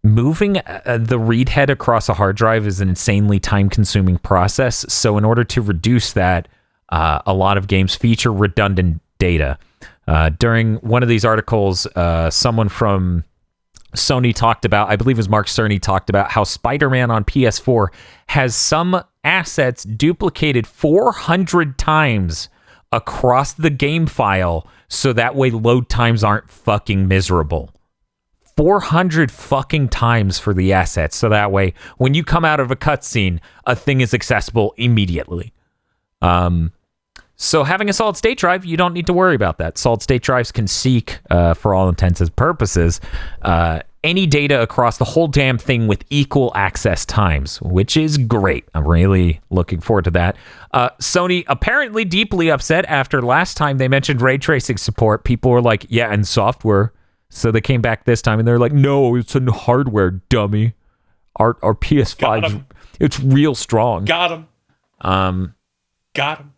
Moving the read head across a hard drive is an insanely time-consuming process. So in order to reduce that, a lot of games feature redundant data. During one of these articles, someone from Sony talked about, I believe it was Mark Cerny, talked about how Spider-Man on PS4 has some assets duplicated 400 times across the game file, so that way load times aren't fucking miserable. 400 fucking times for the assets, so that way when you come out of a cutscene, a thing is accessible immediately. So having a solid state drive, you don't need to worry about that. Solid state drives can seek, for all intents and purposes, any data across the whole damn thing with equal access times, which is great. I'm really looking forward to that. Sony apparently deeply upset after last time they mentioned ray tracing support. People were like, yeah, and software. So they came back this time and they're like, no, it's in hardware, dummy. Our PS5, it's real strong. Got him. Got him.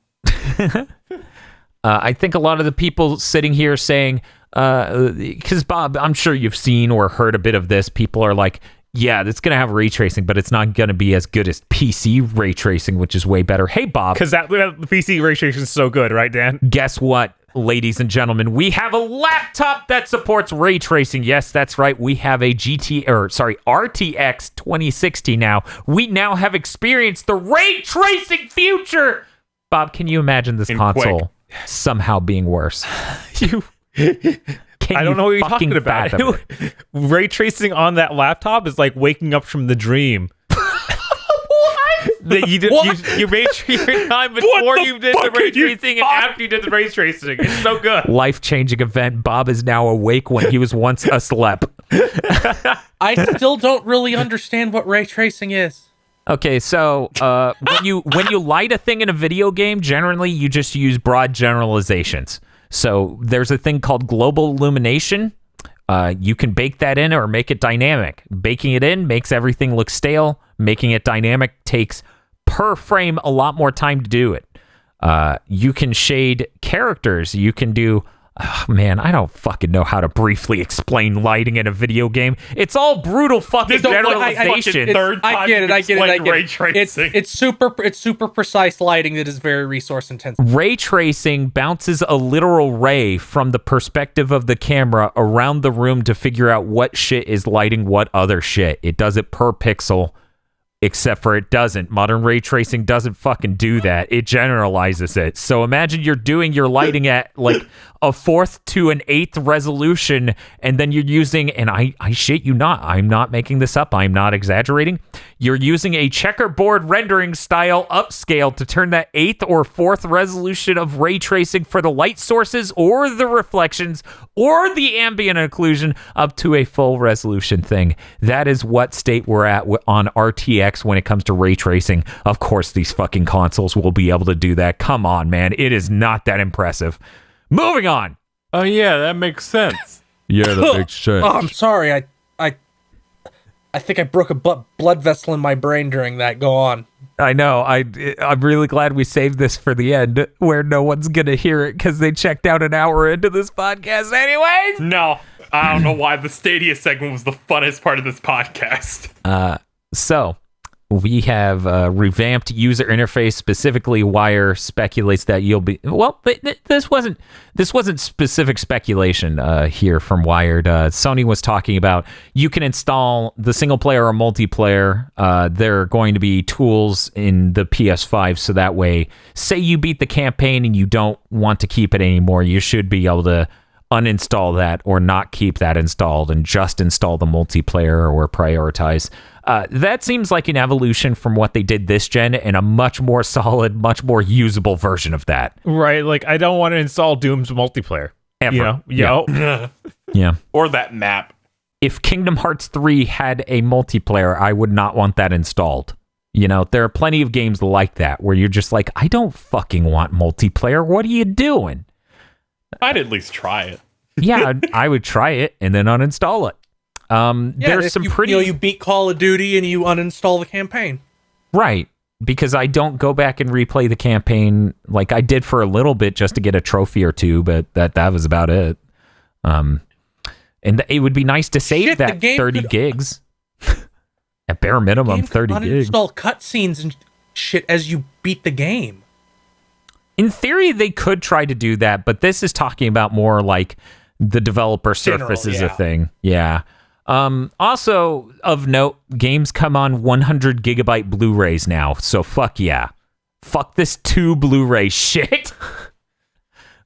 I think a lot of the people sitting here saying, because Bob, I'm sure you've seen or heard a bit of this. People are like, yeah, it's going to have ray tracing, but it's not going to be as good as PC ray tracing, which is way better. Hey, Bob. Because the PC ray tracing is so good, right, Dan? Guess what, ladies and gentlemen? We have a laptop that supports ray tracing. Yes, that's right. We have a RTX 2060 now. We now have experienced the ray tracing future. Bob, can you imagine this console somehow being worse? I don't know what you're talking about. Ray tracing on that laptop is like waking up from the dream. What? You made your time before you did the ray tracing and after you did the ray tracing. It's so good. Life-changing event. Bob is now awake when he was once asleep. I still don't really understand what ray tracing is. Okay, so when you light a thing in a video game, generally you just use broad generalizations. So there's a thing called global illumination. You can bake that in or make it dynamic. Baking it in makes everything look stale. Making it dynamic takes per frame a lot more time to do it. You can shade characters. You can do... Oh, man, I don't fucking know how to briefly explain lighting in a video game. It's all brutal fucking generalization. I get it. It's super precise lighting that is very resource intensive. Ray tracing bounces a literal ray from the perspective of the camera around the room to figure out what shit is lighting what other shit. It does it per pixel, except for it doesn't. Modern ray tracing doesn't fucking do that. It generalizes it. So imagine you're doing your lighting at like a 4th to an 8th resolution, and then you're using, and I shit you not, I'm not making this up, I'm not exaggerating, you're using a checkerboard rendering style upscale to turn that 8th or 4th resolution of ray tracing for the light sources or the reflections or the ambient occlusion up to a full resolution thing. That is what state we're at on RTX when it comes to ray tracing. Of course, these fucking consoles will be able to do that. Come on, man. It is not that impressive. Moving on. Oh, yeah, that makes sense. Yeah, that makes sense. Oh, I'm sorry. I think I broke a blood vessel in my brain during that. Go on. I know. I'm really glad we saved this for the end where no one's going to hear it because they checked out an hour into this podcast anyways. No, I don't know why the Stadia segment was the funnest part of this podcast. So we have revamped user interface. Specifically, Wire speculates that you'll be this wasn't specific speculation here from Wired. Sony was talking about you can install the single player or multiplayer. There are going to be tools in the PS5, so that way, say you beat the campaign and you don't want to keep it anymore, you should be able to uninstall that or not keep that installed and just install the multiplayer or prioritize. That seems like an evolution from what they did this gen and a much more solid, much more usable version of that. Right, like I don't want to install Doom's multiplayer. Ever. Yeah. Or that map. If Kingdom Hearts 3 had a multiplayer, I would not want that installed. You know, there are plenty of games like that where you're just like, I don't fucking want multiplayer. What are you doing? I'd at least try it. Yeah, I would try it and then uninstall it. There's some pretty... you beat Call of Duty and you uninstall the campaign. Right, because I don't go back and replay the campaign like I did for a little bit just to get a trophy or two, but that was about it. And it would be nice to save that 30 gigs. At bare minimum, 30 gigs. Uninstall cutscenes and shit as you beat the game. In theory, they could try to do that, but this is talking about more like the developer surface is a thing. Yeah. Also, of note, games come on 100 gigabyte Blu-rays now, so fuck yeah. Fuck this 2 Blu-ray shit.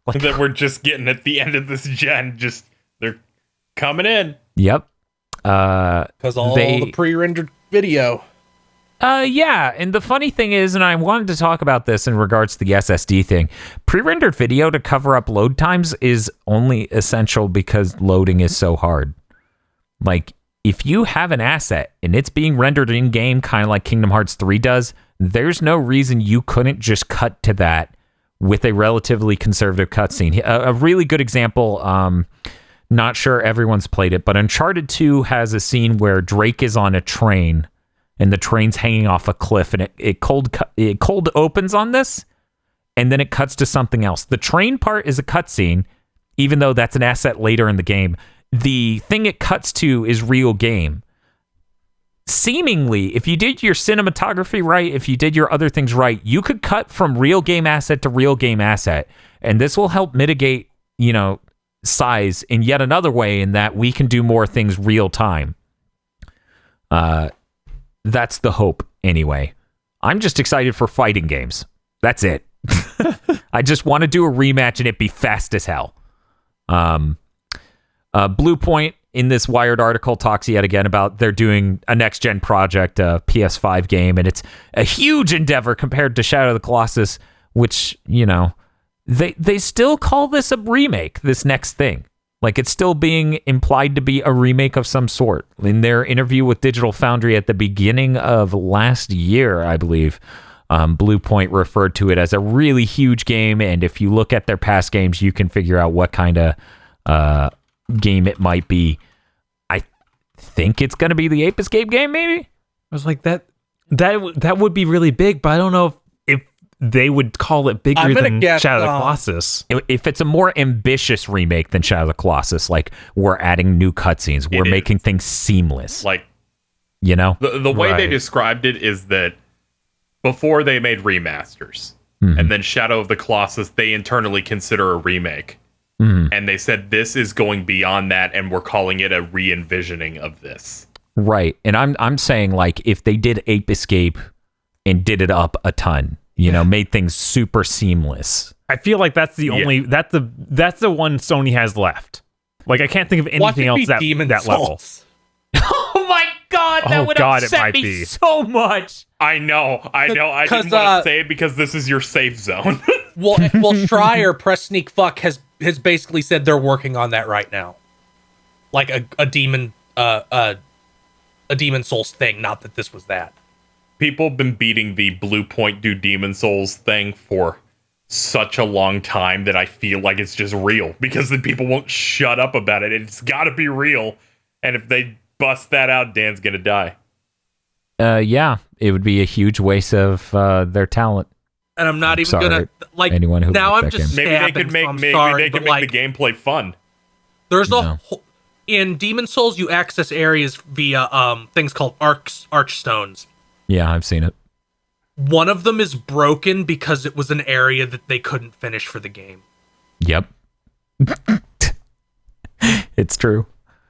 Like, that we're just getting at the end of this gen, they're coming in. Yep. Because all the pre-rendered video. Yeah, and the funny thing is, and I wanted to talk about this in regards to the SSD thing, pre-rendered video to cover up load times is only essential because loading is so hard. Like, if you have an asset and it's being rendered in-game, kind of like Kingdom Hearts 3 does, there's no reason you couldn't just cut to that with a relatively conservative cutscene. A really good example, not sure everyone's played it, but Uncharted 2 has a scene where Drake is on a train and the train's hanging off a cliff, and it cold opens on this, and then it cuts to something else. The train part is a cutscene, even though that's an asset later in the game. The thing it cuts to is real game. Seemingly, if you did your cinematography right, if you did your other things right, you could cut from real game asset to real game asset, and this will help mitigate, size in yet another way in that we can do more things real time. That's the hope, anyway. I'm just excited for fighting games. That's it. I just want to do a rematch and it be fast as hell. Blue Point in this Wired article talks yet again about they're doing a next-gen project, a PS5 game, and it's a huge endeavor compared to Shadow of the Colossus, which, they still call this a remake, this next thing. Like, it's still being implied to be a remake of some sort. In their interview with Digital Foundry at the beginning of last year, I believe, Blue Point referred to it as a really huge game, and if you look at their past games, you can figure out what kind of game it might be. I think it's going to be the Ape Escape game, maybe? I was like, that would be really big, but I don't know if they would call it bigger than Shadow of the Colossus. If it's a more ambitious remake than Shadow of the Colossus, like we're adding new cutscenes, we're making things seamless. Like, the way they described it is that before they made remasters, and then Shadow of the Colossus, they internally consider a remake. And they said this is going beyond that, and we're calling it a re-envisioning of this. Right. And I'm saying, like, if they did Ape Escape and did it up a ton, made things super seamless. I feel like that's the only that's the one Sony has left. Like, I can't think of anything else that level. Oh my God, that would upset me so much. I know. I didn't want to say it because this is your safe zone. well, Schreier, Press Sneak Fuck, has basically said they're working on that right now, like a demon Souls thing. Not that this was that. People have been beating the Blue Point do Demon Souls thing for such a long time that I feel like it's just real because the people won't shut up about it. It's got to be real, and if they bust that out, Dan's gonna die. Yeah, it would be a huge waste of their talent. And I'm not even gonna like anyone who now. I'm just maybe they could make the gameplay fun. There's in Demon Souls you access areas via things called archstones. Yeah, I've seen it. One of them is broken because it was an area that they couldn't finish for the game. Yep. It's true.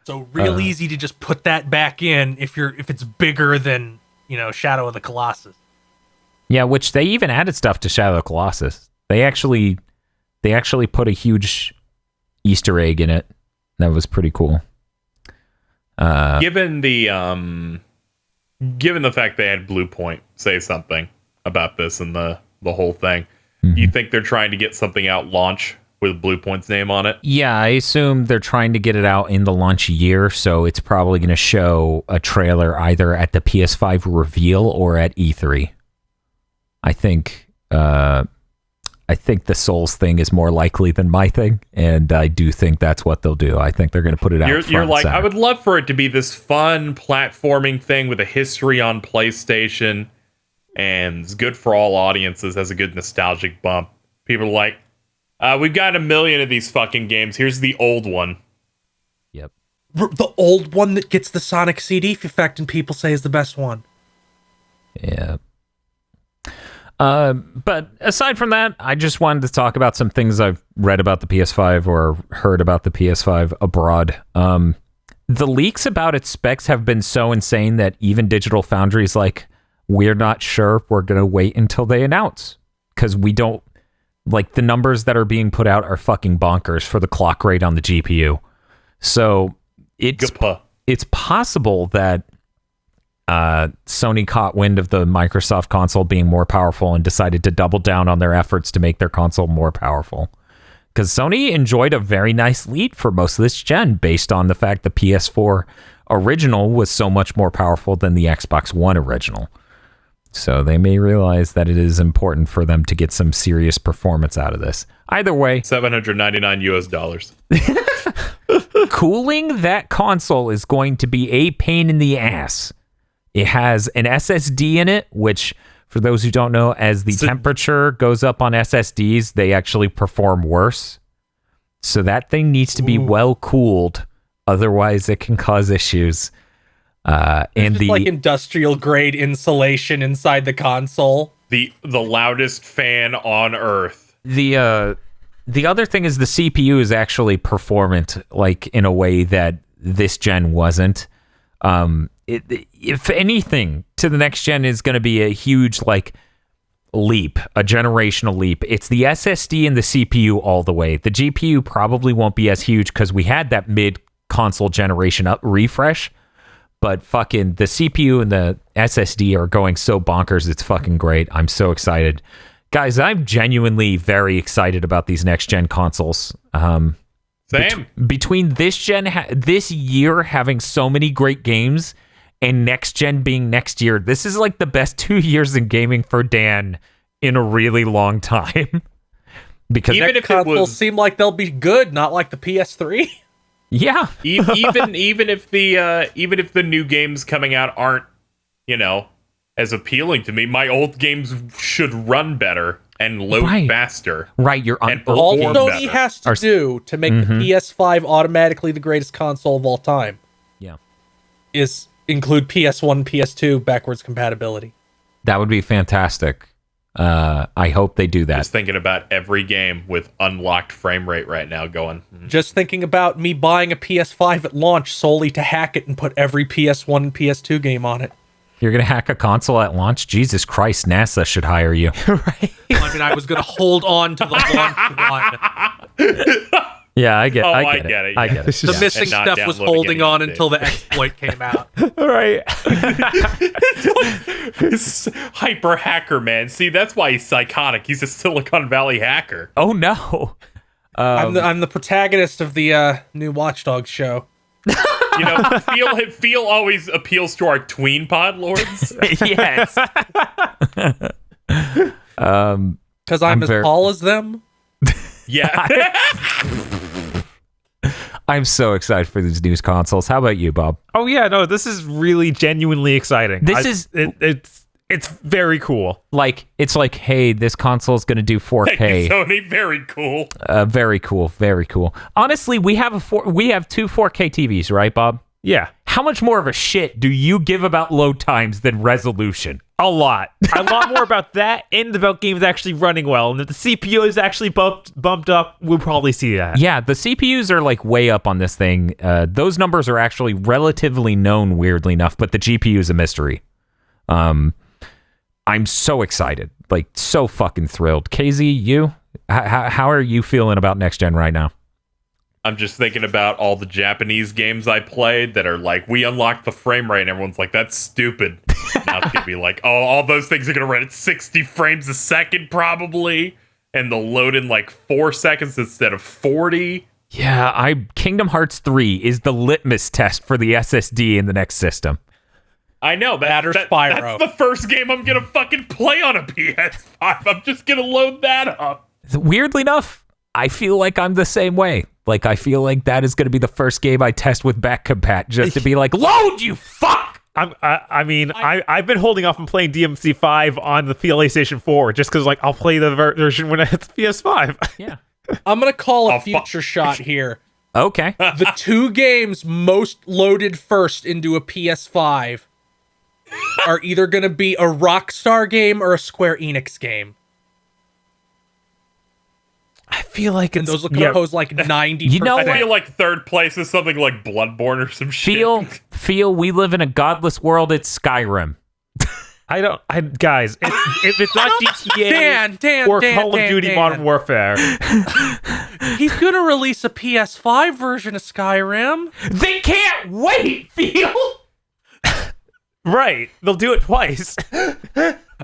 So real easy to just put that back in if it's bigger than, Shadow of the Colossus. Yeah, which they even added stuff to Shadow of the Colossus. They actually put a huge Easter egg in it. That was pretty cool. Given the fact they had Blue Point say something about this and the whole thing, you think they're trying to get something out launch with Blue Point's name on it? Yeah, I assume they're trying to get it out in the launch year, so it's probably going to show a trailer either at the PS5 reveal or at E3. I think the Souls thing is more likely than my thing, and I do think that's what they'll do. I think they're going to put it out. You're like, I would love for it to be this fun platforming thing with a history on PlayStation, and it's good for all audiences, has a good nostalgic bump. People are like, we've got 1 million of these fucking games. Here's the old one. Yep. The old one that gets the Sonic CD effect and people say is the best one. Yeah. But aside from that, I just wanted to talk about some things I've read about the PS5 or heard about the PS5 abroad. The leaks about its specs have been so insane that even Digital Foundry's like, we're not sure. We're going to wait until they announce. Because we don't... Like, the numbers that are being put out are fucking bonkers for the clock rate on the GPU. So, it's possible that Sony caught wind of the Microsoft console being more powerful and decided to double down on their efforts to make their console more powerful. Because Sony enjoyed a very nice lead for most of this gen based on the fact the PS4 original was so much more powerful than the Xbox One original. So they may realize that it is important for them to get some serious performance out of this. Either way, $799. Cooling that console is going to be a pain in the ass. It has an SSD in it, which, for those who don't know, as the temperature goes up on SSDs, they actually perform worse. So that thing needs to be well cooled. Otherwise, it can cause issues. And just like industrial grade insulation inside the console. The loudest fan on earth. The other thing is the CPU is actually performant, like in a way that this gen wasn't. If anything, to the next gen is going to be a huge leap, a generational leap. It's the SSD and the CPU all the way. The GPU probably won't be as huge because we had that mid console generation up refresh. But fucking the CPU and the SSD are going so bonkers. It's fucking great. I'm so excited. Guys, I'm genuinely very excited about these next gen consoles. Same. Between this this year having so many great games and next gen being next year, this is like the best 2 years in gaming for Dan in a really long time. Because Even if it Consoles was, seem like they'll be good, not like the PS3. yeah. even if the new games coming out aren't, as appealing to me, my old games should run better and load faster. Right, you're And All perform Sony better. has to do to make the PS5 automatically the greatest console of all time Yeah. is include PS1, PS2 backwards compatibility. That would be fantastic. I hope they do that. Just thinking about every game with unlocked frame rate right now going. Just thinking about me buying a PS5 at launch solely to hack it and put every PS1 and PS2 game on it. You're going to hack a console at launch? Jesus Christ, NASA should hire you. Right. I mean, I was going to hold on to the launch one. Yeah, I get Oh, I I get it. get it, I yeah. get it. The Yeah. missing And not stuff was downloading holding any on updates. until the exploit came out. Right. This hyper hacker, man. See, that's why he's psychotic. He's a Silicon Valley hacker. Oh, no. I'm the protagonist of the new Watch Dogs show. Feel always appeals to our tween pod lords. Yes. Because I'm as tall as them. Yeah. I'm so excited for these new consoles. How about you, Bob? Oh yeah, no, this is really genuinely exciting. It's very cool. It's like, hey, this console is going to do 4K. Thank you, Sony. Very cool. Very cool. Very cool. Honestly, we have two 4K TVs, right, Bob? Yeah, How much more of a shit do you give about load times than resolution? a lot. A lot more about that and about games actually running well. And if the CPU is actually bumped up, we'll probably see that. Yeah, the CPUs are like way up on this thing. Those numbers are actually relatively known, weirdly enough, but the GPU is a mystery. I'm so excited, like so fucking thrilled. KZ, you? How are you feeling about next gen right now? I'm just thinking about all the Japanese games I played that are like, we unlocked the frame rate, and everyone's like, that's stupid. Now it's gonna be like, oh, all those things are gonna run at 60 frames a second probably, and they'll load in like 4 seconds instead of 40. Yeah, Kingdom Hearts 3 is the litmus test for the SSD in the next system. I know That or Spyro. That's the first game I'm gonna fucking play on a PS5. I'm just gonna load that up. Weirdly enough, I feel like I'm the same way. Like, I feel like that is going to be the first game I test with back compat, just to be like, load, you fuck! I've been holding off on playing DMC5 on the PlayStation 4 just because, like, I'll play the version when it's PS5. Yeah. I'm going to call a future shot here. Okay. The two games most loaded first into a PS5 are either going to be a Rockstar game or a Square Enix game. I feel like And those will compose like 90%. You know I feel like third place is something like Bloodborne or some shit. Feel we live in a godless world. It's Skyrim. Guys, if it's not GTA Dan, or Call of Duty Modern Warfare, he's going to release a PS5 version of Skyrim. They can't wait, Feel! right? They'll do it twice.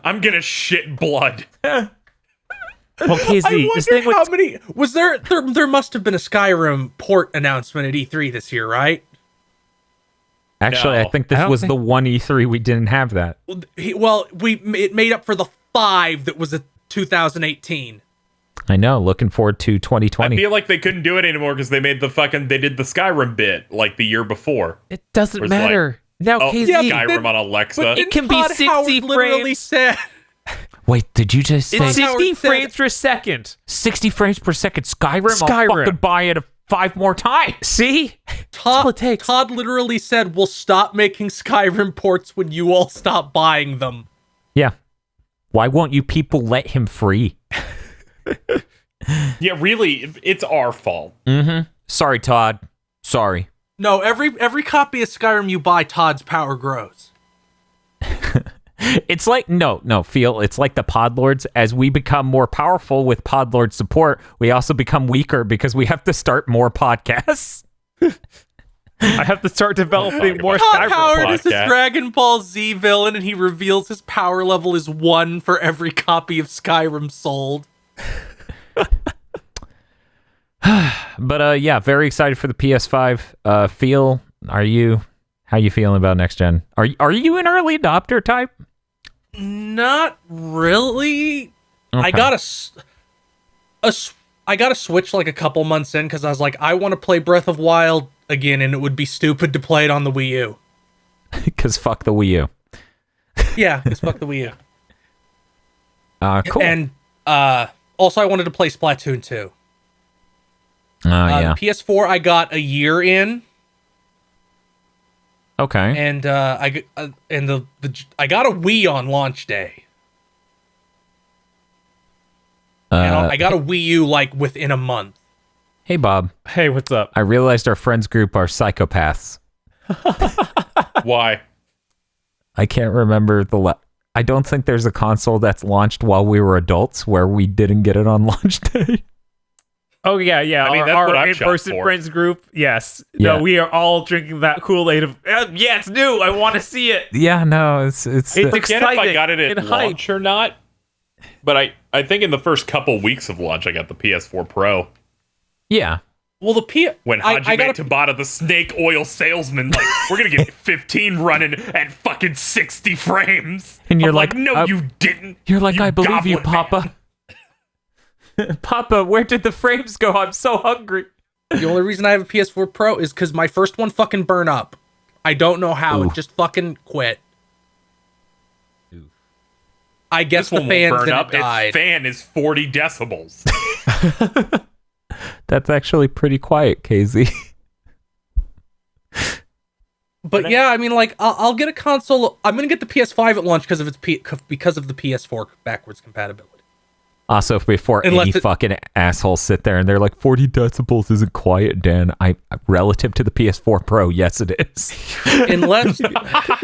I'm gonna shit blood. Well, KZ, this thing with how many was there must have been a Skyrim port announcement at E3 this year, right? Actually, No. I think this was the one E3 we didn't have that. It made up for the 5 that was at 2018. I know. Looking forward to I 2020. feel like they couldn't do it anymore because they did the Skyrim bit like the year before. it doesn't Where's matter. Now, Oh, KZ, Skyrim on Alexa. it can be Todd 60 Howard literally frames. said, Wait, did you just say It's 60 Howard said- frames per second. 60 frames per second Skyrim? I'll Skyrim. fucking buy it 5 more times. See? all it takes. Todd literally said, we'll stop making Skyrim ports when you all stop buying them. Yeah. Why won't you people let him free? Yeah, really, it's our fault. Sorry, Todd. Sorry. No, every copy of Skyrim you buy, Todd's power grows. It's like, no, Feel, it's like the Podlords. As we become more powerful with Podlord support, we also become weaker because we have to start more podcasts. I have to start developing more Todd Skyrim Howard is a podcast. Dragon Ball Z villain, and he reveals his power level is 1 for every copy of Skyrim sold. But yeah, very excited for the PS5. How you feeling about next gen? Are you an early adopter type? Not really. Okay. I got a Switch like a couple months in because I was like, I want to play Breath of Wild again, and it would be stupid to play it on the Wii U. Because fuck the Wii U. Yeah, because fuck the Wii U. Cool. And also, I wanted to play Splatoon 2. Yeah. PS4, I got a year in, Okay. and I got a Wii on launch day. And I got a Wii U like within a month. Hey, Bob. Hey, what's up? I realized our friends group are psychopaths. Why? I can't remember I don't think there's a console that's launched while we were adults where we didn't get it on launch day. Oh yeah. I mean, that's our what I'm shocked in-person for. friends group. Yes. Yeah. No, we are all drinking that Kool-Aid of. Yeah, it's new. I want to see it. Yeah, no, it's Forget if I exciting got it at and hype. launch or not, but I think in the first couple weeks of launch, I got the PS4 Pro. yeah. Well, When Hajime Tabata, the snake oil salesman, like, we're gonna get 15 running at fucking 60 frames. And you're I'm like, no, you didn't. You're like, I believe you, goblin man." Papa. Papa, where did the frames go? I'm so hungry. The only reason I have a PS4 Pro is because my first one fucking burned up. I don't know how. Ooh. It just fucking quit. I guess This the one won't fans burn in up. it died. Its fan is 40 decibels. That's actually pretty quiet, KZ. But yeah, I mean, like, I'll get a console. I'm gonna get the PS5 at launch because of because of the PS4 backwards compatibility. Also, before Unless any fucking assholes sit there and they're like, 40 decibels isn't quiet, Dan. Relative to the PS4 Pro, yes, it is. Unless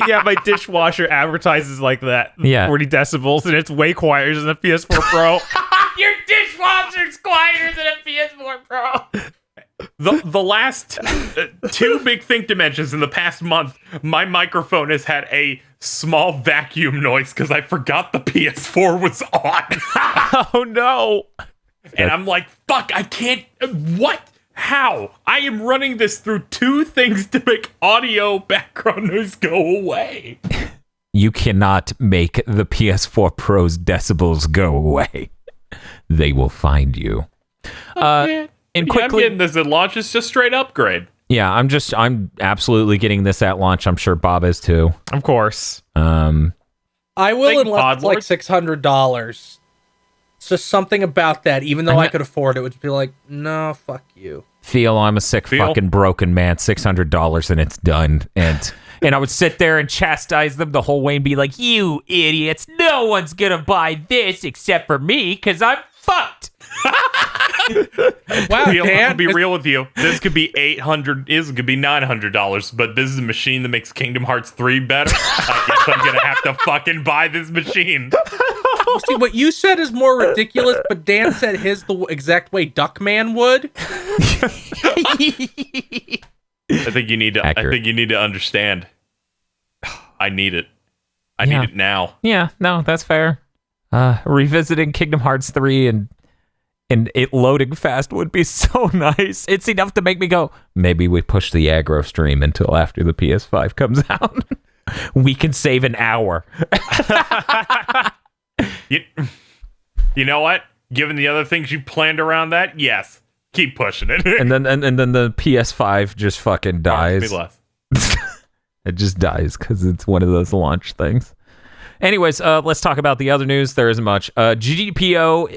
Yeah, my dishwasher advertises like that. Yeah. 40 decibels, and it's way quieter than the PS4 Pro. Your dishwasher's quieter than a PS4 Pro. The last two big think dimensions in the past month, my microphone has had a small vacuum noise because I forgot the PS4 was on. Oh no. And I'm like, fuck, I can't. What? How? I am running this through two things to make audio background noise go away. You cannot make the PS4 Pro's decibels go away. They will find you. And I'm quickly, getting this at launch. It's just straight upgrade. yeah, I'm absolutely getting this at launch. I'm sure Bob is too. Of course. I will, Thank unless it's Podlord. like $600. It's just something about that. Even though I could afford it, would be like, no, fuck you. Feel I'm a sick Feel? fucking broken man. $600 and it's done. And I would sit there and chastise them the whole way and be like, you idiots, no one's gonna buy this except for me because I'm fucked. Wow, I'll Dan, be real with you. This could be $800. This could be $900. But this is a machine that makes Kingdom Hearts 3 better. I guess I'm gonna have to fucking buy this machine. see, what you said is more ridiculous, but Dan said his the exact way Duckman would. I think you need to. Accurate. I think you need to understand. I need it. I Yeah. need it now. Yeah, no, that's fair. Revisiting Kingdom Hearts 3 and it loading fast would be so nice. It's enough to make me go, maybe we push the aggro stream until after the PS5 comes out. We can save an hour. You know what? Given the other things you planned around that, yes, keep pushing it. And then the PS5 just fucking Cost me dies. less. It just dies because it's one of those launch things. Anyways, let's talk about the other news. There isn't much. GGPO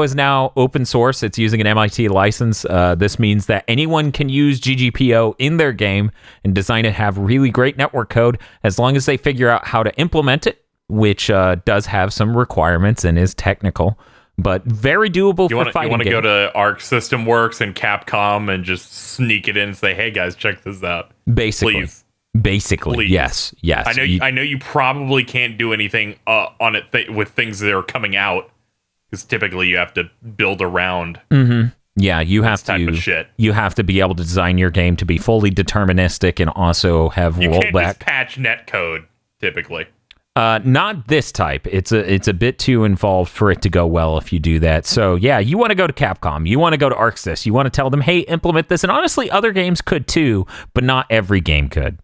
is now open source. It's using an MIT license. This means that anyone can use GGPO in their game and design it have really great network code as long as they figure out how to implement it, which does have some requirements and is technical, but very doable for fighting You want to go games. to Arc System Works and Capcom and just sneak it in and say, "Hey guys, check this out." Basically. Please. Basically, Please. yes. I know you probably can't do anything on it with things that are coming out because typically you have to build around Yeah, you have type of to. shit. You have to be able to design your game to be fully deterministic and also have You can't rollback. just patch netcode typically. Not this type. It's a bit too involved for it to go well if you do that. So yeah, you want to go to Capcom. You want to go to ArcSys. You want to tell them, hey, implement this. And honestly, other games could too, but not every game could.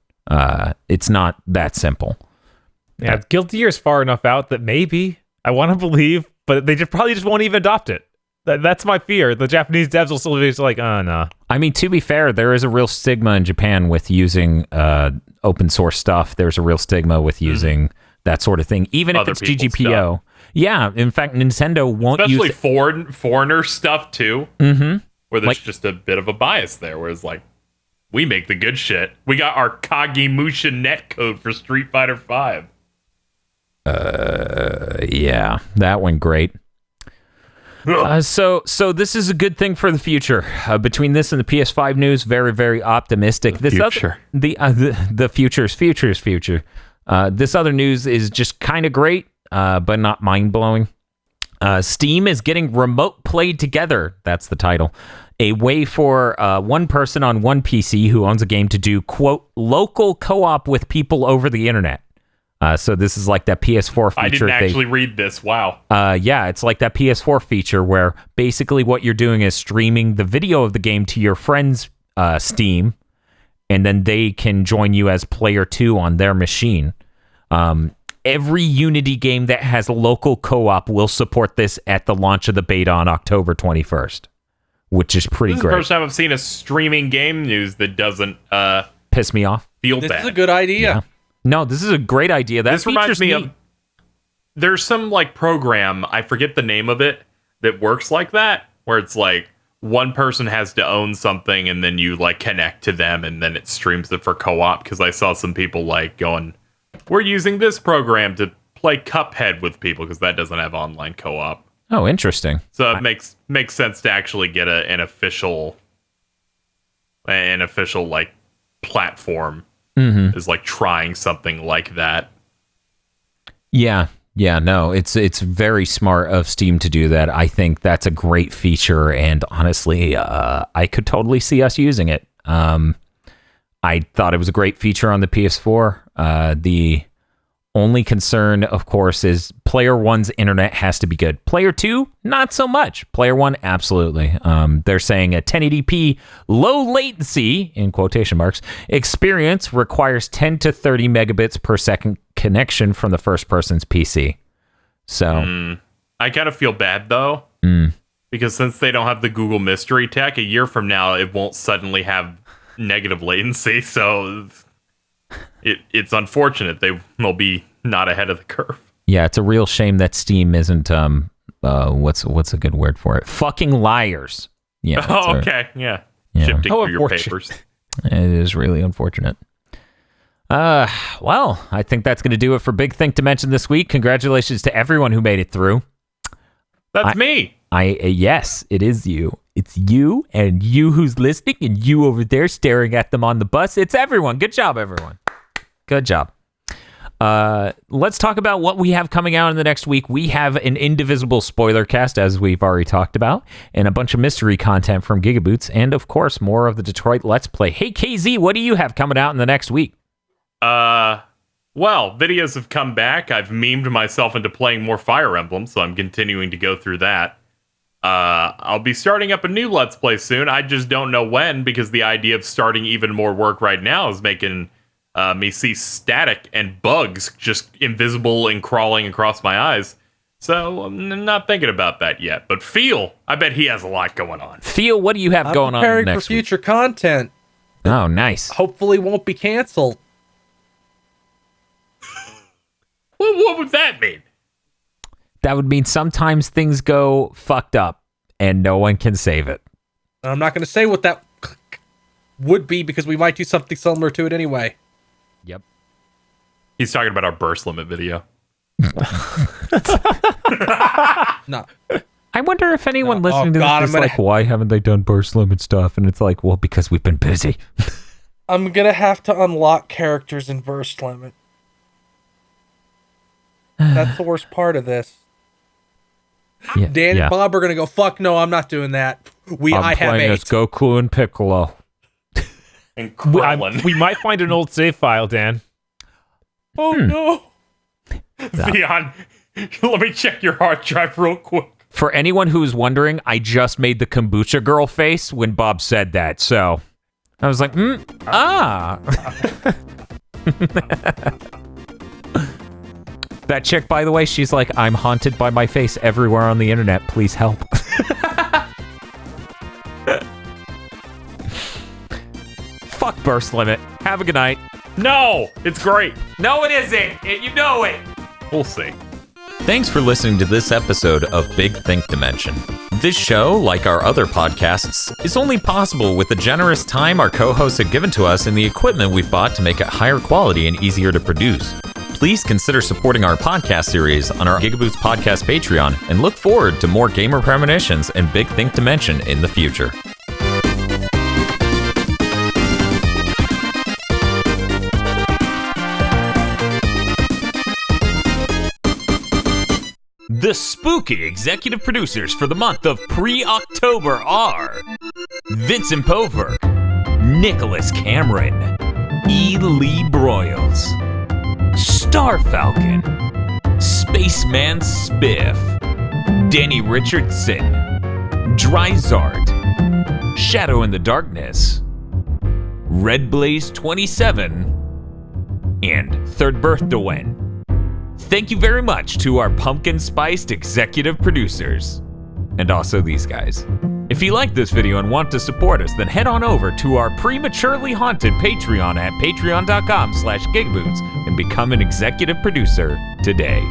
It's not that simple. Yeah, Guilty Gear is far enough out that maybe I want to believe, but they probably just won't even adopt it. That's my fear. The Japanese devs will still be just like, oh, no. I mean, to be fair, there is a real stigma in Japan with using open source stuff. There's a real stigma with using that sort of thing, even Other if it's people's GGPO. stuff. Yeah, in fact, Nintendo won't Especially use foreigner stuff too, where there's just a bit of a bias there, where it's like, we make the good shit. We got our Kagemusha netcode for Street Fighter V. Yeah, that went great. So this is a good thing for the future. Between this and the PS5 news, very, very optimistic. The future's future. This other news is just kind of great, but not mind-blowing. Steam is getting remote play together. That's the title. A way for one person on one PC who owns a game to do, quote, local co-op with people over the internet. So this is like that PS4 feature. I didn't actually read this. Wow. Yeah, it's like that PS4 feature where basically what you're doing is streaming the video of the game to your friend's Steam, and then they can join you as player 2 on their machine. Every Unity game that has local co-op will support this at the launch of the beta on October 21st, which is pretty This is great. the first time I've seen a streaming game news that doesn't Piss me off. feel This bad. is a good idea. Yeah. No, this is a great idea. That This reminds feature's me neat. of there's some like program, I forget the name of it, that works like that, where it's like one person has to own something and then you like connect to them and then it streams it for co-op. Because I saw some people like going, we're using this program to play Cuphead with people because that doesn't have online co-op. Oh, interesting. So it makes sense to actually get an official like platform is like trying something like that. Yeah, no, it's very smart of Steam to do that. I think that's a great feature, and honestly, I could totally see us using it. I thought it was a great feature on the PS4. The only concern, of course, is Player 1's internet has to be good. Player 2, not so much. Player 1, absolutely. They're saying a 1080p low latency, in quotation marks, experience requires 10 to 30 megabits per second connection from the first person's PC. So I kind of feel bad though, because since they don't have the Google Mystery Tech, a year from now it won't suddenly have negative latency. So it's unfortunate. They'll be not ahead of the curve. yeah, it's a real shame that Steam isn't what's a good word for it? Fucking liars. Yeah. Oh, okay. Yeah. Yeah. Shifting How through your unfortunate. papers. It is really unfortunate. Well, I think that's going to do it for Big Think to Mention this week. Congratulations to everyone who made it through. That's me. Yes, it is you. It's you and you who's listening and you over there staring at them on the bus. It's everyone. Good job, everyone. Good job. Let's talk about what we have coming out in the next week. We have an Indivisible spoiler cast, as we've already talked about, and a bunch of mystery content from GigaBoots, and of course, more of the Detroit Let's Play. Hey, KZ, what do you have coming out in the next week? Well, videos have come back. I've memed myself into playing more Fire Emblem, so I'm continuing to go through that. I'll be starting up a new Let's Play soon. I just don't know when, because the idea of starting even more work right now is making me see static and bugs just invisible and crawling across my eyes. So I'm not thinking about that yet. But Feel, I bet he has a lot going on. Feel, what do you have I'm going on preparing next for future content. week? Oh, nice. Hopefully won't be canceled. What would that mean? That would mean sometimes things go fucked up and no one can save it. I'm not going to say what that would be because we might do something similar to it anyway. Yep. He's talking about our burst limit video. No. I wonder if anyone No. listening Oh, to God, this is I'm gonna- like, why haven't they done burst limit stuff? And it's like, well, because we've been busy. I'm going to have to unlock characters in Burst Limit. That's the worst part of this. Yeah, Dan yeah. and Bob are going to go, fuck no, I'm not doing that. I have playing 8. as Goku and Piccolo. And Krillin. We might find an old save file, Dan. Oh no. Theon, let me check your hard drive real quick. For anyone who's wondering, I just made the kombucha girl face when Bob said that, so I was like, That chick, by the way, she's like, I'm haunted by my face everywhere on the internet. Please help. Fuck Burst Limit. Have a good night. No, it's great. No, it isn't. You know it. We'll see. Thanks for listening to this episode of Big Think Dimension. This show, like our other podcasts, is only possible with the generous time our co-hosts have given to us and the equipment we've bought to make it higher quality and easier to produce. Please consider supporting our podcast series on our GigaBoots podcast Patreon and look forward to more gamer premonitions and Big Think Dimension in the future. The spooky executive producers for the month of pre-October are Vincent Pover, Nicholas Cameron, E. Lee Broyles, Star Falcon, Spaceman Spiff, Danny Richardson, Dryzard, Shadow in the Darkness, Red Blaze 27, and Third Birthday. Thank you very much to our pumpkin-spiced executive producers. And also these guys. If you like this video and want to support us, then head on over to our prematurely haunted Patreon at patreon.com/GigaBoots and become an executive producer today.